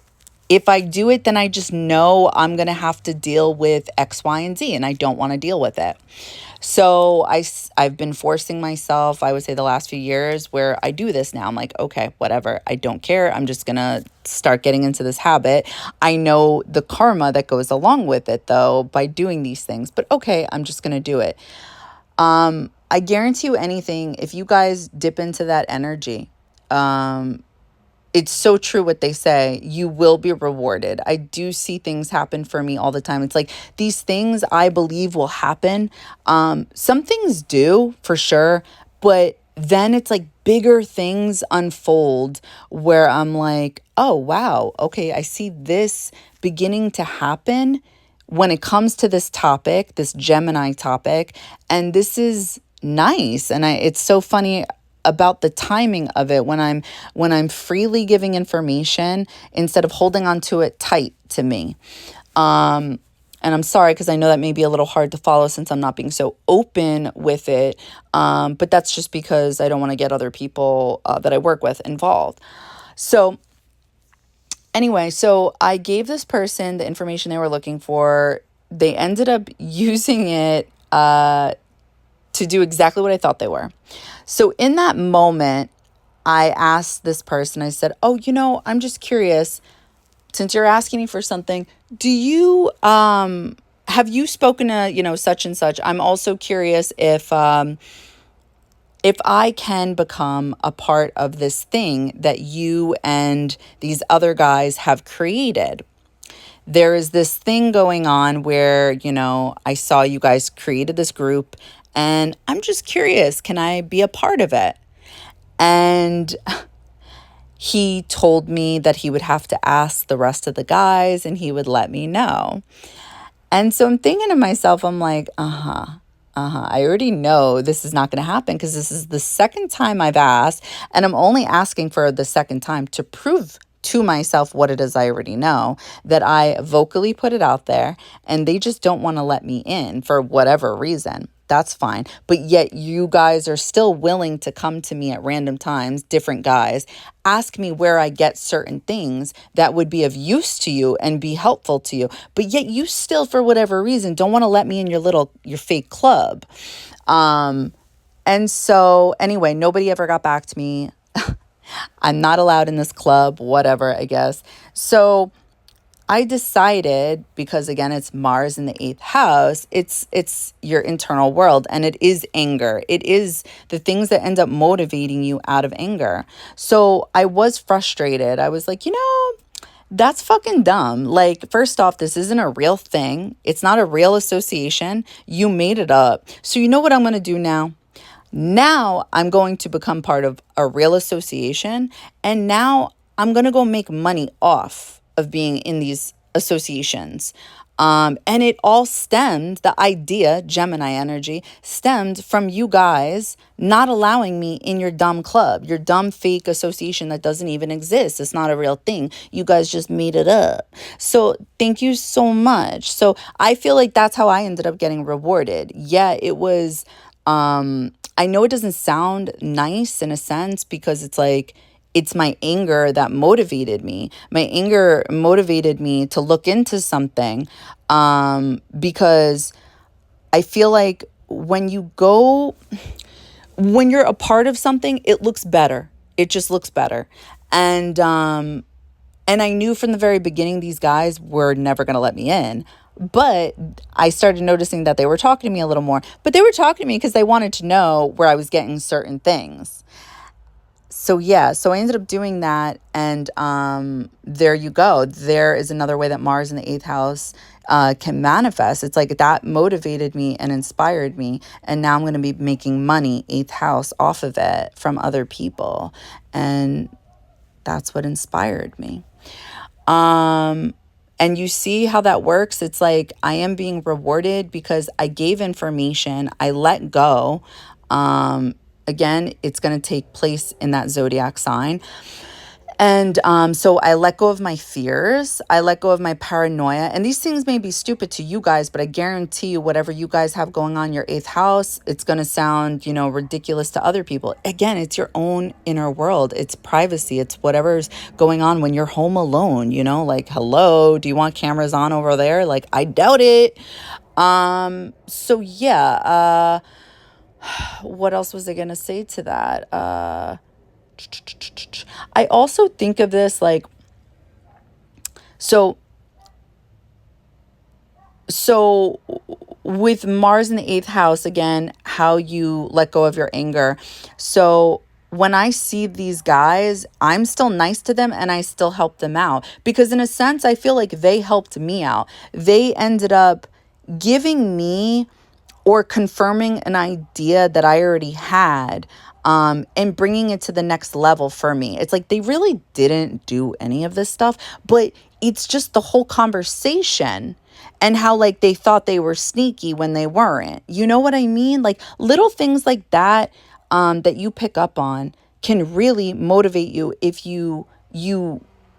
if I do it, then I just know I'm going to have to deal with X, Y, and Z, and I don't want to deal with it. So I've been forcing myself, I would say the last few years, where I do this now. I'm like, okay, whatever. I don't care. I'm just going to start getting into this habit. I know the karma that goes along with it, though, by doing these things. But okay, I'm just going to do it. I guarantee you anything, if you guys dip into that energy, it's so true what they say. You will be rewarded. I do see things happen for me all the time. It's like these things I believe will happen. Some things do for sure, but then it's like bigger things unfold where I'm like, oh, wow, okay, I see this beginning to happen when it comes to this topic, this Gemini topic, and this is nice. And it's so funny about the timing of it when I'm freely giving information instead of holding on to it tight to me. And I'm sorry because I know that may be a little hard to follow since I'm not being so open with it. But that's just because I don't want to get other people that I work with involved. So anyway, so I gave this person the information they were looking for. They ended up using it to do exactly what I thought they were. So in that moment, I asked this person, I said, oh, I'm just curious, since you're asking me for something, do you, have you spoken to, such and such? I'm also curious if I can become a part of this thing that you and these other guys have created. There is this thing going on where, I saw you guys created this group and I'm just curious, can I be a part of it? And he told me that he would have to ask the rest of the guys and he would let me know. And so I'm thinking to myself, I'm like, I already know this is not going to happen because this is the second time I've asked, and I'm only asking for the second time to prove to myself what it is I already know, that I vocally put it out there and they just don't want to let me in for whatever reason. That's fine. But yet you guys are still willing to come to me at random times, different guys, ask me where I get certain things that would be of use to you and be helpful to you. But yet you still, for whatever reason, don't want to let me in your fake club. And so anyway, nobody ever got back to me. I'm not allowed in this club, whatever, I guess. So I decided, because again, it's Mars in the 8th house, it's your internal world, and it is anger. It is the things that end up motivating you out of anger. So I was frustrated. I was like, that's fucking dumb. Like, first off, this isn't a real thing. It's not a real association. You made it up. So you know what I'm going to do now? Now I'm going to become part of a real association, and now I'm going to go make money off of being in these associations. And it all stemmed, the idea, Gemini energy, stemmed from you guys not allowing me in your dumb club, your dumb fake association that doesn't even exist. It's not a real thing. You guys just made it up. So thank you so much. So I feel like that's how I ended up getting rewarded. Yeah, it was, I know it doesn't sound nice in a sense because it's like, it's my anger that motivated me. My anger motivated me to look into something because I feel like when you're a part of something, it looks better. It just looks better. And I knew from the very beginning these guys were never going to let me in. But I started noticing that they were talking to me a little more. But they were talking to me because they wanted to know where I was getting certain things. So yeah, so I ended up doing that, and there you go. There is another way that Mars in the eighth house can manifest. It's like that motivated me and inspired me, and now I'm going to be making money, eighth house, off of it from other people, and that's what inspired me. And you see how that works? It's like I am being rewarded because I gave information, I let go. Again, it's going to take place in that zodiac sign. And so I let go of my fears. I let go of my paranoia. And these things may be stupid to you guys, but I guarantee you, whatever you guys have going on in your eighth house, it's going to sound, ridiculous to other people. Again, it's your own inner world. It's privacy. It's whatever's going on when you're home alone, like, hello, do you want cameras on over there? Like, I doubt it. So yeah, what else was I going to say to that? I also think of this like, so with Mars in the eighth house, again, how you let go of your anger. So when I see these guys, I'm still nice to them and I still help them out because in a sense, I feel like they helped me out. They ended up giving me or confirming an idea that I already had, and bringing it to the next level for me. It's like they really didn't do any of this stuff, but it's just the whole conversation and how like they thought they were sneaky when they weren't. You know what I mean? Like little things like that, that you pick up on can really motivate you if you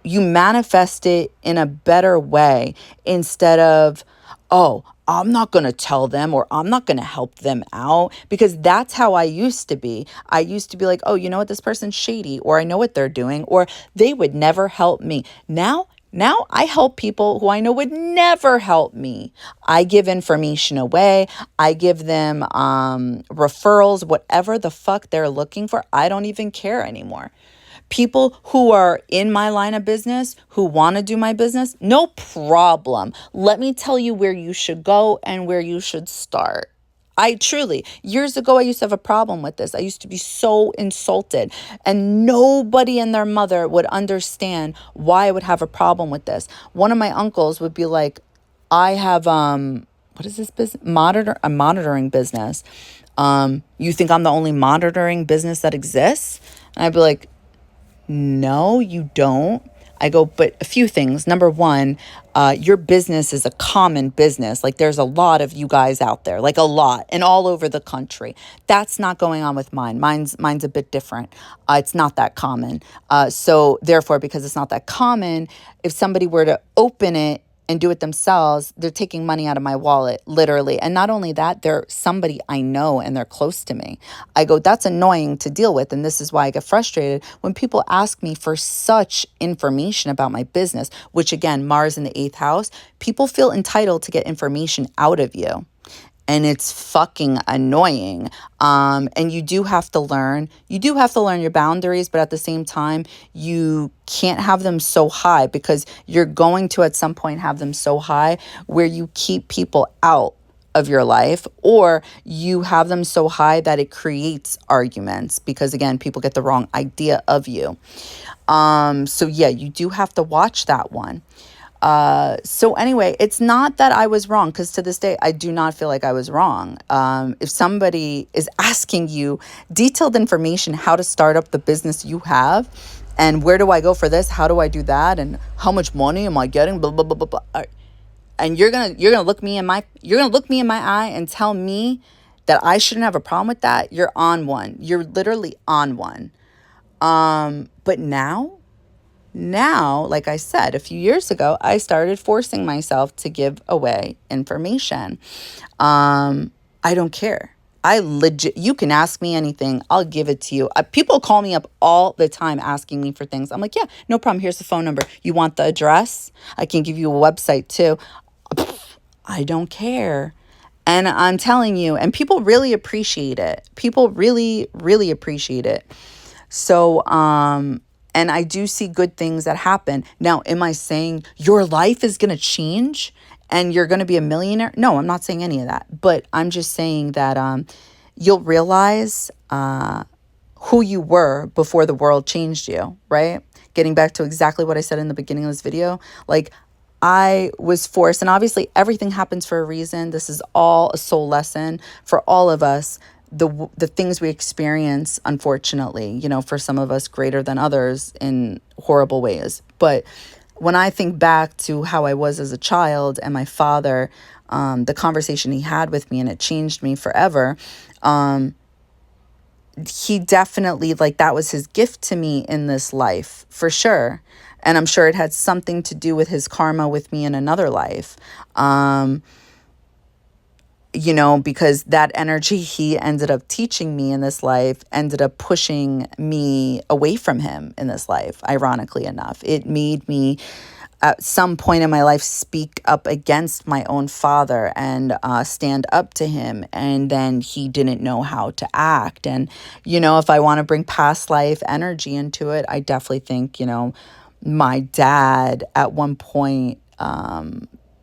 manifest it in a better way instead of, oh, I'm not going to tell them or I'm not going to help them out, because that's how I used to be. I used to be like, oh, you know what? This person's shady, or I know what they're doing, or they would never help me. Now I help people who I know would never help me. I give information away. I give them referrals, whatever the fuck they're looking for. I don't even care anymore. People who are in my line of business, who want to do my business, no problem. Let me tell you where you should go and where you should start. I truly, years ago, I used to have a problem with this. I used to be so insulted, and nobody and their mother would understand why I would have a problem with this. One of my uncles would be like, I have, what is this business? A monitoring business. You think I'm the only monitoring business that exists? And I'd be like, no, you don't. I go, but a few things. Number one, your business is a common business. Like there's a lot of you guys out there, like a lot, and all over the country. That's not going on with mine. Mine's a bit different. It's not that common. So therefore, because it's not that common, if somebody were to open it and do it themselves, they're taking money out of my wallet, literally. And not only that, they're somebody I know and they're close to me. I go, that's annoying to deal with. And this is why I get frustrated when people ask me for such information about my business, which again, Mars in the eighth house, people feel entitled to get information out of you. And it's fucking annoying. And you do have to learn. You do have to learn your boundaries, but at the same time, you can't have them so high, because you're going to at some point have them so high where you keep people out of your life, or you have them so high that it creates arguments because, again, people get the wrong idea of you. So yeah, you do have to watch that one. So anyway, it's not that I was wrong, because to this day, I do not feel like I was wrong. If somebody is asking you detailed information, how to start up the business you have, and where do I go for this? How do I do that? And how much money am I getting? Blah, blah, blah, blah, blah. and you're gonna look me in my eye and tell me that I shouldn't have a problem with that, you're on one. You're literally on one. But now, like I said, a few years ago, I started forcing myself to give away information. I don't care. You can ask me anything. I'll give it to you. People call me up all the time asking me for things. I'm like, yeah, no problem. Here's the phone number. You want the address? I can give you a website too. I don't care. And I'm telling you, and people really appreciate it. People really, really appreciate it. So, and I do see good things that happen. Now, am I saying your life is going to change and you're going to be a millionaire? No, I'm not saying any of that. But I'm just saying that you'll realize who you were before the world changed you, right? Getting back to exactly what I said in the beginning of this video, like I was forced, and obviously everything happens for a reason. This is all a soul lesson for all of us. The things we experience, unfortunately, you know, for some of us greater than others in horrible ways. But when I think back to how I was as a child and my father, the conversation he had with me, and it changed me forever. He definitely, like, that was his gift to me in this life, for sure. And I'm sure it had something to do with his karma with me in another life. You know, because that energy he ended up teaching me in this life ended up pushing me away from him in this life, ironically enough. It made me, at some point in my life, speak up against my own father and stand up to him. And then he didn't know how to act. And, you know, if I want to bring past life energy into it, I definitely think, you know, my dad at one point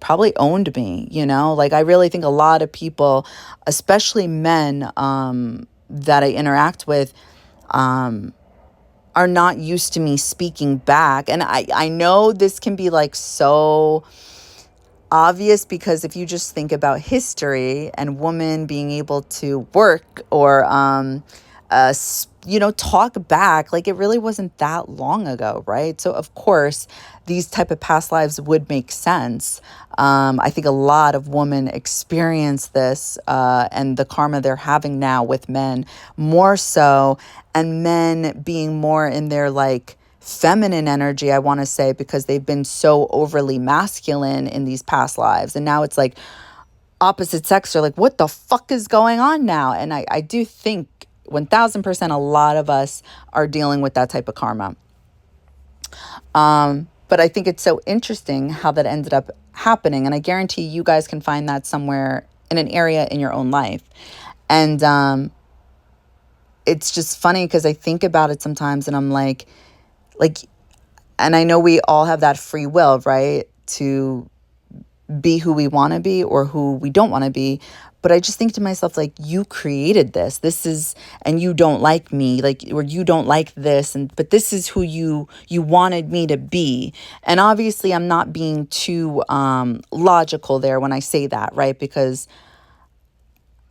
probably owned me, you know? Like, I really think a lot of people, especially men that I interact with, are not used to me speaking back. And I know this can be like so obvious, because if you just think about history and women being able to work or you know, talk back, like, it really wasn't that long ago, right? So of course these type of past lives would make sense. I think a lot of women experience this and the karma they're having now with men more so, and men being more in their like feminine energy, I want to say, because they've been so overly masculine in these past lives. And now it's like opposite sex are like, what the fuck is going on now? And I do think 1000% a lot of us are dealing with that type of karma. But I think it's so interesting how that ended up happening. And I guarantee you guys can find that somewhere in an area in your own life. And it's just funny because I think about it sometimes and I'm like, and I know we all have that free will, right? To be who we want to be or who we don't want to be. But I just think to myself, like, you created this. This is, and you don't like me, like, or you don't like this, but this is who you wanted me to be. And obviously, I'm not being too logical there when I say that, right? Because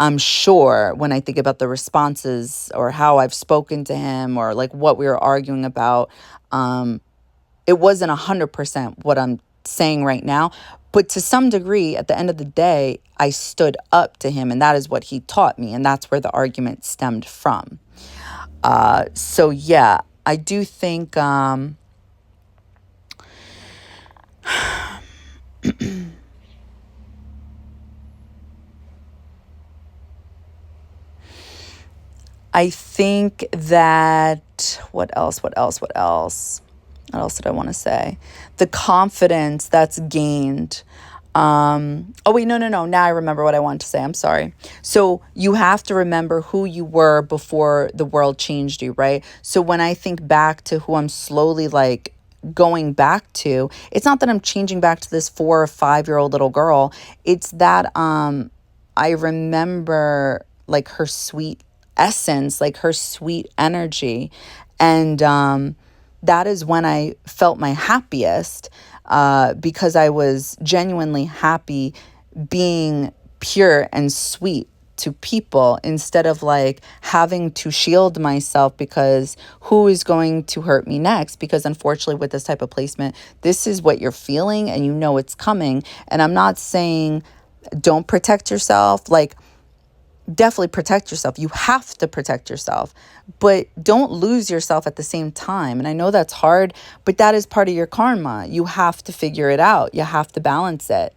I'm sure when I think about the responses or how I've spoken to him or like what we were arguing about, it wasn't 100% what I'm saying right now. But to some degree, at the end of the day, I stood up to him, and that is what he taught me, and that's where the argument stemmed from. So yeah, I do think I think that what else did I want to say? The confidence that's gained. Oh, wait, no. Now I remember what I wanted to say. I'm sorry. So you have to remember who you were before the world changed you, right? So when I think back to who I'm slowly like going back to, it's not that I'm changing back to this 4 or 5-year-old little girl. It's that I remember like her sweet essence, like her sweet energy. And that is when I felt my happiest, because I was genuinely happy being pure and sweet to people instead of like having to shield myself because who is going to hurt me next? Because unfortunately, with this type of placement, this is what you're feeling and you know it's coming. And I'm not saying don't protect yourself. Like, definitely protect yourself. You have to protect yourself, but don't lose yourself at the same time. And I know that's hard, but that is part of your karma. You have to figure it out. You have to balance it.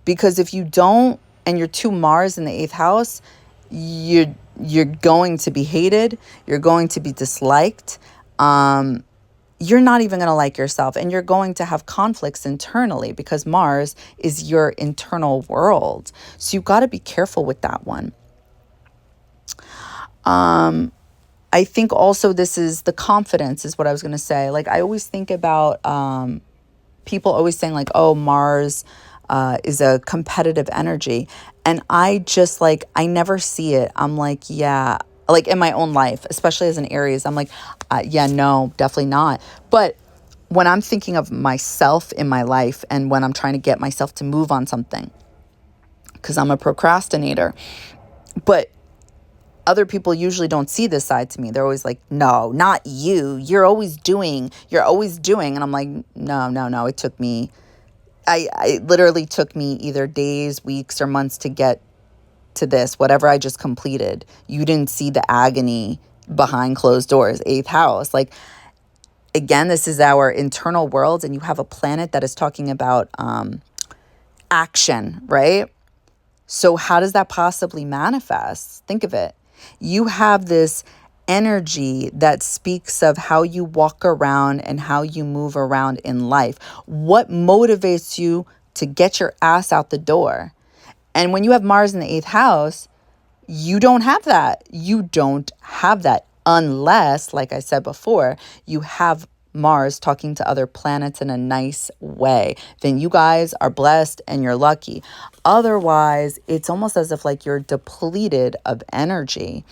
Because if you don't, and you're two Mars in the 8th house, you're going to be hated. You're going to be disliked. You're not even going to like yourself, and you're going to have conflicts internally because Mars is your internal world. So you've got to be careful with that one. I think also this is the confidence is what I was going to say. Like, I always think about people always saying like, oh, Mars is a competitive energy. And I just like, I never see it. I'm like, yeah, like in my own life, especially as an Aries, I'm like, yeah, no, definitely not. But when I'm thinking of myself in my life and when I'm trying to get myself to move on something, because I'm a procrastinator, but other people usually don't see this side to me. They're always like, no, not you. You're always doing. And I'm like, no. It took me, I literally took me either days, weeks, or months to get to this, whatever I just completed. You didn't see the agony behind closed doors. 8th house. Like, again, this is our internal world, and you have a planet that is talking about action, right? So how does that possibly manifest? Think of it. You have this energy that speaks of how you walk around and how you move around in life. What motivates you to get your ass out the door? And when you have Mars in the 8th house, you don't have that. You don't have that unless, like I said before, you have Mars talking to other planets in a nice way. Then you guys are blessed and you're lucky. Otherwise, it's almost as if like you're depleted of energy.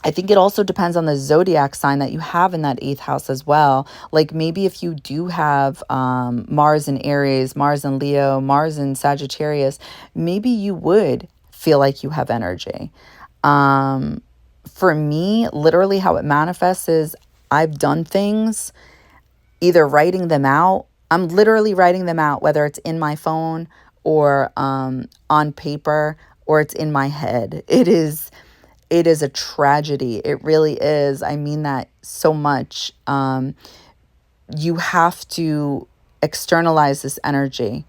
I think it also depends on the zodiac sign that you have in that 8th house as well. Like maybe if you do have Mars in Aries, Mars in Leo, Mars in Sagittarius, maybe you would feel like you have energy. For me, literally how it manifests is I've done things, either writing them out. I'm literally writing them out, whether it's in my phone or on paper or it's in my head. It is a tragedy. It really is. I mean that so much. You have to externalize this energy.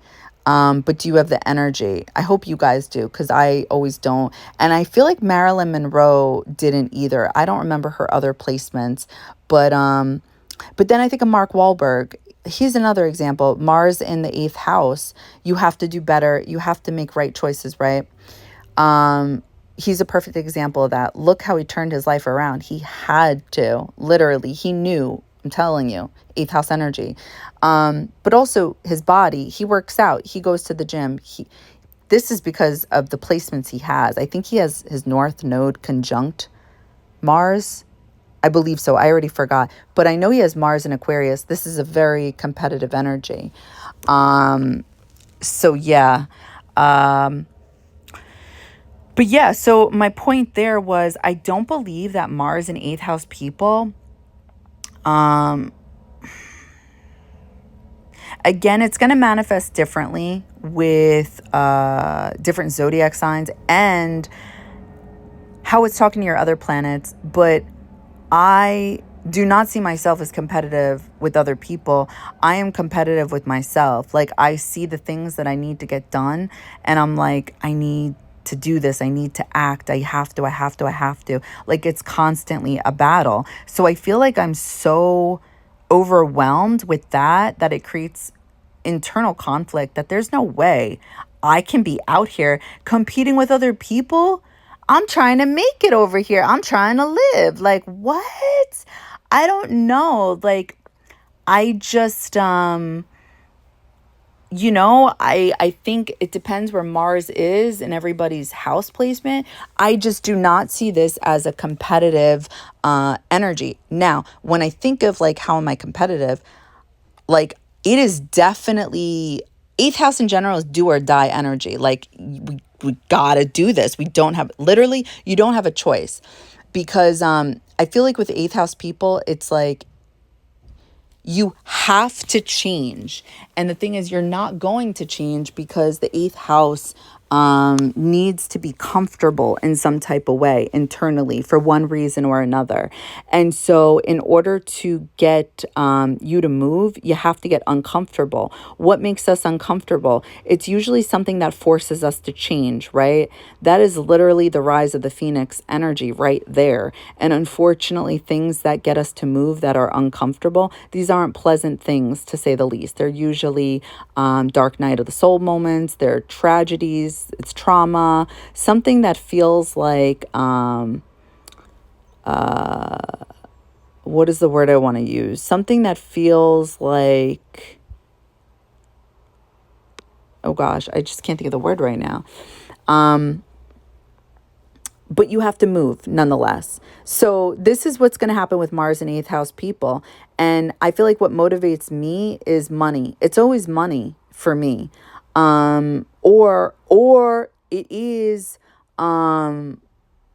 But do you have the energy? I hope you guys do, because I always don't. And I feel like Marilyn Monroe didn't either. I don't remember her other placements. But then I think of Mark Wahlberg. He's another example. Mars in the 8th house. You have to do better. You have to make right choices, right? He's a perfect example of that. Look how he turned his life around. He had to. Literally, he knew. I'm telling you, 8th house energy. But also his body, he works out. He goes to the gym. This is because of the placements he has. I think he has his North Node conjunct Mars. I believe so. I already forgot. But I know he has Mars in Aquarius. This is a very competitive energy. So yeah. But yeah, so my point there was I don't believe that Mars and 8th house people, again, it's going to manifest differently with different zodiac signs and how it's talking to your other planets. But I do not see myself as competitive with other people. I am competitive with myself. Like, I see the things that I need to get done, and I'm like, I need to do this. I need to act. I have to. Like, it's constantly a battle. So I feel like I'm so overwhelmed with that it creates internal conflict that there's no way I can be out here competing with other people. I'm trying to make it over here. I'm trying to live. Like, what? I don't know. Like, I just, I think it depends where Mars is in everybody's house placement. I just do not see this as a competitive energy. Now, when I think of like, how am I competitive? Like, it is definitely eighth house in general is do or die energy. Like we gotta do this. We don't have, literally, you don't have a choice. Because I feel like with eighth house people, it's like you have to change. And the thing is, you're not going to change because the eighth house needs to be comfortable in some type of way internally for one reason or another. And so in order to get you to move, you have to get uncomfortable. What makes us uncomfortable? It's usually something that forces us to change, right? That is literally the rise of the phoenix energy right there. And unfortunately, things that get us to move that are uncomfortable, these aren't pleasant things, to say the least. They're usually dark night of the soul moments. They're tragedies. It's trauma, something that feels like, what is the word I want to use? Something that feels like, oh gosh, I just can't think of the word right now. But you have to move nonetheless. So this is what's going to happen with Mars and eighth house people. And I feel like what motivates me is money. It's always money for me. Or it is, I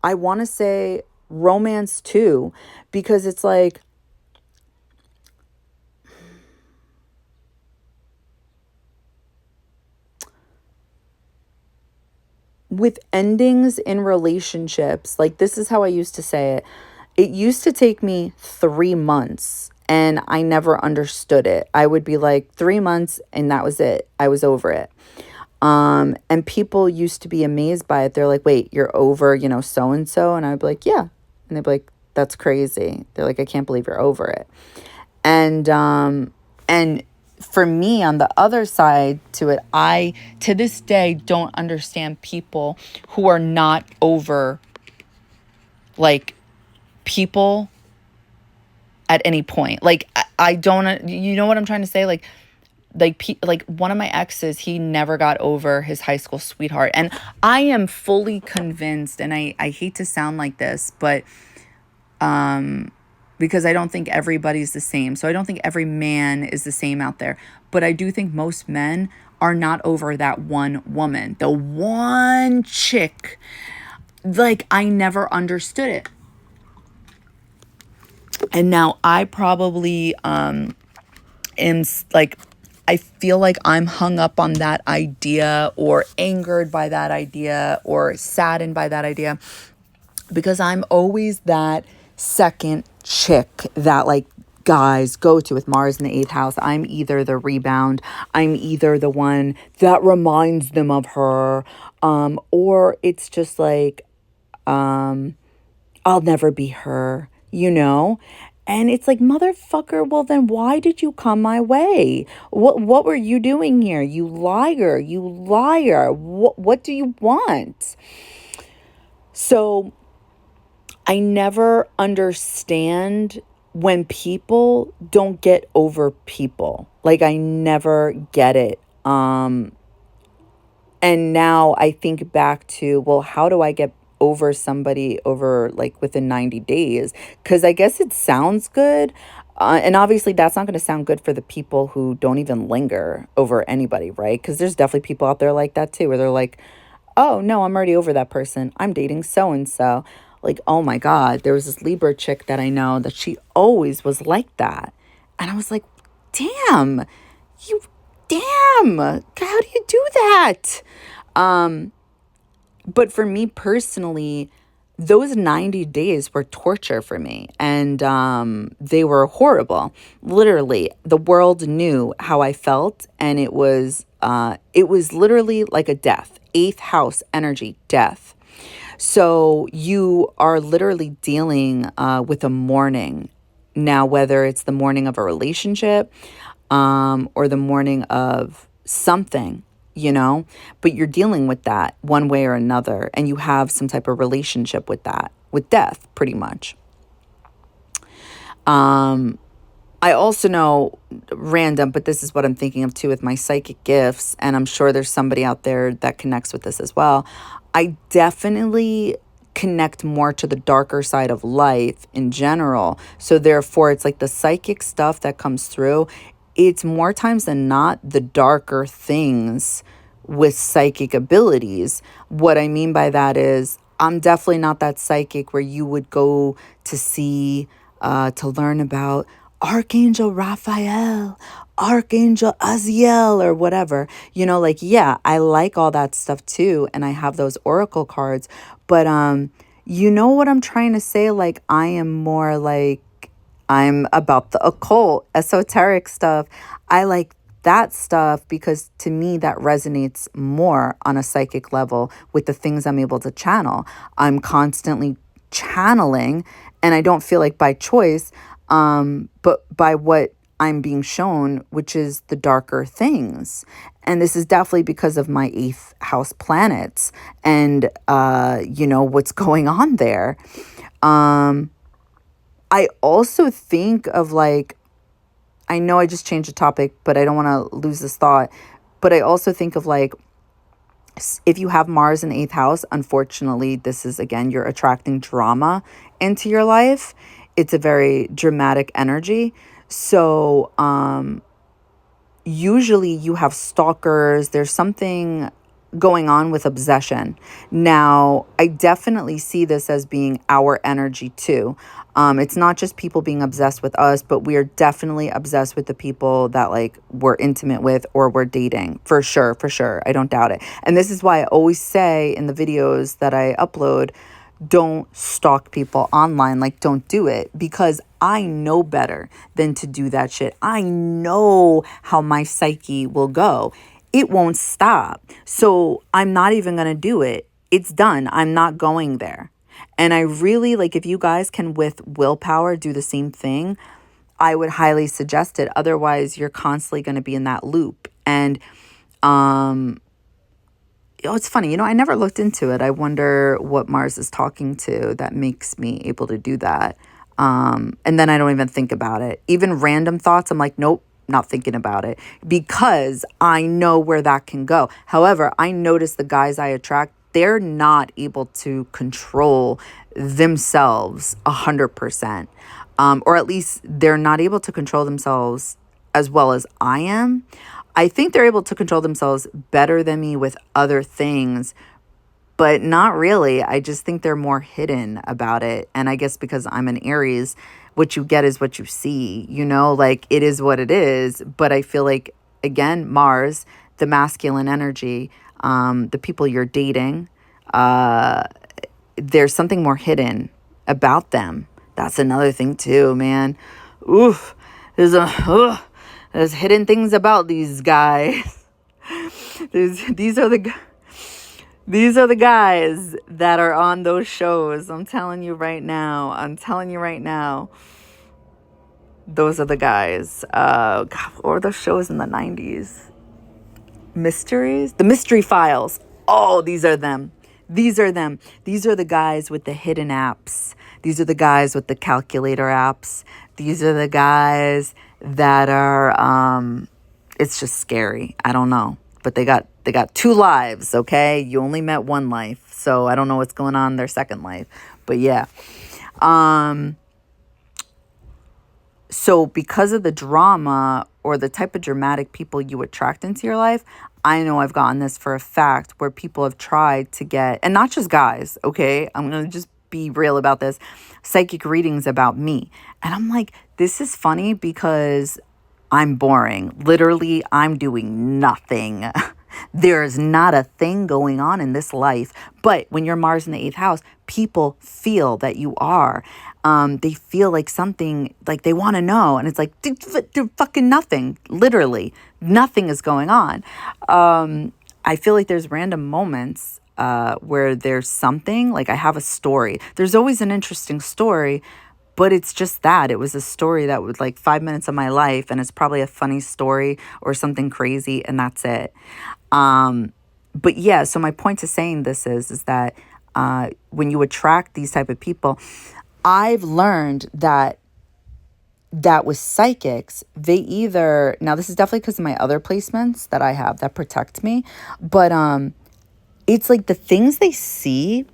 want to say romance too, because it's like, with endings in relationships, like this is how I used to say it. It used to take me 3 months and I never understood it. I would be like 3 months and that was it. I was over it. And people used to be amazed by it. They're like, wait, you're over, so and so. And I'd be like, yeah. And they'd be like, that's crazy. They're like, I can't believe you're over it. And for me, on the other side to it, I, to this day, don't understand people who are not over, like, people at any point. Like, I don't, you know what I'm trying to say? Like one of my exes, he never got over his high school sweetheart. And I am fully convinced, and I hate to sound like this, but because I don't think everybody's the same. So I don't think every man is the same out there. But I do think most men are not over that one woman, the one chick. Like, I never understood it. And now I probably am like, I feel like I'm hung up on that idea, or angered by that idea, or saddened by that idea, because I'm always that second chick that, like, guys go to with Mars in the eighth house. I'm either the rebound, I'm either the one that reminds them of her, or it's just like, I'll never be her, And it's like, motherfucker, well then why did you come my way? What were you doing here? You liar. What do you want? So I never understand when people don't get over people. Like, I never get it. And now I think back to, well, how do I get over somebody over, like, within 90 days? Because I guess it sounds good. And obviously that's not going to sound good for the people who don't even linger over anybody, right? Because there's definitely people out there like that too, where they're like, oh, no, I'm already over that person. I'm dating so-and-so. Like, oh my God, there was this Libra chick that I know that she always was like that. And I was like, damn, how do you do that? But for me personally, those 90 days were torture for me, and they were horrible. Literally, the world knew how I felt, and it was literally like a death. Eighth house energy, death. So you are literally dealing with a mourning. Now, whether it's the mourning of a relationship or the mourning of something, but you're dealing with that one way or another, and you have some type of relationship with that, with death, pretty much. I also know, random, but this is what I'm thinking of too with my psychic gifts, and I'm sure there's somebody out there that connects with this as well. I definitely connect more to the darker side of life in general. So therefore, it's like the psychic stuff that comes through, it's more times than not the darker things with psychic abilities. What I mean by that is I'm definitely not that psychic where you would go to see, to learn about Archangel Raphael, Archangel Aziel, or whatever. Like, yeah, I like all that stuff too. And I have those oracle cards. But, you know what I'm trying to say? Like, I am more like, I'm about the occult, esoteric stuff. I like that stuff because to me that resonates more on a psychic level with the things I'm able to channel. I'm constantly channeling, and I don't feel like by choice, but by what I'm being shown, which is the darker things. And this is definitely because of my eighth house planets and, what's going on there. I also think of like, I know I just changed the topic, but I don't want to lose this thought. But I also think of like, if you have Mars in the eighth house, unfortunately, this is again, you're attracting drama into your life. It's a very dramatic energy. So, usually you have stalkers. There's something going on with obsession. Now, I definitely see this as being our energy too. It's not just people being obsessed with us, but we are definitely obsessed with the people that like we're intimate with or we're dating. For sure, for sure. I don't doubt it. And this is why I always say in the videos that I upload, don't stalk people online. Like, don't do it, because I know better than to do that shit. I know how my psyche will go. It won't stop. So I'm not even going to do it. It's done. I'm not going there. And I really like, if you guys can with willpower do the same thing, I would highly suggest it. Otherwise, you're constantly going to be in that loop. And it's funny, I never looked into it. I wonder what Mars is talking to that makes me able to do that. And then I don't even think about it. Even random thoughts, I'm like, nope, not thinking about it, because I know where that can go. However, I notice the guys I attract, they're not able to control themselves 100%. Or at least they're not able to control themselves as well as I am. I think they're able to control themselves better than me with other things, but not really. I just think they're more hidden about it. And I guess because I'm an Aries, what you get is what you see, like it is what it is. But I feel like, again, Mars, the masculine energy, the people you're dating, there's something more hidden about them. That's another thing too, man. Oof. There's hidden things about these guys. These are the guys that are on those shows. I'm telling you right now. Those are the guys. God, what were those shows in the 90s? Mysteries? The Mystery Files. Oh, these are them. These are the guys with the hidden apps. These are the guys with the calculator apps. These are the guys that are, it's just scary. I don't know. But they got 2 lives, okay? You only met one life. So I don't know what's going on in their second life. But yeah. So because of the drama or the type of dramatic people you attract into your life, I know I've gotten this for a fact where people have tried to get, and not just guys, okay? I'm going to just be real about this, psychic readings about me. And I'm like, this is funny because I'm boring. Literally, I'm doing nothing. There's not a thing going on in this life. But when you're Mars in the 8th house, people feel that you are. They feel like something, like they want to know. And it's like, dude, fucking nothing. Literally, nothing is going on. I feel like there's random moments where there's something, like I have a story. There's always an interesting story, but it's just that. It was a story that was like 5 minutes of my life, and it's probably a funny story or something crazy, and that's it. But yeah, so my point to saying this is that when you attract these type of people, I've learned that with psychics, they either, now this is definitely because of my other placements that I have that protect me, but it's like the things they see,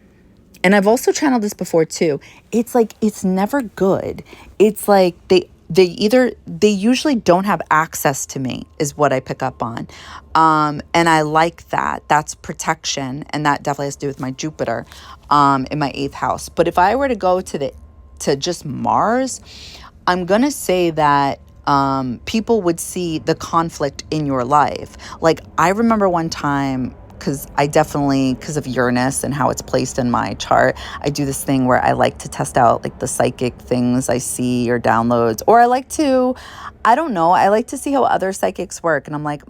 and I've also channeled this before too, it's like it's never good. It's like they usually don't have access to me is what I pick up on. And I like that. That's protection, and that definitely has to do with my Jupiter in my 8th house. But if I were to go to just Mars, I'm going to say that people would see the conflict in your life. Like, I remember one time, because of Uranus and how it's placed in my chart, I do this thing where I like to test out like the psychic things I see or downloads, or I like to see how other psychics work. And I'm like,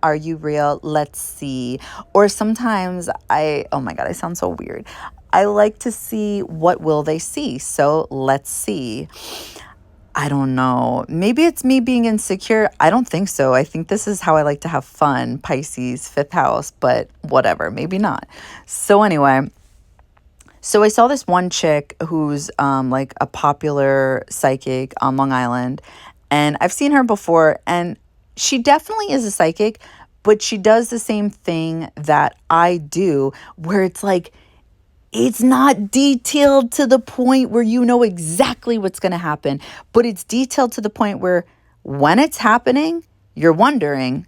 are you real? Let's see. Or sometimes oh my God, I sound so weird. I like to see what will they see. So let's see. I don't know. Maybe it's me being insecure. I don't think so. I think this is how I like to have fun. Pisces, 5th house, but whatever. Maybe not. So anyway, so I saw this one chick who's like a popular psychic on Long Island, and I've seen her before, and she definitely is a psychic, but she does the same thing that I do, where it's like, it's not detailed to the point where you know exactly what's going to happen, but it's detailed to the point where when it's happening, you're wondering,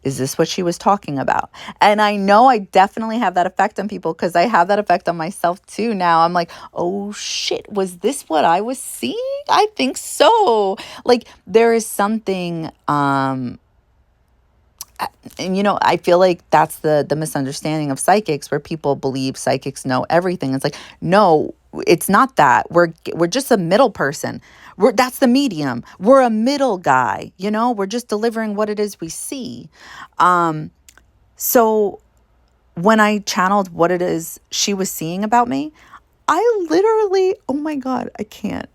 is this what she was talking about? And I know I definitely have that effect on people, because I have that effect on myself too. Now I'm like, oh shit, was this what I was seeing? I think so. Like, there is something, and I feel like that's the misunderstanding of psychics, where people believe psychics know everything. It's like, no, it's not that. We're just a middle person. That's the medium. We're a middle guy, we're just delivering what it is we see. So when I channeled what it is she was seeing about me, I literally, oh my God, I can't.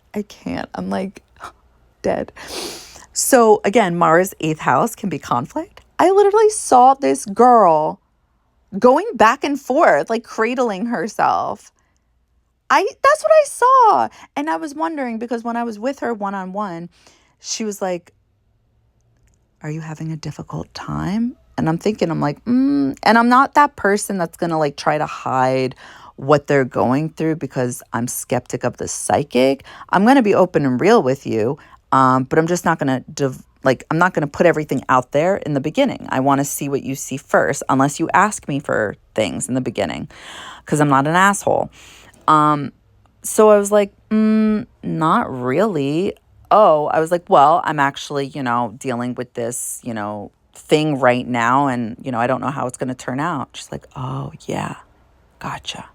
I'm like dead. So again, Mars 8th house can be conflict. I literally saw this girl going back and forth, like cradling herself. That's what I saw. And I was wondering, because when I was with her one-on-one, she was like, are you having a difficult time? And I'm thinking, I'm like, and I'm not that person that's going to like try to hide what they're going through, because I'm skeptic of the psychic. I'm going to be open and real with you. But I'm just not going to I'm not going to put everything out there in the beginning. I want to see what you see first, unless you ask me for things in the beginning, because I'm not an asshole. So I was like, not really. Oh, I was like, well, I'm actually, dealing with this, thing right now. And, I don't know how it's going to turn out. She's like, oh yeah, gotcha.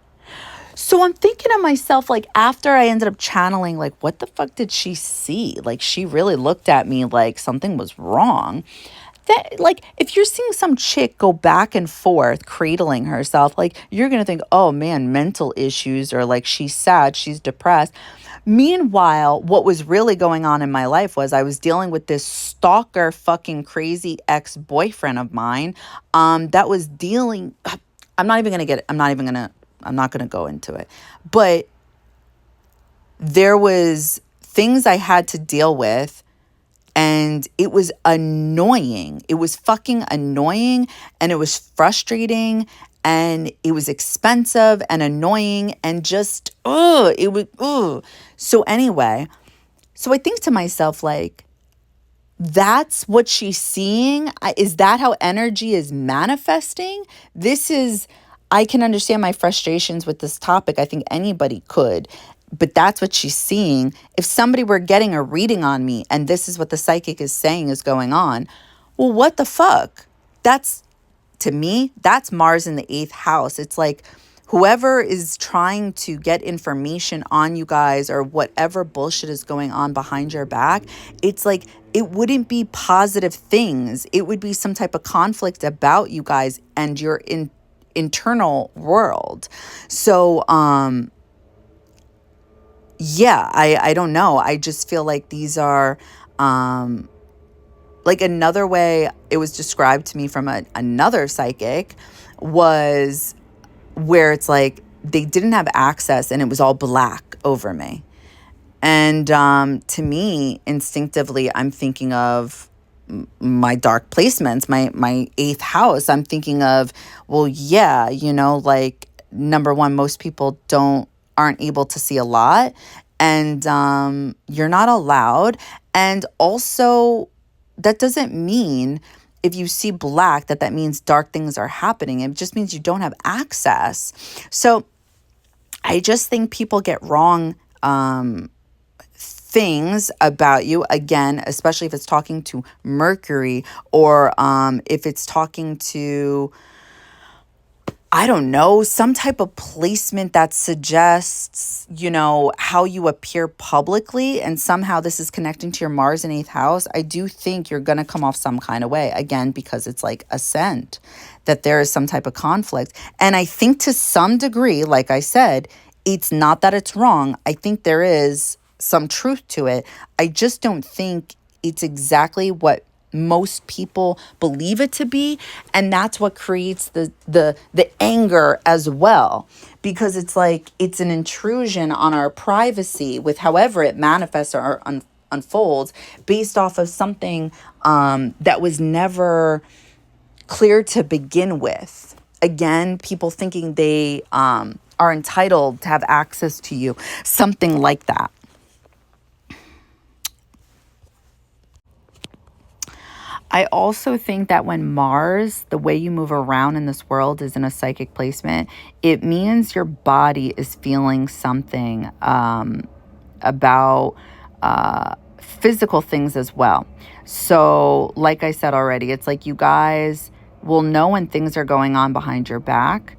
So I'm thinking to myself, like, after I ended up channeling, like, what the fuck did she see? Like, she really looked at me like something was wrong. That, like, if you're seeing some chick go back and forth cradling herself, like, you're going to think, oh man, mental issues, or like she's sad, she's depressed. Meanwhile, what was really going on in my life was I was dealing with this stalker fucking crazy ex-boyfriend of mine that was dealing, I'm not going to go into it. But there was things I had to deal with, and it was annoying. It was fucking annoying, and it was frustrating, and it was expensive and annoying, and just, it was. So anyway, so I think to myself, like, that's what she's seeing. Is that how energy is manifesting? I can understand my frustrations with this topic. I think anybody could, but that's what she's seeing. If somebody were getting a reading on me and this is what the psychic is saying is going on, well, what the fuck? To me, that's Mars in the 8th house. It's like, whoever is trying to get information on you guys, or whatever bullshit is going on behind your back, it's like, it wouldn't be positive things. It would be some type of conflict about you guys and your internal world. So, yeah, I don't know. I just feel like these are, like, another way it was described to me from another psychic was where it's like they didn't have access and it was all black over me. And to me, instinctively, I'm thinking of my dark placements, my 8th house. I'm thinking of, well, yeah, like, number one, most people aren't able to see a lot. and you're not allowed. And also, that doesn't mean if you see black that means dark things are happening. It just means you don't have access. So I just think people get wrong things about you, again, especially if it's talking to Mercury, or if it's talking to, I don't know, some type of placement that suggests, how you appear publicly, and somehow this is connecting to your Mars in 8th house. I do think you're going to come off some kind of way, again, because it's like ascent, that there is some type of conflict. And I think to some degree, like I said, it's not that it's wrong. I think there is some truth to it. I just don't think it's exactly what most people believe it to be, and that's what creates the anger as well, because it's like it's an intrusion on our privacy with however it manifests or unfolds based off of something that was never clear to begin with. Again, people thinking they are entitled to have access to you, something like that. I also think that when Mars, the way you move around in this world, is in a psychic placement, it means your body is feeling something about physical things as well. So, like I said already, it's like you guys will know when things are going on behind your back.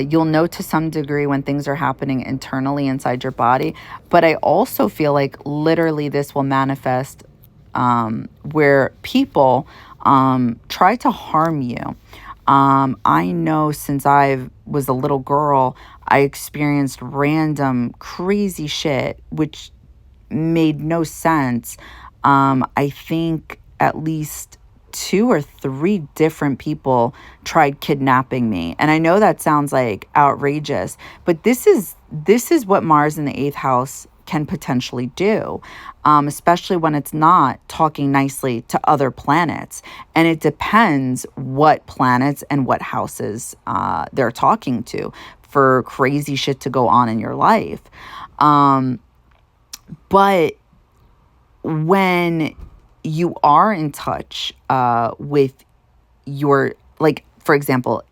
You'll know to some degree when things are happening internally inside your body. But I also feel like literally this will manifest where people try to harm you. I know since I was a little girl, I experienced random crazy shit, which made no sense. I think at least 2 or 3 different people tried kidnapping me. And I know that sounds like outrageous, but this is what Mars in the 8th house can potentially do, especially when it's not talking nicely to other planets. And it depends what planets and what houses they're talking to for crazy shit to go on in your life. But when you are in touch with your, like, for example,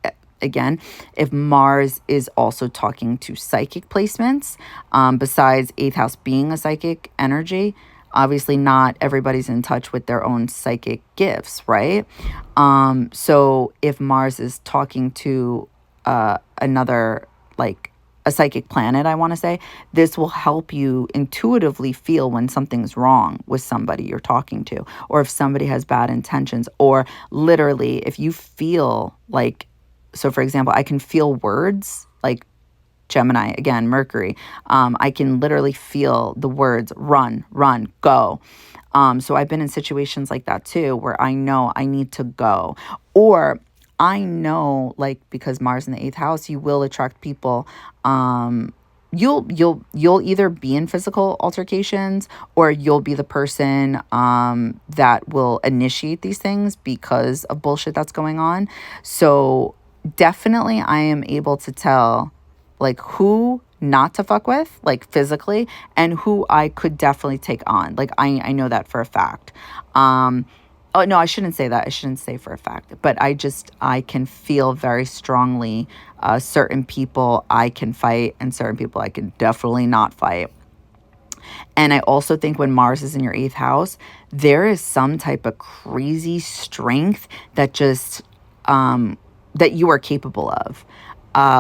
again, if Mars is also talking to psychic placements, besides 8th house being a psychic energy, obviously not everybody's in touch with their own psychic gifts, right? So if Mars is talking to another, like, a psychic planet, I want to say, this will help you intuitively feel when something's wrong with somebody you're talking to, or if somebody has bad intentions, or literally if you feel like, so for example, I can feel words like Gemini, again, Mercury. I can literally feel the words run, run, go. So I've been in situations like that too, where I know I need to go. Or I know, like, because Mars in the 8th house, you will attract people. You'll either be in physical altercations, or you'll be the person that will initiate these things because of bullshit that's going on. So definitely I am able to tell, like, who not to fuck with, like, physically, and who I could definitely take on. Like, I know that for a fact. Oh, no, I shouldn't say that. I shouldn't say for a fact. But I can feel very strongly certain people I can fight and certain people I can definitely not fight. And I also think when Mars is in your 8th house, there is some type of crazy strength that just, that you are capable of.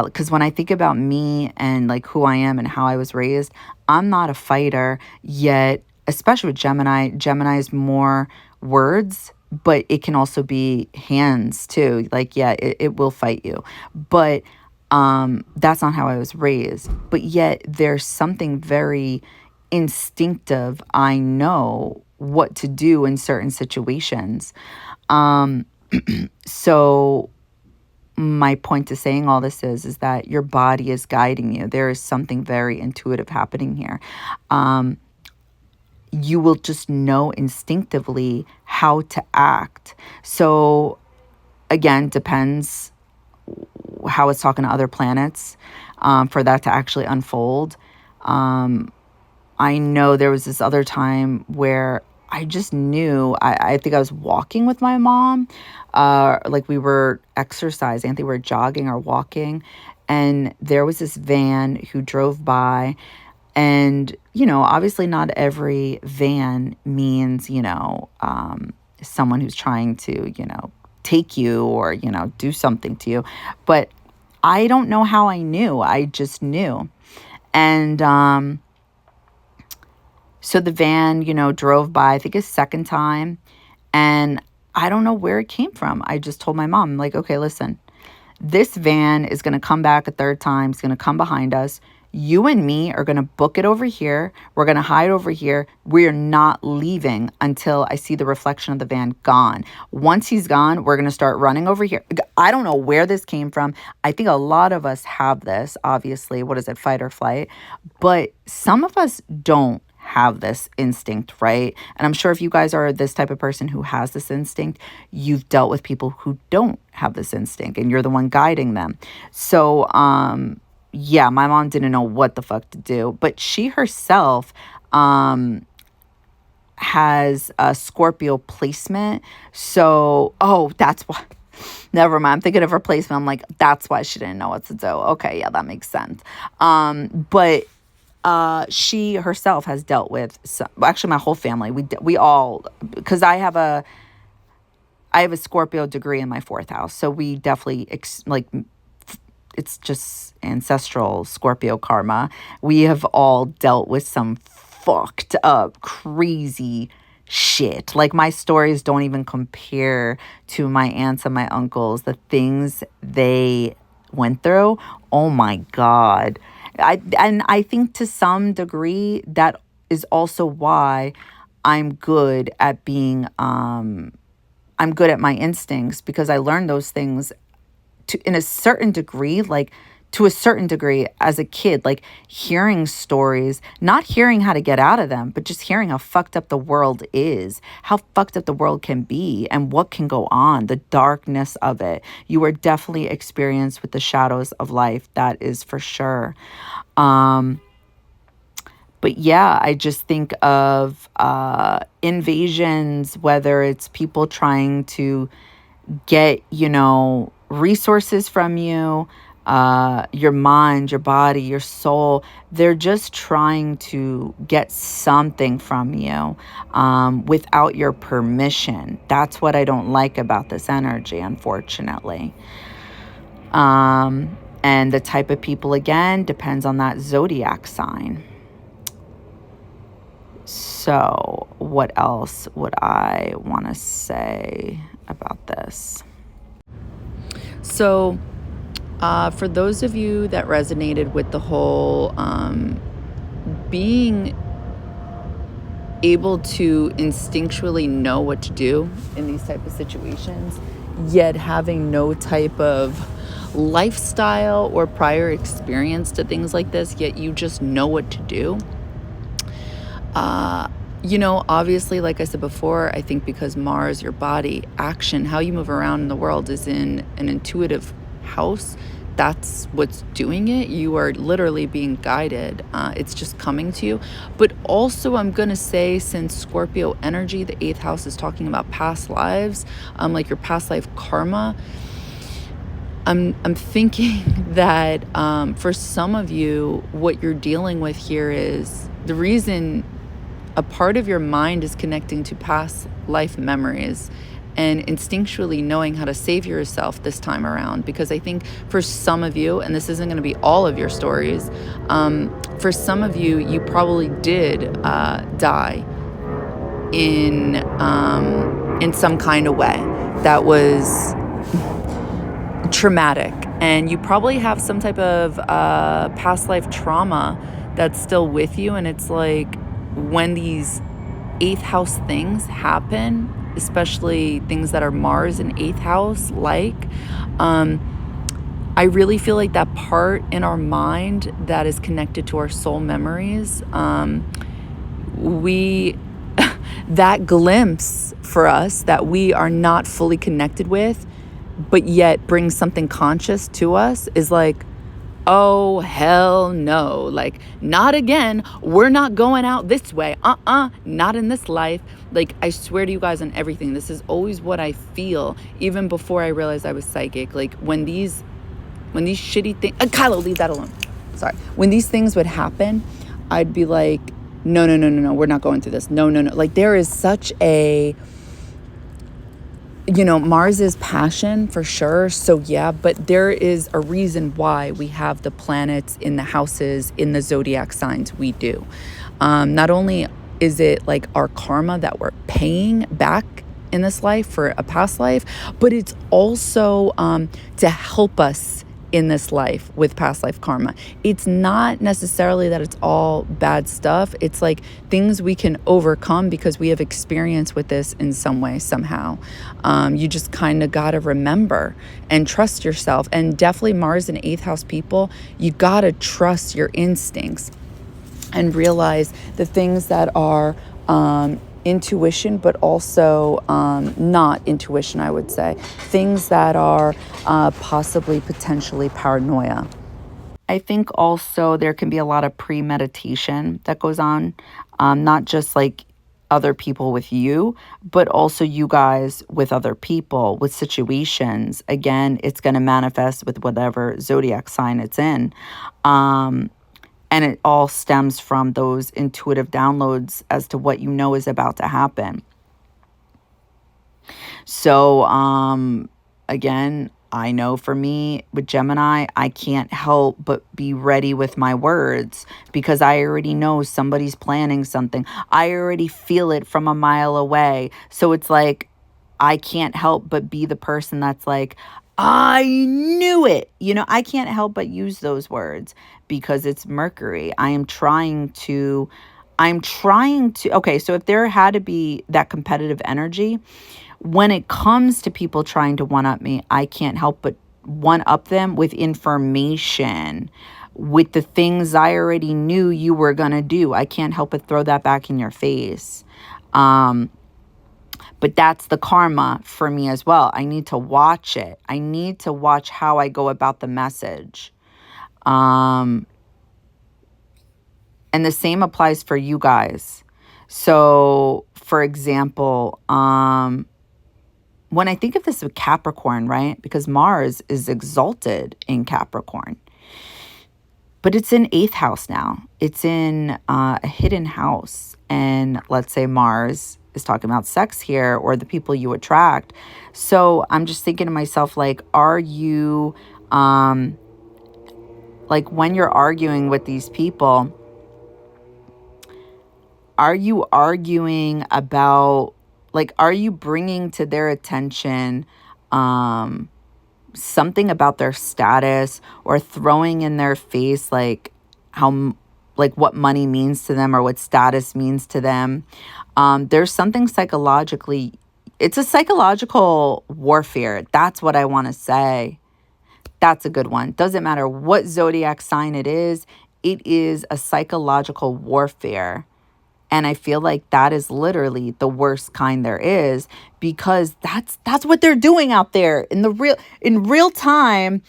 Because when I think about me and, like, who I am and how I was raised, I'm not a fighter, yet, especially with Gemini is more words, but it can also be hands too. Like, yeah, it will fight you. But that's not how I was raised. But yet there's something very instinctive. I know what to do in certain situations. So my point to saying all this is that your body is guiding you. There is something very intuitive happening here. You will just know instinctively how to act. So again, depends how it's talking to other planets for that to actually unfold. I know there was this other time where I just knew, I think I was walking with my mom, like we were exercising, I think we were jogging or walking, and there was this van who drove by. And, obviously not every van means, someone who's trying to, take you or, do something to you. But I don't know how I knew. I just knew. And so the van, drove by, I think a second time. And I don't know where it came from. I just told my mom, like, okay, listen, this van is going to come back a third time. It's going to come behind us. You and me are going to book it over here. We're going to hide over here. We're not leaving until I see the reflection of the van gone. Once he's gone, we're going to start running over here. I don't know where this came from. I think a lot of us have this, obviously. What is it, fight or flight? But some of us don't have this instinct, right? And I'm sure if you guys are this type of person who has this instinct, you've dealt with people who don't have this instinct and you're the one guiding them. So, yeah, my mom didn't know what the fuck to do, but she herself has a Scorpio placement. So, that's why. Never mind. I'm thinking of her placement. I'm like, that's why she didn't know what to do. Okay, yeah, that makes sense. But she herself has dealt with actually my whole family. We all, because I have a Scorpio degree in my fourth house, so we definitely it's just ancestral Scorpio karma. We have all dealt with some fucked up, crazy shit. Like, my stories don't even compare to my aunts and my uncles. The things they went through, oh my God. I think to some degree that is also why I'm good at being, I'm good at my instincts, because I learned those things in a certain degree, like to a certain degree as a kid, like hearing stories, not hearing how to get out of them, but just hearing how fucked up the world is, how fucked up the world can be and what can go on, the darkness of it. You are definitely experienced with the shadows of life. That is for sure. But yeah, I just think of invasions, whether it's people trying to get, resources from you, your mind, your body, your soul. They're just trying to get something from you without your permission. That's what I don't like about this energy, unfortunately. And the type of people, again, depends on that zodiac sign. So what else would I want to say about this? So for those of you that resonated with the whole being able to instinctually know what to do in these type of situations, yet having no type of lifestyle or prior experience to things like this, yet you just know what to do. Obviously, like I said before, I think because Mars, your body, action, how you move around in the world is in an intuitive house. That's what's doing it. You are literally being guided. It's just coming to you. But also, I'm going to say, since Scorpio energy, the 8th house is talking about past lives, like your past life karma. I'm thinking that for some of you, what you're dealing with here is the reason a part of your mind is connecting to past life memories and instinctually knowing how to save yourself this time around. Because I think for some of you, and this isn't going to be all of your stories, for some of you, you probably did die in some kind of way that was traumatic, and you probably have some type of past life trauma that's still with you. And it's like, when these 8th house things happen, especially things that are Mars in 8th house, I really feel like that part in our mind that is connected to our soul memories, that glimpse for us that we are not fully connected with, but yet brings something conscious to us, is like, Oh, hell no. Like, not again. We're not going out this way. Not in this life. Like, I swear to you guys on everything. This is always what I feel, even before I realized I was psychic. Like, when these shitty things, Kylo, leave that alone. Sorry. When these things would happen, I'd be like, no, no, no, no, no. We're not going through this. No, no, no. Like, there is such a, Mars is passion for sure. So yeah, but there is a reason why we have the planets in the houses, in the zodiac signs we do. Not only is it like our karma that we're paying back in this life for a past life, but it's also to help us in this life with past life karma. It's not necessarily that it's all bad stuff. It's like things we can overcome because we have experience with this in some way, somehow. You just kind of got to remember and trust yourself. And definitely Mars and eighth house people, you got to trust your instincts and realize the things that are intuition, but also not intuition, I would say. Things that are possibly potentially paranoia. I think also there can be a lot of premeditation that goes on, not just like other people with you, but also you guys with other people, with situations. Again, it's going to manifest with whatever zodiac sign it's in. And it all stems from those intuitive downloads as to what you know is about to happen. So, again, I know for me with Gemini, I can't help but be ready with my words because I already know somebody's planning something. I already feel it from a mile away. So it's like, I can't help but be the person that's like, I knew it. I can't help but use those words because it's Mercury. Okay, so if there had to be that competitive energy, when it comes to people trying to one-up me, I can't help but one-up them with information, with the things I already knew you were going to do. I can't help but throw that back in your face. But that's the karma for me as well. I need to watch it. I need to watch how I go about the message. And the same applies for you guys. So, for example, when I think of this with Capricorn, right? Because Mars is exalted in Capricorn. But it's in eighth house now. It's in a hidden house. And let's say Mars is talking about sex here or the people you attract. So I'm just thinking to myself, like, are you, like when you're arguing with these people, are you arguing about, like, are you bringing to their attention something about their status or throwing in their face like how, like what money means to them or what status means to them? There's something psychologically, it's a psychological warfare. That's what I want to say. That's a good one. Doesn't matter what zodiac sign it is a psychological warfare. And I feel like that is literally the worst kind there is because that's what they're doing out there in real time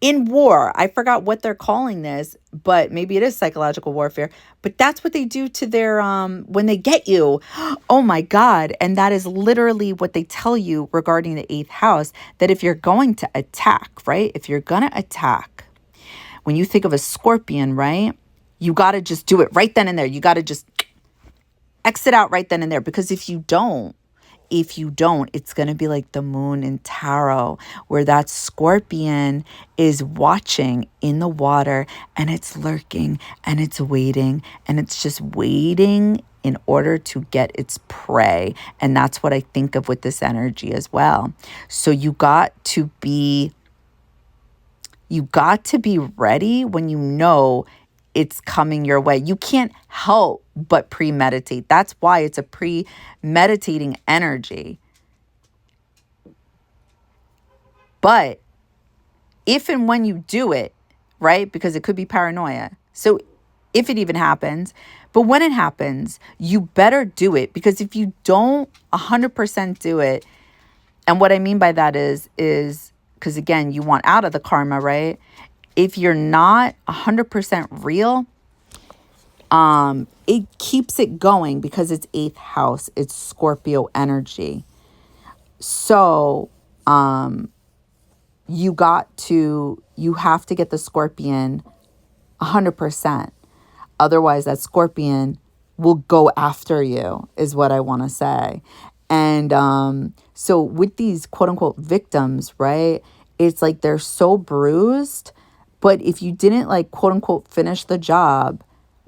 in war. I forgot what they're calling this, but maybe it is psychological warfare. But that's what they do to their when they get you. Oh my God. And that is literally what they tell you regarding the eighth house, that if you're going to attack, right? If you're going to attack, when you think of a scorpion, right? You got to just do it right then and there. You got to just exit out right then and there, because if you don't, it's going to be like the moon in tarot, where that scorpion is watching in the water and it's lurking and it's waiting and it's just waiting in order to get its prey. And that's what I think of with this energy as well. So you got to be ready when you know it's coming your way. You can't help but premeditate. That's why it's a premeditating energy. But if and when you do it, right? Because it could be paranoia. So if it even happens, but when it happens, you better do it, because if you don't 100% do it, and what I mean by that is because again, you want out of the karma, right? if you're not 100% real, it keeps it going because it's eighth house, it's Scorpio energy. So you have to get the Scorpion 100%. Otherwise, that Scorpion will go after you, is what I want to say. And so with these quote unquote victims, right, it's like they're so bruised, but if you didn't like quote unquote finish the job,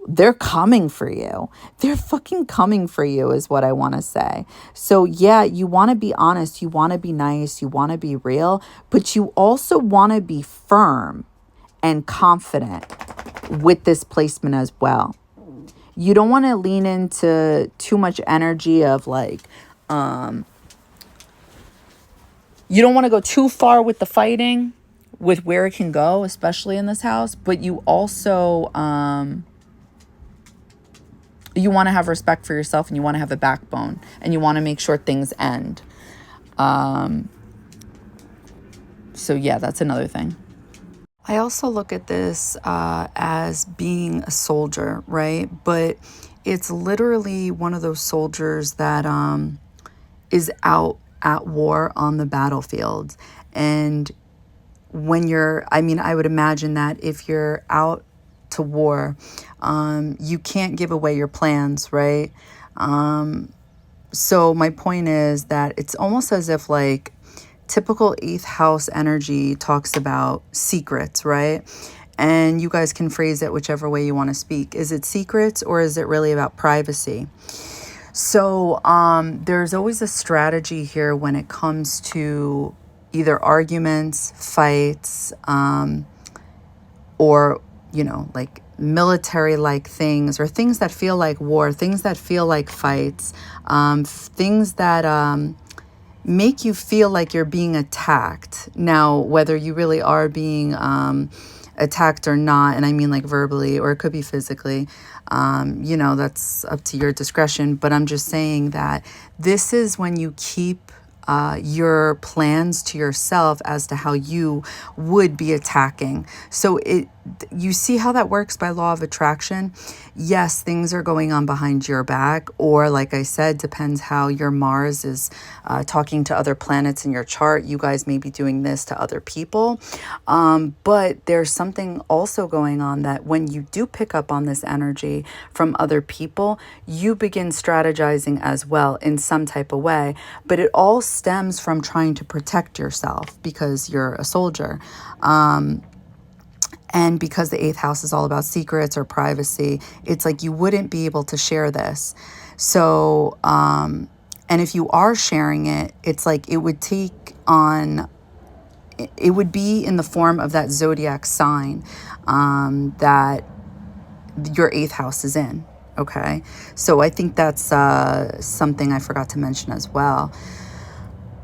they're coming for you. They're fucking coming for you, is what I want to say. So yeah, you want to be honest, you want to be nice, you want to be real, but you also want to be firm and confident with this placement as well. You don't want to lean into too much energy of like, you don't want to go too far with the fighting, with where it can go, especially in this house, but you also, you want to have respect for yourself, and you want to have a backbone, and you want to make sure things end. So yeah, that's another thing. I also look at this as being a soldier, right? But it's literally one of those soldiers that is out at war on the battlefield. And when I would imagine that if you're out to war, you can't give away your plans, right? So my point is that it's almost as if like typical eighth house energy talks about secrets, right? And you guys can phrase it whichever way you want to speak. Is it secrets, or is it really about privacy? So there's always a strategy here when it comes to either arguments, fights, or, like military-like things, or things that feel like war, things that feel like fights, things that make you feel like you're being attacked. Now, whether you really are being attacked or not, and I mean like verbally, or it could be physically, that's up to your discretion. But I'm just saying that this is when you keep your plans to yourself as to how you would be attacking. So you see how that works by law of attraction? Yes, things are going on behind your back, or like I said, depends how your Mars is talking to other planets in your chart. You guys may be doing this to other people. But there's something also going on that when you do pick up on this energy from other people, you begin strategizing as well in some type of way. But it all stems from trying to protect yourself because you're a soldier. And because the eighth house is all about secrets or privacy, it's like you wouldn't be able to share this. So, and if you are sharing it, it's like it would be in the form of that zodiac sign that your eighth house is in. Okay. So I think that's something I forgot to mention as well.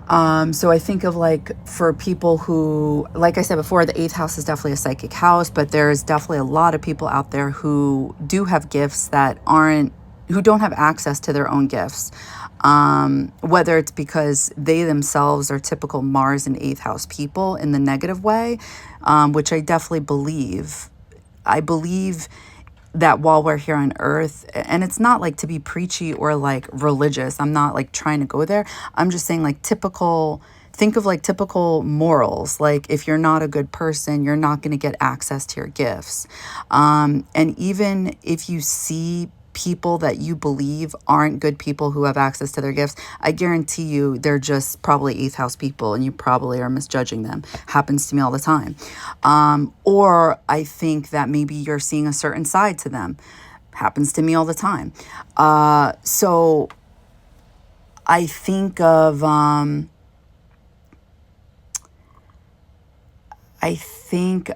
So I think of like for people who, like I said before, the eighth house is definitely a psychic house, but there's definitely a lot of people out there who do have gifts who don't have access to their own gifts. Whether it's because they themselves are typical Mars and eighth house people in the negative way, which I definitely believe. I believe that while we're here on earth, and it's not like to be preachy or like religious, I'm not like trying to go there. I'm just saying like think of like typical morals. Like if you're not a good person, you're not going to get access to your gifts. And even if you see people that you believe aren't good people who have access to their gifts, I guarantee you they're just probably eighth house people and you probably are misjudging them. Happens to me all the time. Or I think that maybe you're seeing a certain side to them. Happens to me all the time. So I think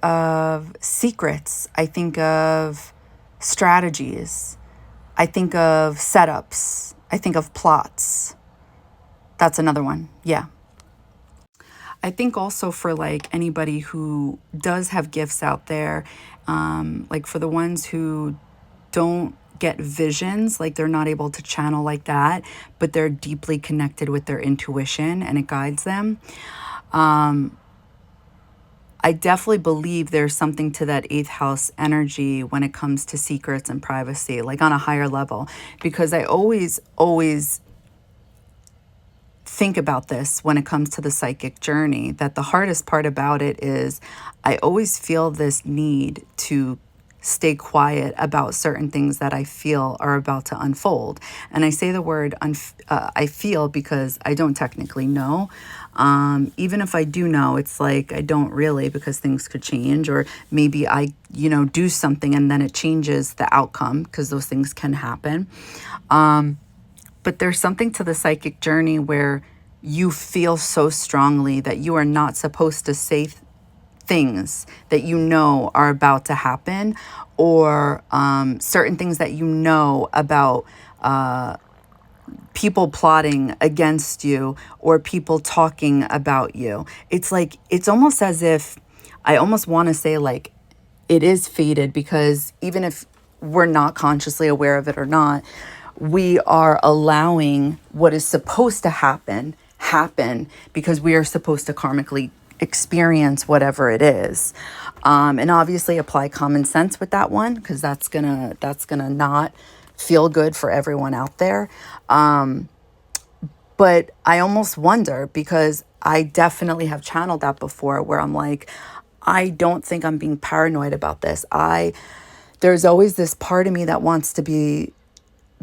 of secrets. I think of strategies. I think of setups. I think of plots. That's another one. Yeah. I think also for like anybody who does have gifts out there, like for the ones who don't get visions, like they're not able to channel like that, but they're deeply connected with their intuition and it guides them. I definitely believe there's something to that eighth house energy when it comes to secrets and privacy, like on a higher level, because I always think about this when it comes to the psychic journey, that the hardest part about it is I always feel this need to stay quiet about certain things that I feel are about to unfold. And I say the word I feel because I don't technically know. Even if I do know, it's like I don't really, because things could change, or maybe I, do something and then it changes the outcome, because those things can happen. But there's something to the psychic journey where you feel so strongly that you are not supposed to say things that you know are about to happen, or certain things that you know about people plotting against you or people talking about you. It's like, it's almost as if, I almost want to say like it is fated, because even if we're not consciously aware of it or not, we are allowing what is supposed to happen because we are supposed to karmically experience whatever it is. And obviously apply common sense with that one, because that's gonna not feel good for everyone out there. But I almost wonder, because I definitely have channeled that before, where I'm like, I don't think I'm being paranoid about this. There's always this part of me that wants to be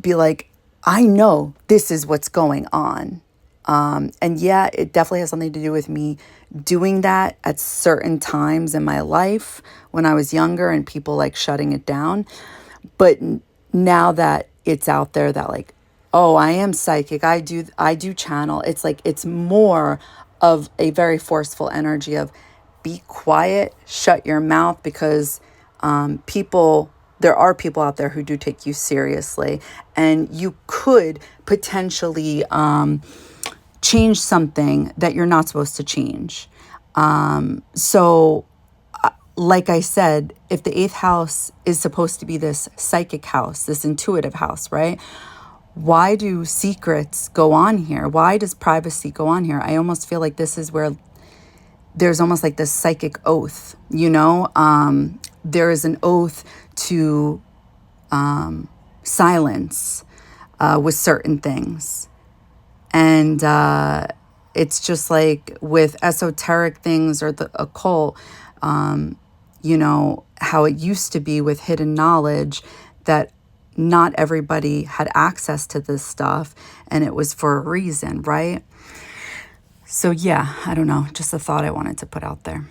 like, I know this is what's going on. And yeah, it definitely has something to do with me doing that at certain times in my life when I was younger and people like shutting it down. But now that it's out there that like, oh, I am psychic, I do channel, it's like, it's more of a very forceful energy of be quiet, shut your mouth, because there are people out there who do take you seriously, and you could potentially change something that you're not supposed to change. So like I said, if the eighth house is supposed to be this psychic house, this intuitive house, right? Why do secrets go on here? Why does privacy go on here? I almost feel like this is where there's almost like this psychic oath, there is an oath to silence with certain things. And it's just like with esoteric things or the occult, how it used to be with hidden knowledge, that not everybody had access to this stuff, and it was for a reason, right? So yeah, I don't know, just a thought I wanted to put out there.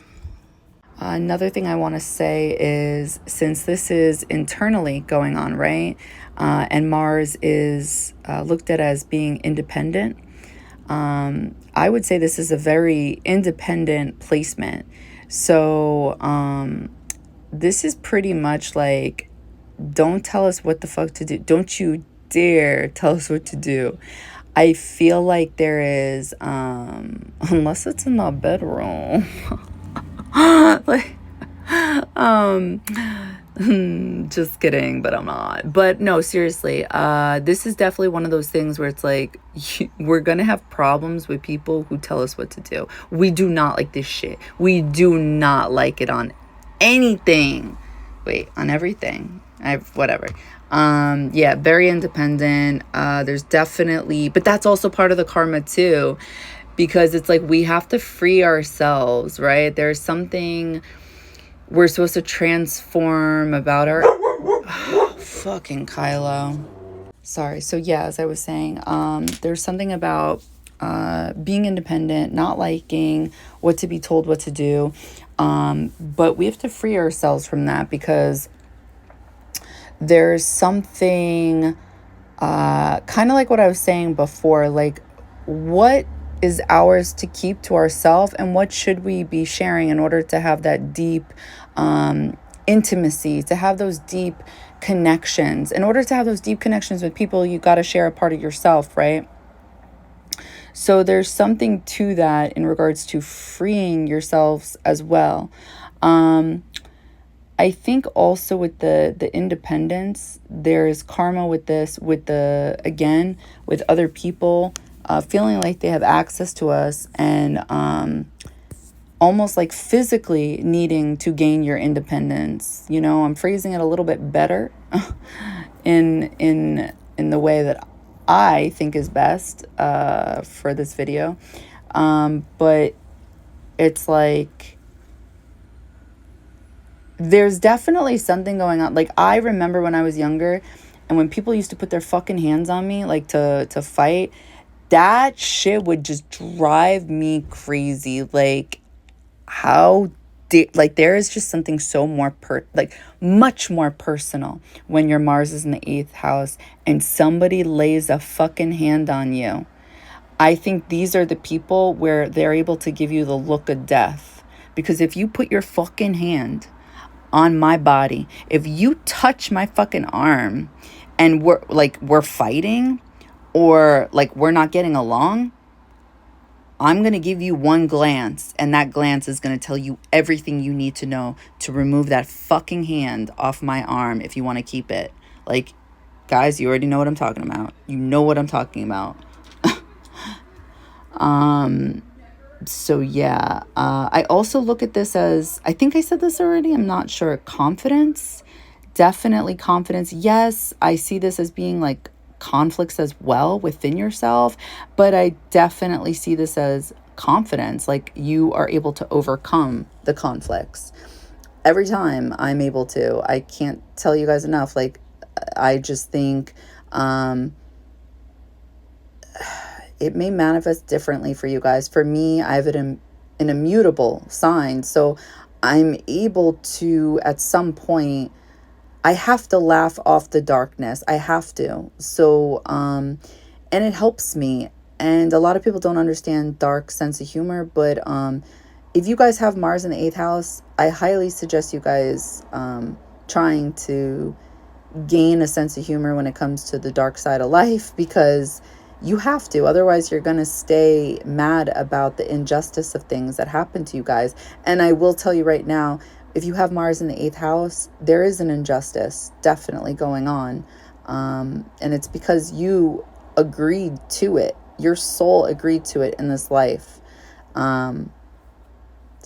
Another thing I want to say is, since this is internally going on, right? And Mars is looked at as being independent. I would say this is a very independent placement. So this is pretty much like, don't tell us what the fuck to do. Don't you dare tell us what to do. I feel like there is, unless it's in the bedroom, like, just kidding, but I'm not. But no, seriously, this is definitely one of those things where it's like, we're gonna have problems with people who tell us what to do. We do not like this shit. We do not like it on anything. Wait, on everything. Whatever. Yeah, very independent. There's definitely, but that's also part of the karma too, because it's like we have to free ourselves, right? There's something we're supposed to transform about our fucking Kylo. Sorry. So yeah, as I was saying, there's something about being independent, not liking what to be told what to do. But we have to free ourselves from that, because there's something kind of like what I was saying before, like what is ours to keep to ourselves, and what should we be sharing in order to have that deep intimacy, to have those deep connections. In order to have those deep connections with people, you got to share a part of yourself, right? So there's something to that in regards to freeing yourselves as well. I think also with the independence, there's karma with this, with other people feeling like they have access to us, and almost like physically needing to gain your independence. You know, I'm phrasing it a little bit better in the way that I think is best for this video. But it's like there's definitely something going on. Like, I remember when I was younger and when people used to put their fucking hands on me, like to fight, that shit would just drive me crazy. Like, how like there is just something so more like much more personal when your Mars is in the 8th house and somebody lays a fucking hand on you. I think these are the people where they're able to give you the look of death. Because if you put your fucking hand on my body, if you touch my fucking arm and we're fighting or like we're not getting along, I'm going to give you one glance, and that glance is going to tell you everything you need to know to remove that fucking hand off my arm if you want to keep it. Like, guys, you already know what I'm talking about. You know what I'm talking about. So yeah, I also look at this as, I think I said this already, I'm not sure, confidence. Definitely confidence. Yes, I see this as being like conflicts as well within yourself, but I definitely see this as confidence. Like, you are able to overcome the conflicts. Every time I'm able to, I can't tell you guys enough. Like, I just think it may manifest differently for you guys. For me, I have an immutable sign. So I'm able to, at some point, I have to laugh off the darkness. I have to. So, and it helps me. And a lot of people don't understand dark sense of humor. But if you guys have Mars in the 8th house, I highly suggest you guys trying to gain a sense of humor when it comes to the dark side of life, because you have to. Otherwise, you're going to stay mad about the injustice of things that happen to you guys. And I will tell you right now, if you have Mars in the 8th house, there is an injustice definitely going on. And it's because you agreed to it. Your soul agreed to it in this life. So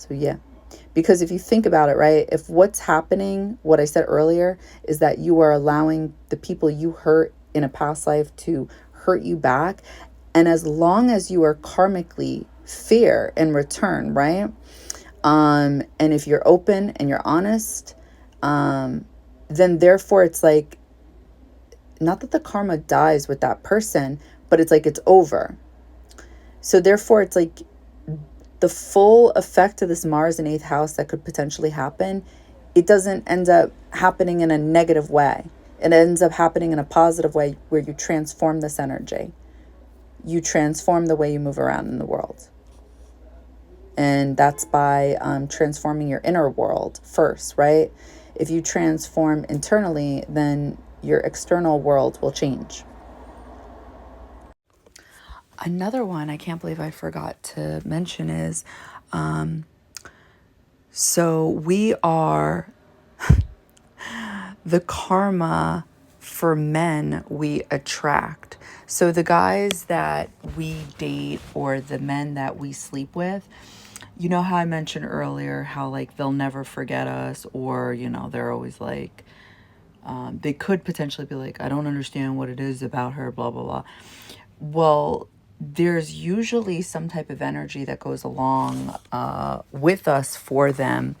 yeah. Because if you think about it, right, if what's happening, what I said earlier, is that you are allowing the people you hurt in a past life to hurt you back. And as long as you are karmically fair in return, right? And if you're open and you're honest, then therefore it's like, not that the karma dies with that person, but it's like it's over. So therefore it's like the full effect of this Mars in 8th house that could potentially happen, it doesn't end up happening in a negative way. It ends up happening in a positive way where you transform this energy. You transform the way you move around in the world. And that's by transforming your inner world first, right? If you transform internally, then your external world will change. Another one I can't believe I forgot to mention is, so we are the karma for men we attract. So the guys that we date or the men that we sleep with, you know how I mentioned earlier how like they'll never forget us, or, you know, they're always like, they could potentially be like, I don't understand what it is about her, blah, blah, blah. Well, there's usually some type of energy that goes along with us for them,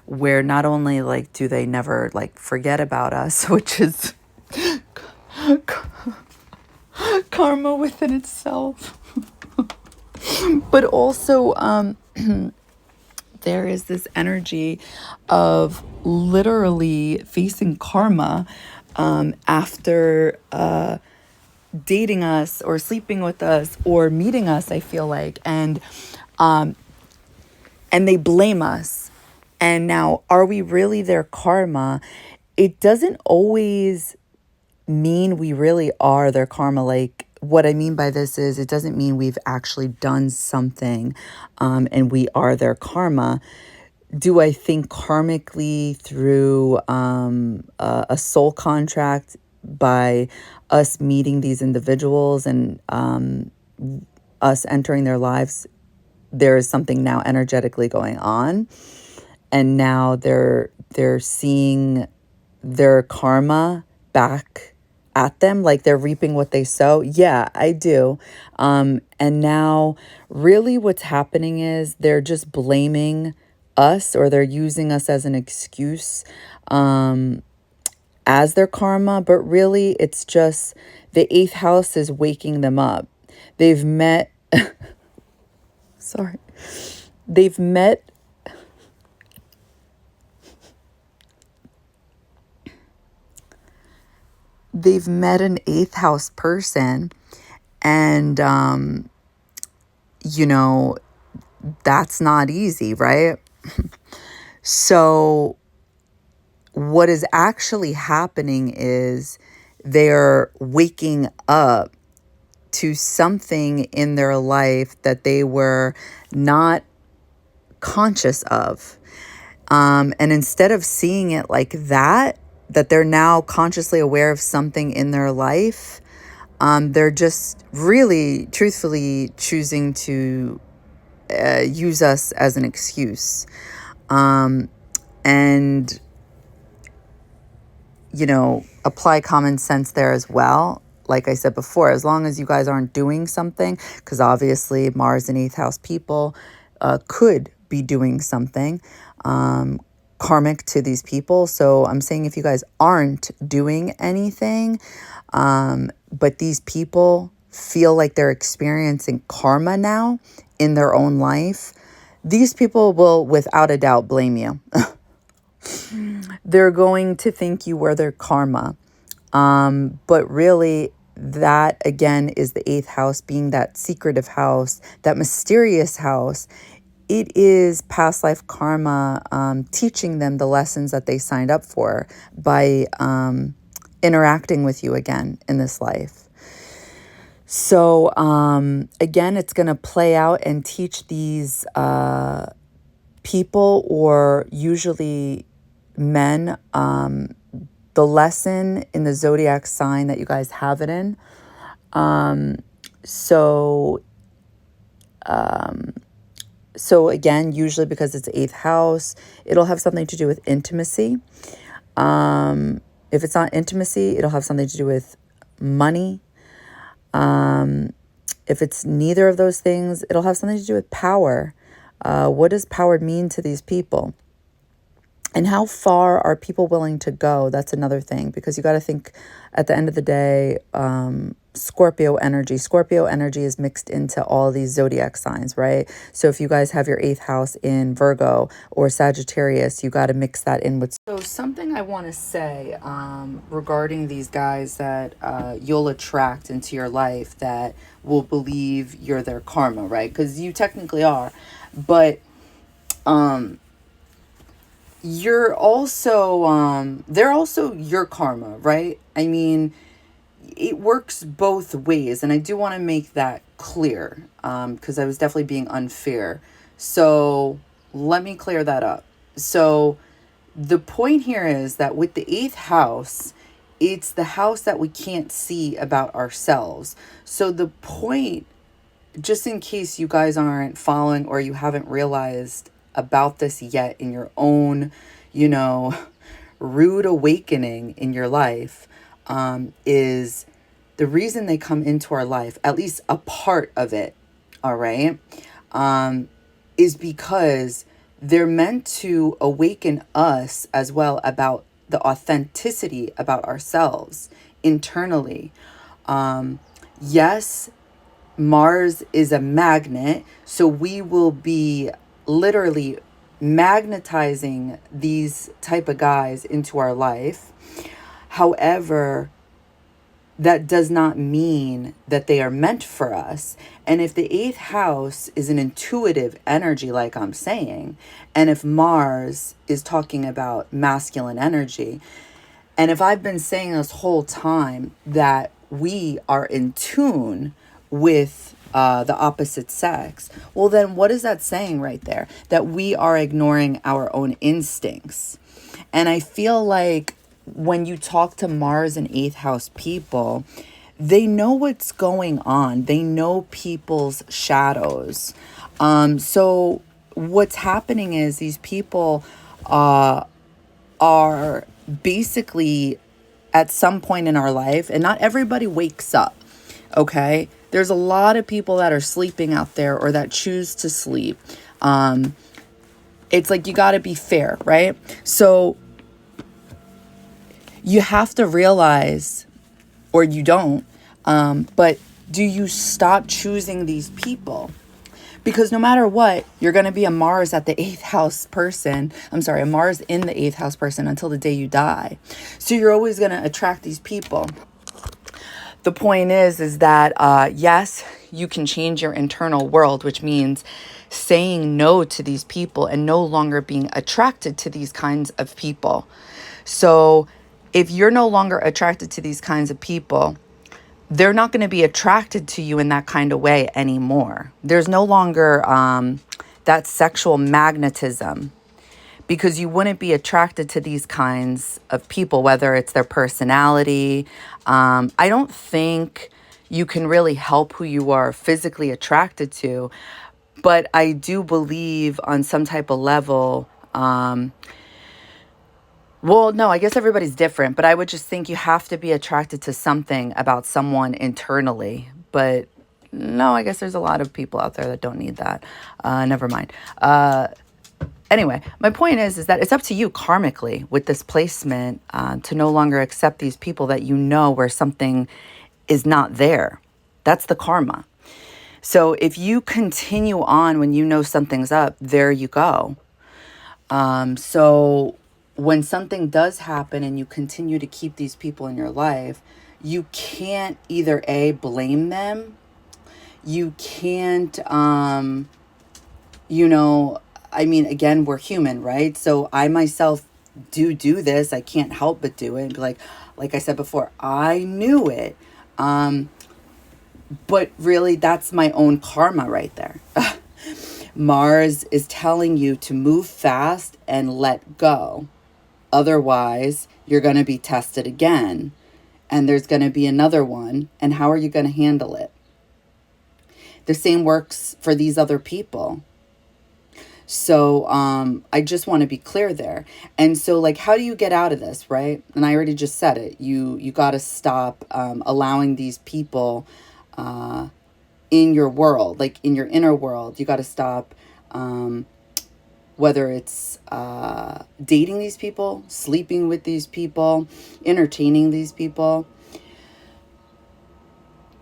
where not only like do they never like forget about us, which is karma within itself, but also there is this energy of literally facing karma after dating us or sleeping with us or meeting us, I feel like, and they blame us. And now, are we really their karma? It doesn't always mean we really are their karma. Like, what I mean by this is, it doesn't mean we've actually done something and we are their karma. Do I think karmically through a soul contract by us meeting these individuals and us entering their lives? there is something now energetically going on, and now they're seeing their karma back at them, like they're reaping what they sow. Yeah, I do. And now really what's happening is they're just blaming us, or they're using us as an excuse, as their karma, but really it's just the eighth house is waking them up. They've met, sorry, they've met, they've met an eighth house person, and, you know, that's not easy, right? So what is actually happening is they're waking up to something in their life that they were not conscious of. And instead of seeing it like that they're now consciously aware of something in their life, they're just really, truthfully choosing to use us as an excuse. And apply common sense there as well. Like I said before, as long as you guys aren't doing something, because obviously Mars and eighth house people could be doing something karmic to these people. So I'm saying if you guys aren't doing anything, but these people feel like they're experiencing karma now in their own life, these people will without a doubt blame you. They're going to think you were their karma. But really, that again is the eighth house, being that secretive house, that mysterious house. It is past life karma, teaching them the lessons that they signed up for by interacting with you again in this life. So again, it's going to play out and teach these people, or usually men, the lesson in the zodiac sign that you guys have it in. So again, usually because it's eighth house, it'll have something to do with intimacy. If it's not intimacy, it'll have something to do with money. If it's neither of those things, it'll have something to do with power. What does power mean to these people? And how far are people willing to go? That's another thing, because you got to think at the end of the day, Scorpio energy is mixed into all these zodiac signs, right? So if you guys have your eighth house in Virgo or Sagittarius, you got to mix that in with. So something I want to say regarding these guys that you'll attract into your life that will believe you're their karma, right? Because you technically are, but you're also they're also your karma, right? I mean, it works both ways, and I do want to make that clear, because I was definitely being unfair. So let me clear that up. So the point here is that with the eighth house, it's the house that we can't see about ourselves. So the point, just in case you guys aren't following or you haven't realized about this yet in your own, rude awakening in your life, is the reason they come into our life, at least a part of it, all right, is because they're meant to awaken us as well about the authenticity about ourselves internally. Yes, Mars is a magnet, so we will be literally magnetizing these type of guys into our life. However, that does not mean that they are meant for us. And if the eighth house is an intuitive energy, like I'm saying, and if Mars is talking about masculine energy, and if I've been saying this whole time that we are in tune with the opposite sex, well, then what is that saying right there? That we are ignoring our own instincts. And I feel like when you talk to Mars and eighth house people, they know what's going on. They know people's shadows. So what's happening is these people are basically at some point in our life, and not everybody wakes up, okay? There's a lot of people that are sleeping out there or that choose to sleep. It's like you got to be fair, right? So you have to realize, or you don't, but do you stop choosing these people? Because no matter what, you're going to be a Mars at the eighth house person. I'm sorry, a Mars in the eighth house person until the day you die. So you're always going to attract these people. The point is that, yes, you can change your internal world, which means saying no to these people and no longer being attracted to these kinds of people. So if you're no longer attracted to these kinds of people, they're not going to be attracted to you in that kind of way anymore. There's no longer that sexual magnetism, because you wouldn't be attracted to these kinds of people, whether it's their personality. I don't think you can really help who you are physically attracted to, but I do believe on some type of level, well, no, I guess everybody's different, but I would just think you have to be attracted to something about someone internally. But no, I guess there's a lot of people out there that don't need that. Never mind. Anyway, my point is that it's up to you karmically with this placement to no longer accept these people that you know where something is not there. That's the karma. So if you continue on when you know something's up, there you go. So when something does happen and you continue to keep these people in your life, you can't either A, blame them. You can't, again, we're human, right? So I myself do this. I can't help but do it. And be like I said before, I knew it. But really, that's my own karma right there. Mars is telling you to move fast and let go. Otherwise, you're going to be tested again. And there's going to be another one. And how are you going to handle it? The same works for these other people. So I just want to be clear there. And so, like, how do you get out of this, right? And I already just said it. You got to stop allowing these people in your world, like in your inner world. You got to stop, whether it's dating these people, sleeping with these people, entertaining these people.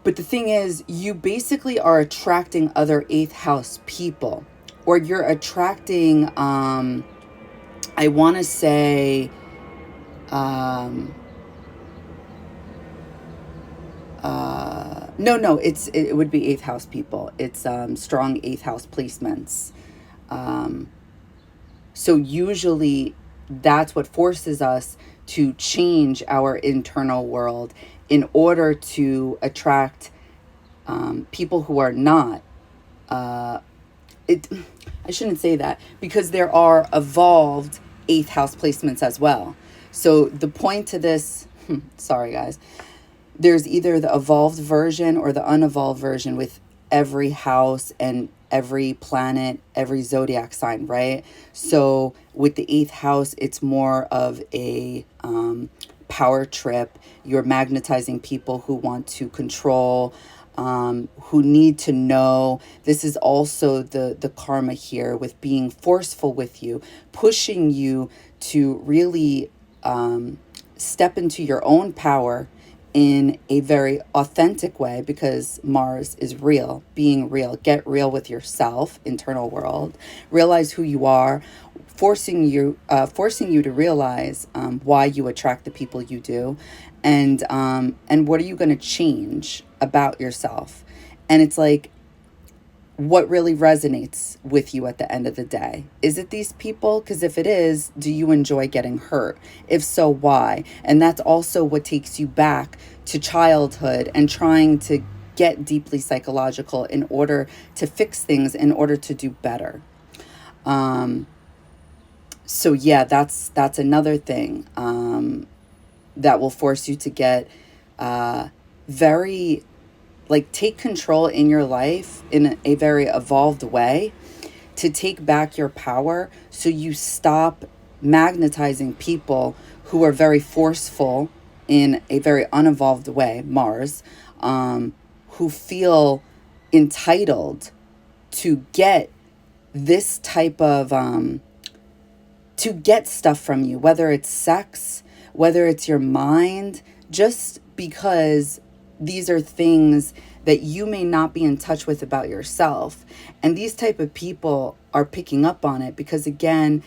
But the thing is, you basically are attracting other eighth house people, or you're attracting, I want to say, no, it would be eighth house people. It's strong eighth house placements. So usually that's what forces us to change our internal world in order to attract people who are not. I shouldn't say that, because there are evolved eighth house placements as well. So the point to this, sorry guys, there's either the evolved version or the unevolved version with every house and every planet, every zodiac sign, right? So with the eighth house, it's more of a power trip. You're magnetizing people who want to control, who need to know. This is also the karma here with being forceful with you, pushing you to really step into your own power in a very authentic way, because Mars is real, being real. Get real with yourself, internal world. Realize who you are, forcing you to realize why you attract the people you do, and what are you going to change about yourself. And it's like, what really resonates with you at the end of the day? Is it these people? Because if it is, do you enjoy getting hurt? If so, why? And that's also what takes you back to childhood and trying to get deeply psychological in order to fix things, in order to do better. So yeah, that's another thing that will force you to get very like take control in your life in a very evolved way to take back your power, so you stop magnetizing people who are very forceful in a very unevolved way, Mars, who feel entitled to get this type of to get stuff from you, whether it's sex, whether it's your mind, just because these are things that you may not be in touch with about yourself. And these type of people are picking up on it because, again,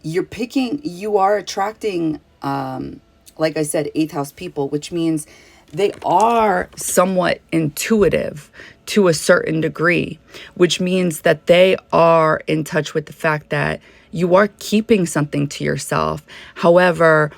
you are attracting, like I said, eighth house people, which means they are somewhat intuitive to a certain degree, which means that they are in touch with the fact that you are keeping something to yourself. However,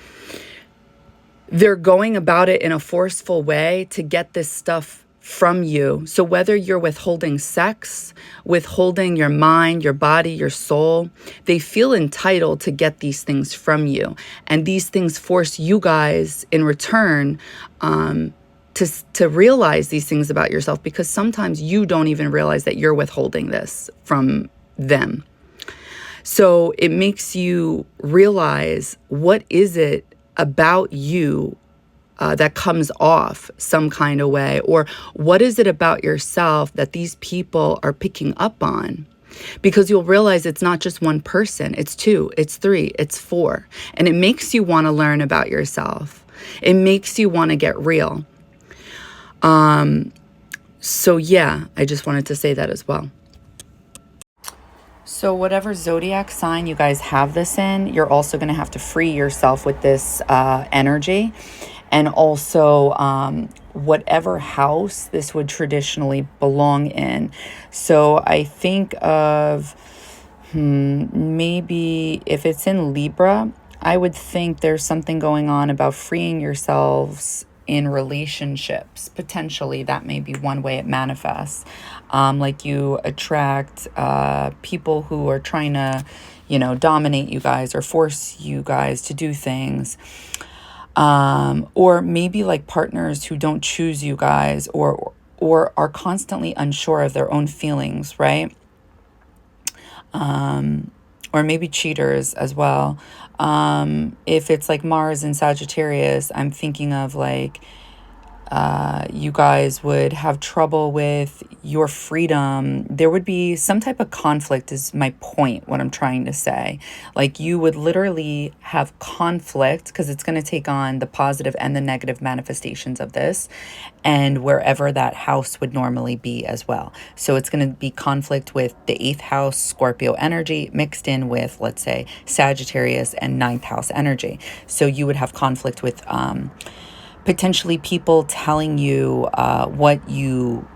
they're going about it in a forceful way to get this stuff from you. So whether you're withholding sex, withholding your mind, your body, your soul, they feel entitled to get these things from you. And these things force you guys in return to realize these things about yourself, because sometimes you don't even realize that you're withholding this from them. So it makes you realize, what is it about you that comes off some kind of way? Or what is it about yourself that these people are picking up on? Because you'll realize it's not just one person, it's two, it's three, it's four. And it makes you want to learn about yourself. It makes you want to get real. So yeah, I just wanted to say that as well. So whatever zodiac sign you guys have this in, you're also going to have to free yourself with this energy. And also whatever house this would traditionally belong in. So I think of maybe if it's in Libra, I would think there's something going on about freeing yourselves in relationships. Potentially, that may be one way it manifests. Like you attract people who are trying to, dominate you guys or force you guys to do things. Or maybe like partners who don't choose you guys or are constantly unsure of their own feelings, right? Or maybe cheaters as well. If it's like Mars and Sagittarius, I'm thinking of like you guys would have trouble with your freedom. There would be some type of conflict is my point, what I'm trying to say. Like you would literally have conflict because it's going to take on the positive and the negative manifestations of this, and wherever that house would normally be as well. So it's going to be conflict with the 8th house Scorpio energy mixed in with, let's say, Sagittarius and 9th house energy. So you would have conflict with potentially people telling you what you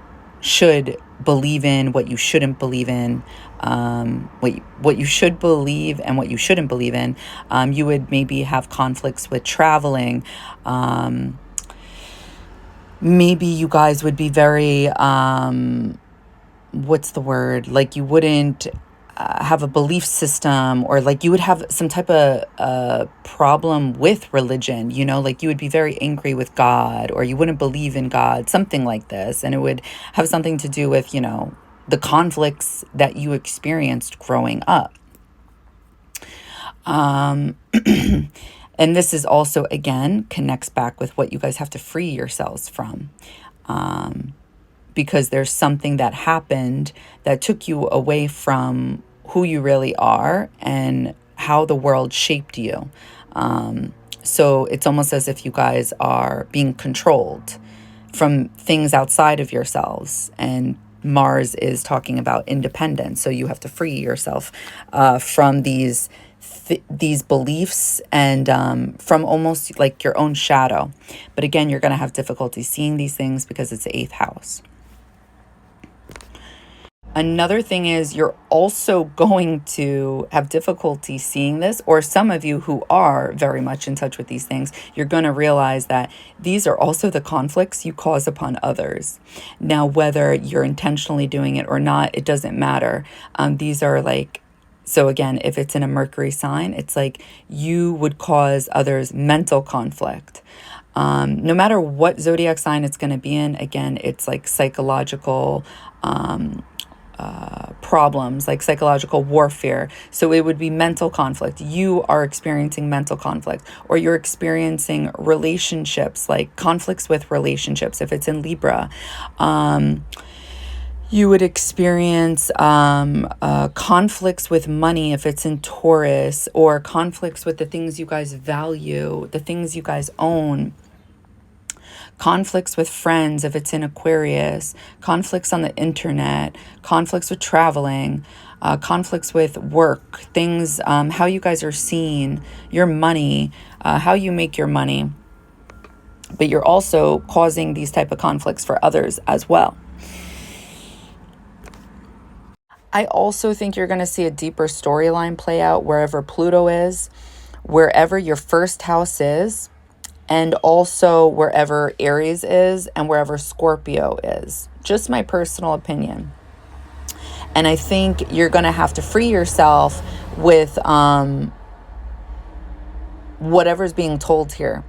should believe in, what you shouldn't believe in, what you should believe and what you shouldn't believe in. You would maybe have conflicts with traveling. Maybe you guys would be very, what's the word? Like you wouldn't have a belief system, or like you would have some type of problem with religion, like you would be very angry with God, or you wouldn't believe in God, something like this. And it would have something to do with, the conflicts that you experienced growing up. And this is also, again, connects back with what you guys have to free yourselves from. Because there's something that happened that took you away from who you really are and how the world shaped you. So it's almost as if you guys are being controlled from things outside of yourselves. And Mars is talking about independence. So you have to free yourself from these beliefs and from almost like your own shadow. But again, you're going to have difficulty seeing these things because it's the 8th house. Another thing is you're also going to have difficulty seeing this, or some of you who are very much in touch with these things, you're going to realize that these are also the conflicts you cause upon others. Now, whether you're intentionally doing it or not, it doesn't matter. These are like, so again, if it's in a Mercury sign, it's like you would cause others mental conflict. No matter what zodiac sign it's going to be in, again, it's like psychological problems, like psychological warfare. So it would be mental conflict. You are experiencing mental conflict, or you're experiencing relationships, like conflicts with relationships. If it's in Libra, you would experience conflicts with money if it's in Taurus, or conflicts with the things you guys value, the things you guys own. Conflicts with friends if it's in Aquarius, conflicts on the internet, conflicts with traveling, conflicts with work, things, how you guys are seen, your money, how you make your money. But you're also causing these type of conflicts for others as well. I also think you're going to see a deeper storyline play out wherever Pluto is, wherever your first house is, and also wherever Aries is and wherever Scorpio is. Just my personal opinion. And I think you're going to have to free yourself with whatever's being told here.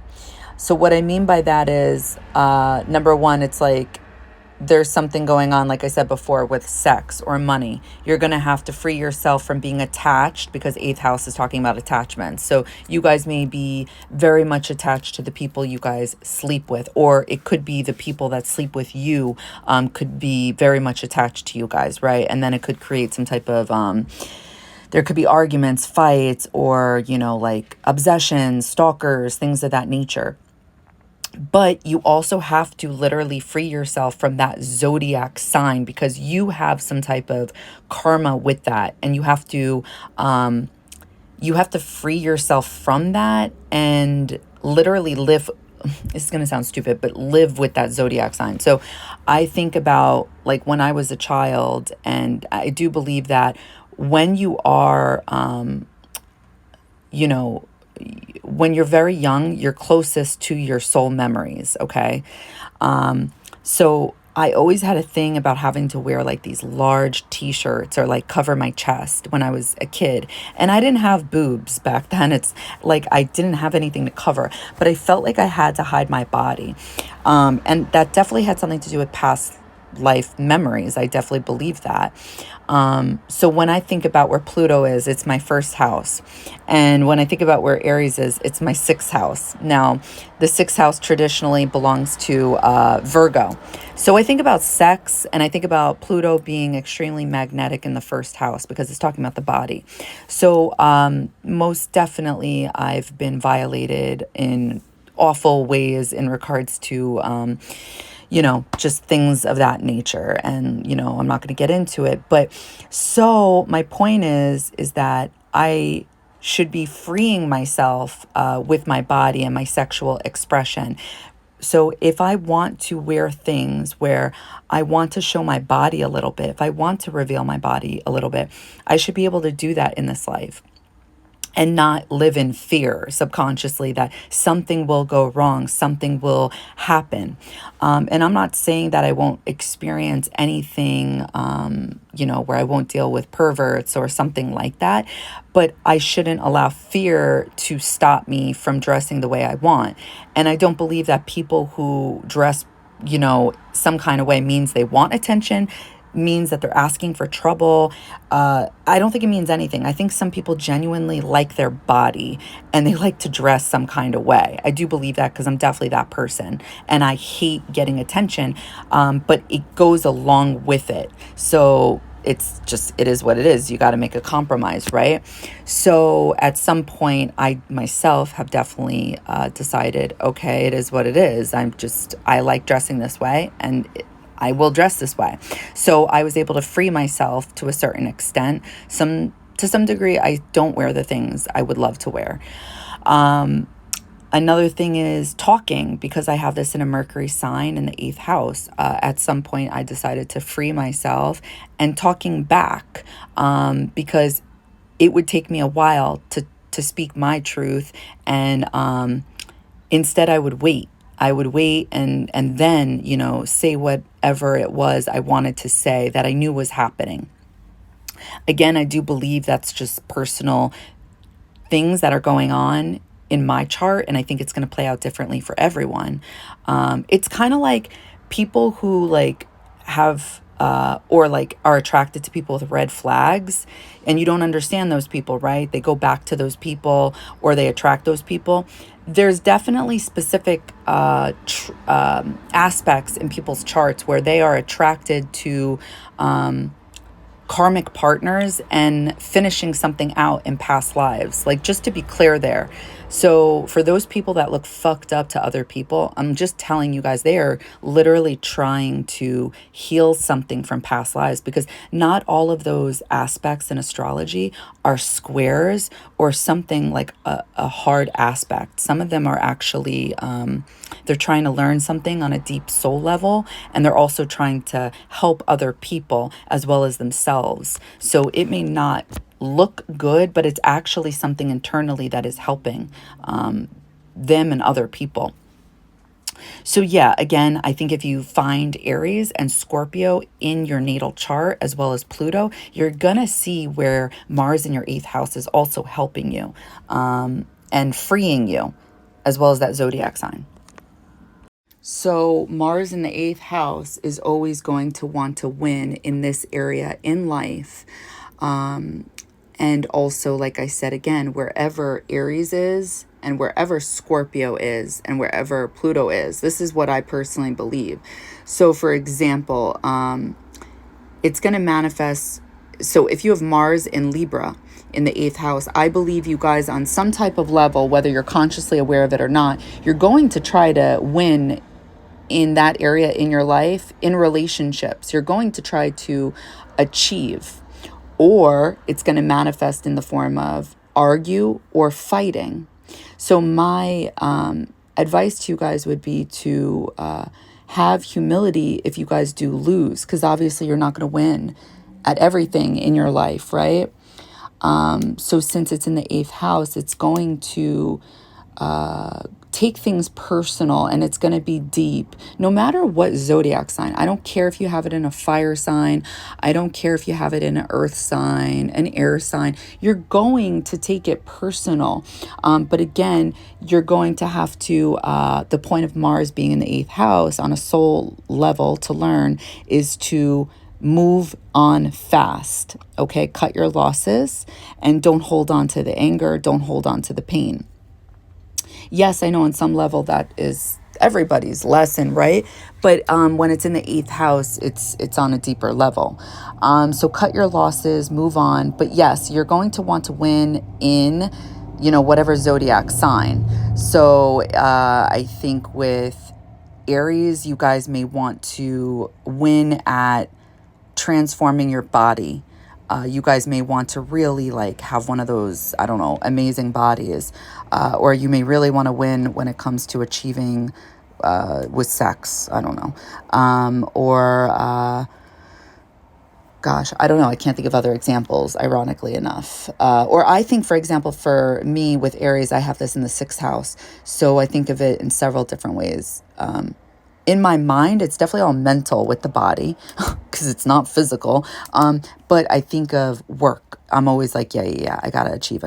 So what I mean by that is, number one, it's like there's something going on, like I said before, with sex or money. You're going to have to free yourself from being attached, because 8th house is talking about attachment. So you guys may be very much attached to the people you guys sleep with, or it could be the people that sleep with you could be very much attached to you guys, right? And then it could create some type of there could be arguments, fights, or, like obsessions, stalkers, things of that nature. But you also have to literally free yourself from that zodiac sign, because you have some type of karma with that, and you have to free yourself from that and literally live. This is going to sound stupid, but live with that zodiac sign. So I think about like when I was a child, and I do believe that when you are, when you're very young, you're closest to your soul memories, okay? So I always had a thing about having to wear like these large t-shirts or like cover my chest when I was a kid. And I didn't have boobs back then. It's like I didn't have anything to cover, but I felt like I had to hide my body. And that definitely had something to do with past life memories. I definitely believe that. So when I think about where Pluto is, it's my first house. And when I think about where Aries is, it's my 6th house. Now, the 6th house traditionally belongs to Virgo. So I think about sex, and I think about Pluto being extremely magnetic in the first house, because it's talking about the body. So most definitely I've been violated in awful ways in regards to just things of that nature. And, I'm not going to get into it. But so my point is that I should be freeing myself with my body and my sexual expression. So if I want to wear things where I want to show my body a little bit, if I want to reveal my body a little bit, I should be able to do that in this life, and not live in fear subconsciously that something will go wrong, something will happen. And I'm not saying that I won't experience anything, where I won't deal with perverts or something like that, but I shouldn't allow fear to stop me from dressing the way I want. And I don't believe that people who dress, some kind of way means they want attention, means that they're asking for trouble. I don't think it means anything. I think some people genuinely like their body and they like to dress some kind of way. I do believe that, because I'm definitely that person, and I hate getting attention, but it goes along with it. So it is what it is. You got to make a compromise, right? So at some point, I myself have definitely decided, okay, it is what it is. I like dressing this way, and I will dress this way. So I was able to free myself to a certain extent. To some degree, I don't wear the things I would love to wear. Another thing is talking, because I have this in a Mercury sign in the 8th house. At some point, I decided to free myself and talking back, because it would take me a while to speak my truth. And instead, I would wait. And then, say whatever it was I wanted to say that I knew was happening. Again, I do believe that's just personal things that are going on in my chart, and I think it's going to play out differently for everyone. It's kind of like people who like have or like are attracted to people with red flags, and you don't understand those people, right? They go back to those people or they attract those people. There's definitely specific aspects in people's charts where they are attracted to karmic partners and finishing something out in past lives. Like, just to be clear there. So for those people that look fucked up to other people, I'm just telling you guys, they are literally trying to heal something from past lives, because not all of those aspects in astrology are squares or something like a hard aspect. Some of them are actually, they're trying to learn something on a deep soul level, and they're also trying to help other people as well as themselves. So it may not look good, but it's actually something internally that is helping them and other people. So yeah, again, I think if you find Aries and Scorpio in your natal chart as well as Pluto, you're gonna see where Mars in your 8th house is also helping you and freeing you, as well as that zodiac sign. So Mars in the 8th house is always going to want to win in this area in life. And also, like I said, again, wherever Aries is and wherever Scorpio is and wherever Pluto is, this is what I personally believe. So for example, it's going to manifest. So if you have Mars in Libra in the 8th house, I believe you guys on some type of level, whether you're consciously aware of it or not, you're going to try to win in that area in your life, in relationships. You're going to try to achieve, or it's going to manifest in the form of argue or fighting. So my advice to you guys would be to have humility if you guys do lose, because obviously you're not going to win at everything in your life, right? So since it's in the 8th house, it's going to take things personal, and it's going to be deep, no matter what zodiac sign. I don't care if you have it in a fire sign. I don't care if you have it in an earth sign, an air sign. You're going to take it personal. But again, you're going to have to, the point of Mars being in the 8th house on a soul level to learn is to move on fast. Okay. Cut your losses and don't hold on to the anger. Don't hold on to the pain. Yes, I know on some level that is everybody's lesson, right? But when it's in the 8th house, it's on a deeper level. So cut your losses, move on. But yes, you're going to want to win in, whatever zodiac sign. So I think with Aries, you guys may want to win at transforming your body. You guys may want to really have one of those, I don't know, amazing bodies. Or you may really want to win when it comes to achieving with sex. I don't know. Gosh, I don't know. I can't think of other examples, ironically enough. Or I think, for example, for me with Aries, I have this in the 6th house. So I think of it in several different ways. In my mind, it's definitely all mental with the body because it's not physical. But I think of work. I'm always like, yeah, I gotta achieve.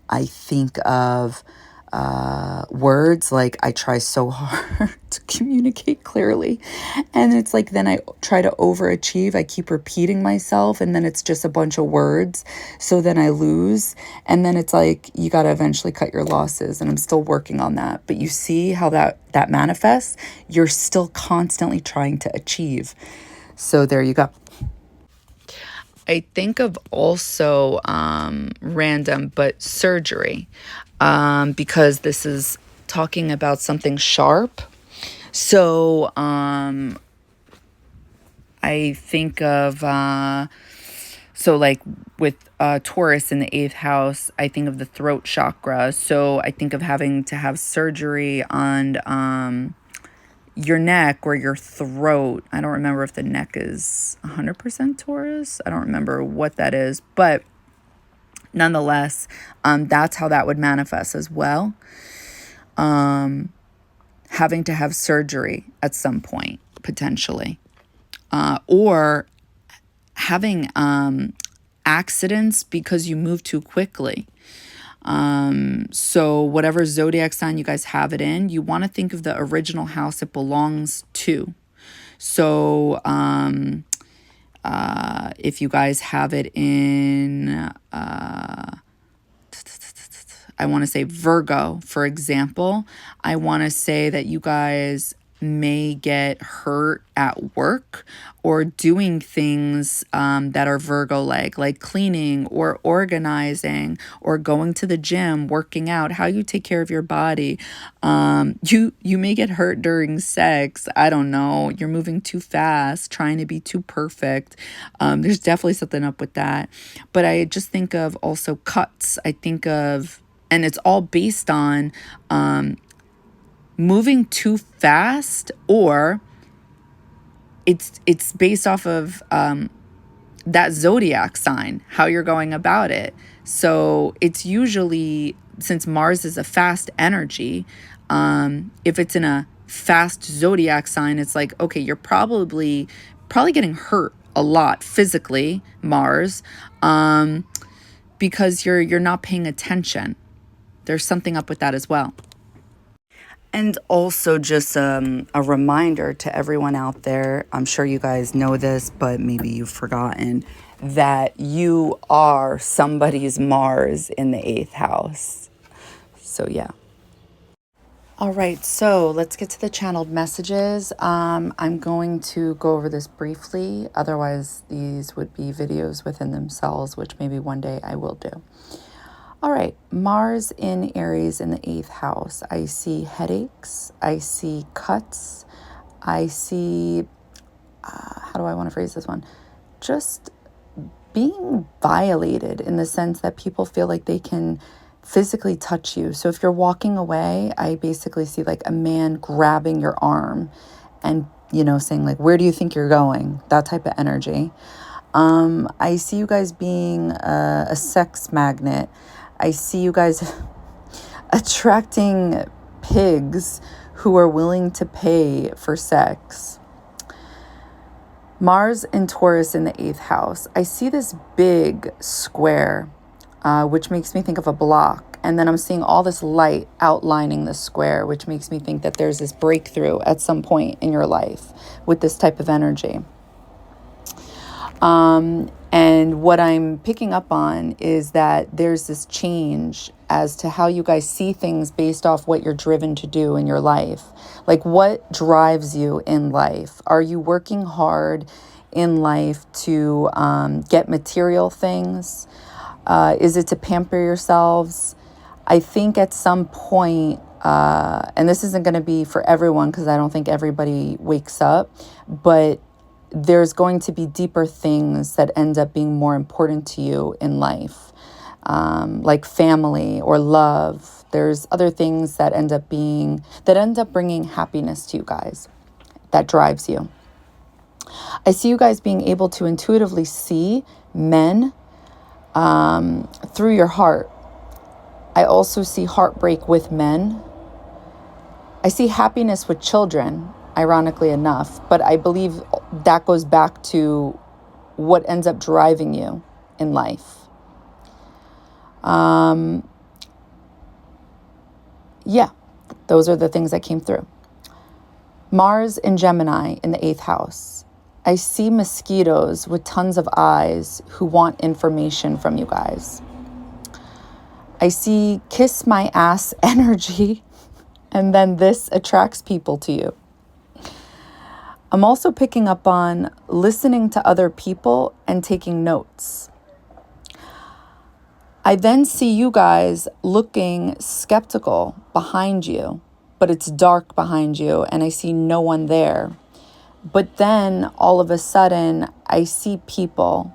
I think of words, like I try so hard to communicate clearly, and it's like then I try to overachieve. I keep repeating myself, and then it's just a bunch of words, so then I lose, and then it's like you got to eventually cut your losses, and I'm still working on that. But you see how that manifests. You're still constantly trying to achieve. So there you go. I think of also random, but surgery, because this is talking about something sharp. So I think of, with Taurus in the 8th house, I think of the throat chakra. So I think of having to have surgery on your neck or your throat. I don't remember if the neck is 100% Taurus. I don't remember what that is, but nonetheless, that's how that would manifest as well. Having to have surgery at some point, potentially. Or having accidents because you move too quickly. So whatever zodiac sign you guys have it in, you want to think of the original house it belongs to. So if you guys have it in, I want to say Virgo, for example, I want to say that you guys may get hurt at work or doing things that are Virgo like cleaning or organizing or going to the gym, working out, how you take care of your body. You may get hurt during sex. I don't know. You're moving too fast, trying to be too perfect. There's definitely something up with that. But I just think of also cuts. I think of, and it's all based on moving too fast, or it's based off of that zodiac sign, how you're going about it. So it's usually, since Mars is a fast energy, if it's in a fast zodiac sign, it's like, okay, you're probably getting hurt a lot physically, Mars, because you're not paying attention. There's something up with that as well. And also just a reminder to everyone out there, I'm sure you guys know this, but maybe you've forgotten, that you are somebody's Mars in the 8th house. So yeah. All right, so let's get to the channeled messages. I'm going to go over this briefly. Otherwise, these would be videos within themselves, which maybe one day I will do. All right, Mars in Aries in the 8th house. I see headaches. I see cuts. I see, how do I want to phrase this one? Just being violated in the sense that people feel like they can physically touch you. So if you're walking away, I basically see like a man grabbing your arm and, saying like, where do you think you're going? That type of energy. I see you guys being a sex magnet. I see you guys attracting pigs who are willing to pay for sex. Mars and Taurus in the 8th house. I see this big square, which makes me think of a block. And then I'm seeing all this light outlining the square, which makes me think that there's this breakthrough at some point in your life with this type of energy. And what I'm picking up on is that there's this change as to how you guys see things based off what you're driven to do in your life. Like, what drives you in life? Are you working hard in life to get material things? Is it to pamper yourselves? I think at some point, and this isn't going to be for everyone because I don't think everybody wakes up, but there's going to be deeper things that end up being more important to you in life, like family or love. There's other things that end up bringing happiness to you guys, that drives you. I see you guys being able to intuitively see men through your heart. I also see heartbreak with men. I see happiness with children, ironically enough, but I believe that goes back to what ends up driving you in life. Yeah, those are the things that came through. Mars in Gemini in the 8th house. I see mosquitoes with tons of eyes who want information from you guys. I see kiss my ass energy, and then this attracts people to you. I'm also picking up on listening to other people and taking notes. I then see you guys looking skeptical behind you, but it's dark behind you and I see no one there. But then all of a sudden, I see people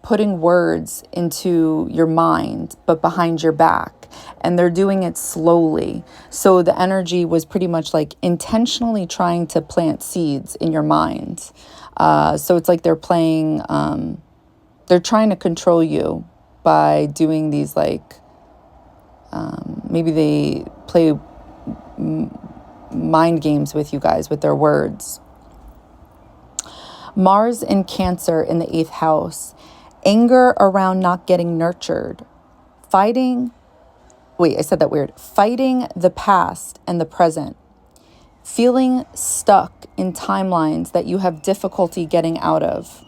putting words into your mind, but behind your back. And they're doing it slowly. So the energy was pretty much like intentionally trying to plant seeds in your mind. So it's like they're playing, they're trying to control you by doing these like, maybe they play mind games with you guys with their words. Mars in Cancer in the 8th house. Anger around not getting nurtured. Fighting, wait, I said that weird. Fighting the past and the present. Feeling stuck in timelines that you have difficulty getting out of.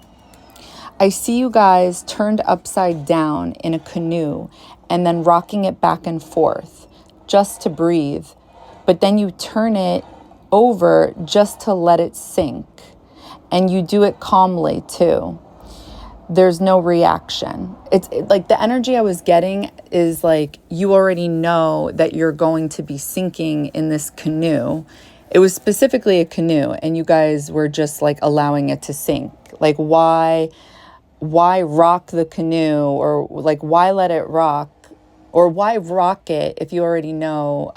I see you guys turned upside down in a canoe and then rocking it back and forth just to breathe. But then you turn it over just to let it sink. And you do it calmly too. There's no reaction. It's like the energy I was getting is like you already know that you're going to be sinking in this canoe. It was specifically a canoe and you guys were just like allowing it to sink. Like why rock the canoe, or like why let it rock, or why rock it if you already know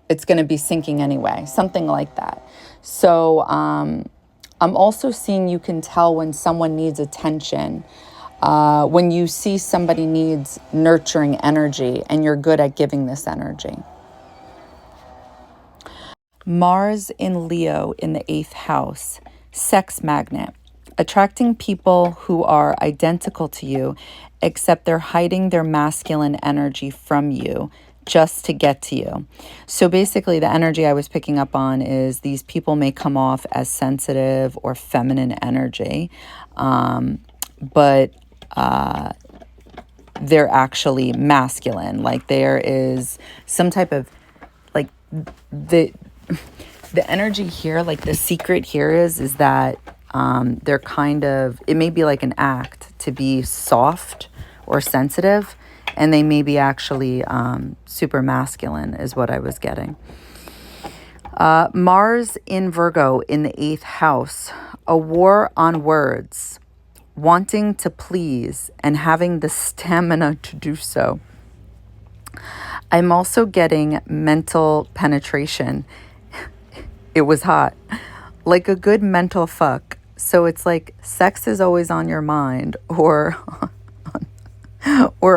it's going to be sinking anyway, something like that. So I'm also seeing you can tell when someone needs attention, when you see somebody needs nurturing energy and you're good at giving this energy. Mars in Leo in the 8th house, sex magnet. Attracting people who are identical to you, except they're hiding their masculine energy from you just to get to you. So basically, the energy I was picking up on is these people may come off as sensitive or feminine energy, but they're actually masculine. Like there is some type of like the energy here, like the secret here is that they're kind of, it may be like an act to be soft or sensitive, and they may be actually super masculine is what I was getting. Mars in Virgo in the 8th house, a war on words, wanting to please and having the stamina to do so. I'm also getting mental penetration. It was hot. Like a good mental fuck. So it's like sex is always on your mind, or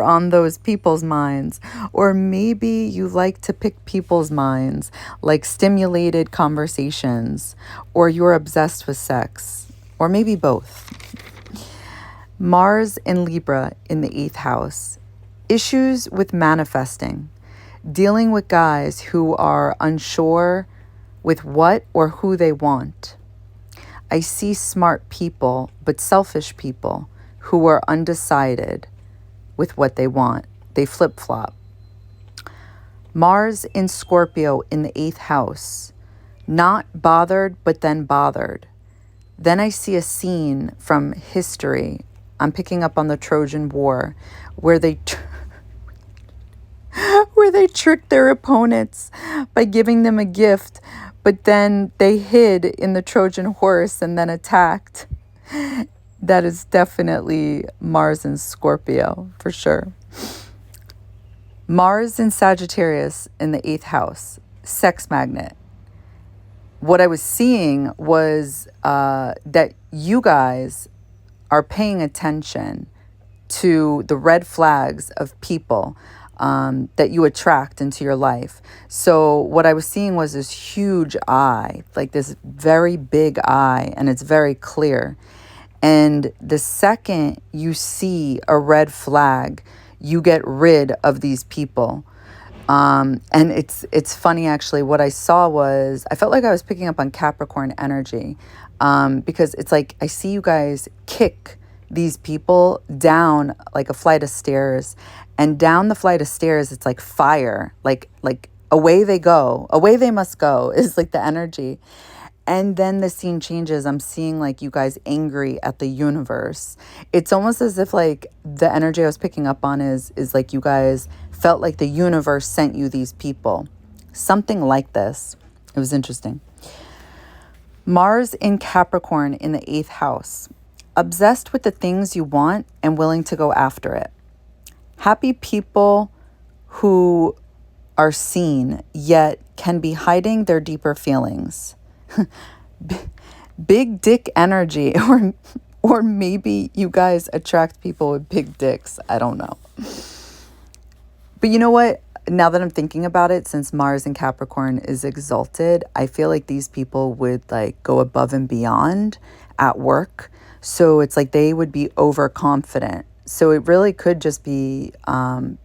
on those people's minds. Or maybe you like to pick people's minds, like stimulated conversations, or you're obsessed with sex, or maybe both. Mars in Libra in the 8th house. Issues with manifesting. Dealing with guys who are unsure with what or who they want. I see smart people, but selfish people who are undecided with what they want. They flip-flop. Mars in Scorpio in the 8th house. Not bothered, but then bothered. Then I see a scene from history. I'm picking up on the Trojan War, where they tricked their opponents by giving them a gift, but then they hid in the Trojan horse and then attacked. That is definitely Mars in Scorpio, for sure. Mars in Sagittarius in the 8th house, sex magnet. What I was seeing was that you guys are paying attention to the red flags of people that you attract into your life. So what I was seeing was this huge eye, like this very big eye, and it's very clear. And the second you see a red flag, you get rid of these people. And it's funny, actually. What I saw was, I felt like I was picking up on Capricorn energy, because it's like I see you guys kick these people down like a flight of stairs, and down the flight of stairs, it's like fire, like away they go, away they must go is like the energy. And then the scene changes. I'm seeing like you guys angry at the universe. It's almost as if like the energy I was picking up on is like you guys felt like the universe sent you these people. Something like this. It was interesting. Mars in Capricorn in the 8th house. Obsessed with the things you want and willing to go after it. Happy people who are seen yet can be hiding their deeper feelings. Big dick energy, or maybe you guys attract people with big dicks. I don't know. But you know what? now that I'm thinking about it, since Mars in Capricorn is exalted, I feel like these people would like go above and beyond at work. So it's like they would be overconfident. So it really could just be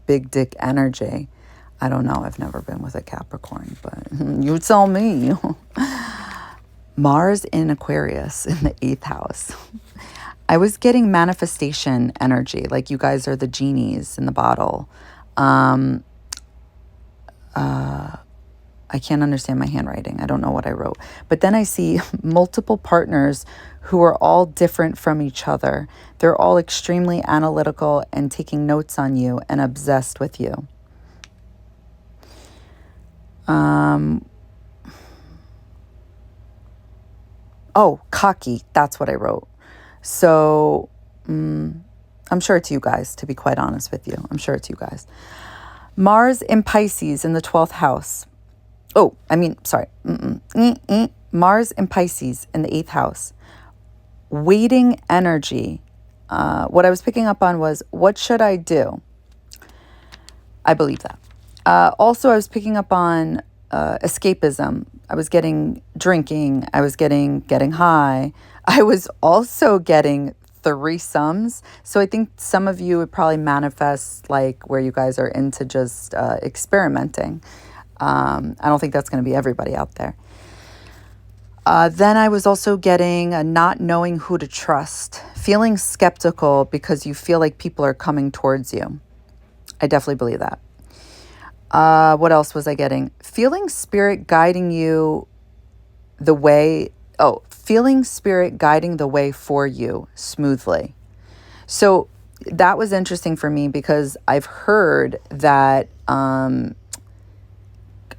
big dick energy. I don't know. I've never been with a Capricorn, but you tell me. Mars in Aquarius in the 8th house. I was getting manifestation energy, like you guys are the genies in the bottle. I can't understand my handwriting. I don't know what I wrote. But then I see multiple partners who are all different from each other. They're all extremely analytical and taking notes on you and obsessed with you. Oh, cocky. That's what I wrote. So I'm sure it's you guys, to be quite honest with you. I'm sure it's you guys. Mars in Pisces in the 12th house. Oh, I mean, sorry. Mars in Pisces in the 8th house. Waiting energy. What I was picking up on was, what should I do? I believe that. Also, I was picking up on escapism. I was getting drinking. I was getting high. I was also getting threesomes. So I think some of you would probably manifest like where you guys are into just experimenting. I don't think that's going to be everybody out there. Then I was also getting a not knowing who to trust, feeling skeptical because you feel like people are coming towards you. I definitely believe that. What else was I getting? Feeling spirit guiding you the way. Oh, feeling spirit guiding the way for you smoothly. So that was interesting for me because I've heard that,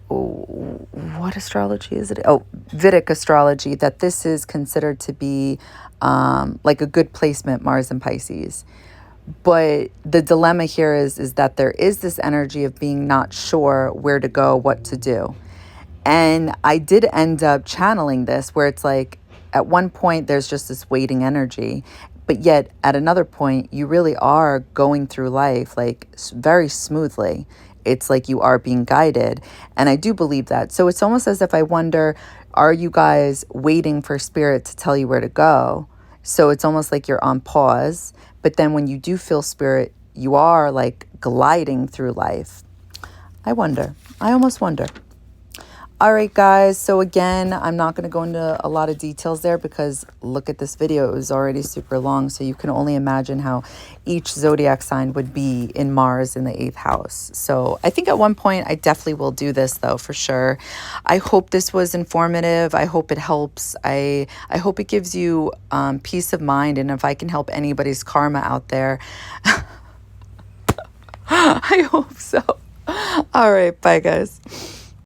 what astrology is it? Oh, Vedic astrology, that this is considered to be like a good placement, Mars and Pisces. But the dilemma here is that there is this energy of being not sure where to go, what to do. And I did end up channeling this where it's like at one point there's just this waiting energy, but yet at another point you really are going through life like very smoothly. It's like you are being guided. And I do believe that. So it's almost as if I wonder, are you guys waiting for spirit to tell you where to go? So it's almost like you're on pause. But then when you do feel spirit, you are like gliding through life. I wonder. I almost wonder. All right, guys. So again, I'm not going to go into a lot of details there because look at this video. It was already super long. So you can only imagine how each zodiac sign would be in Mars in the 8th house. So I think at one point I definitely will do this though, for sure. I hope this was informative. I hope it helps. I hope it gives you peace of mind. And if I can help anybody's karma out there, I hope so. All right. Bye, guys.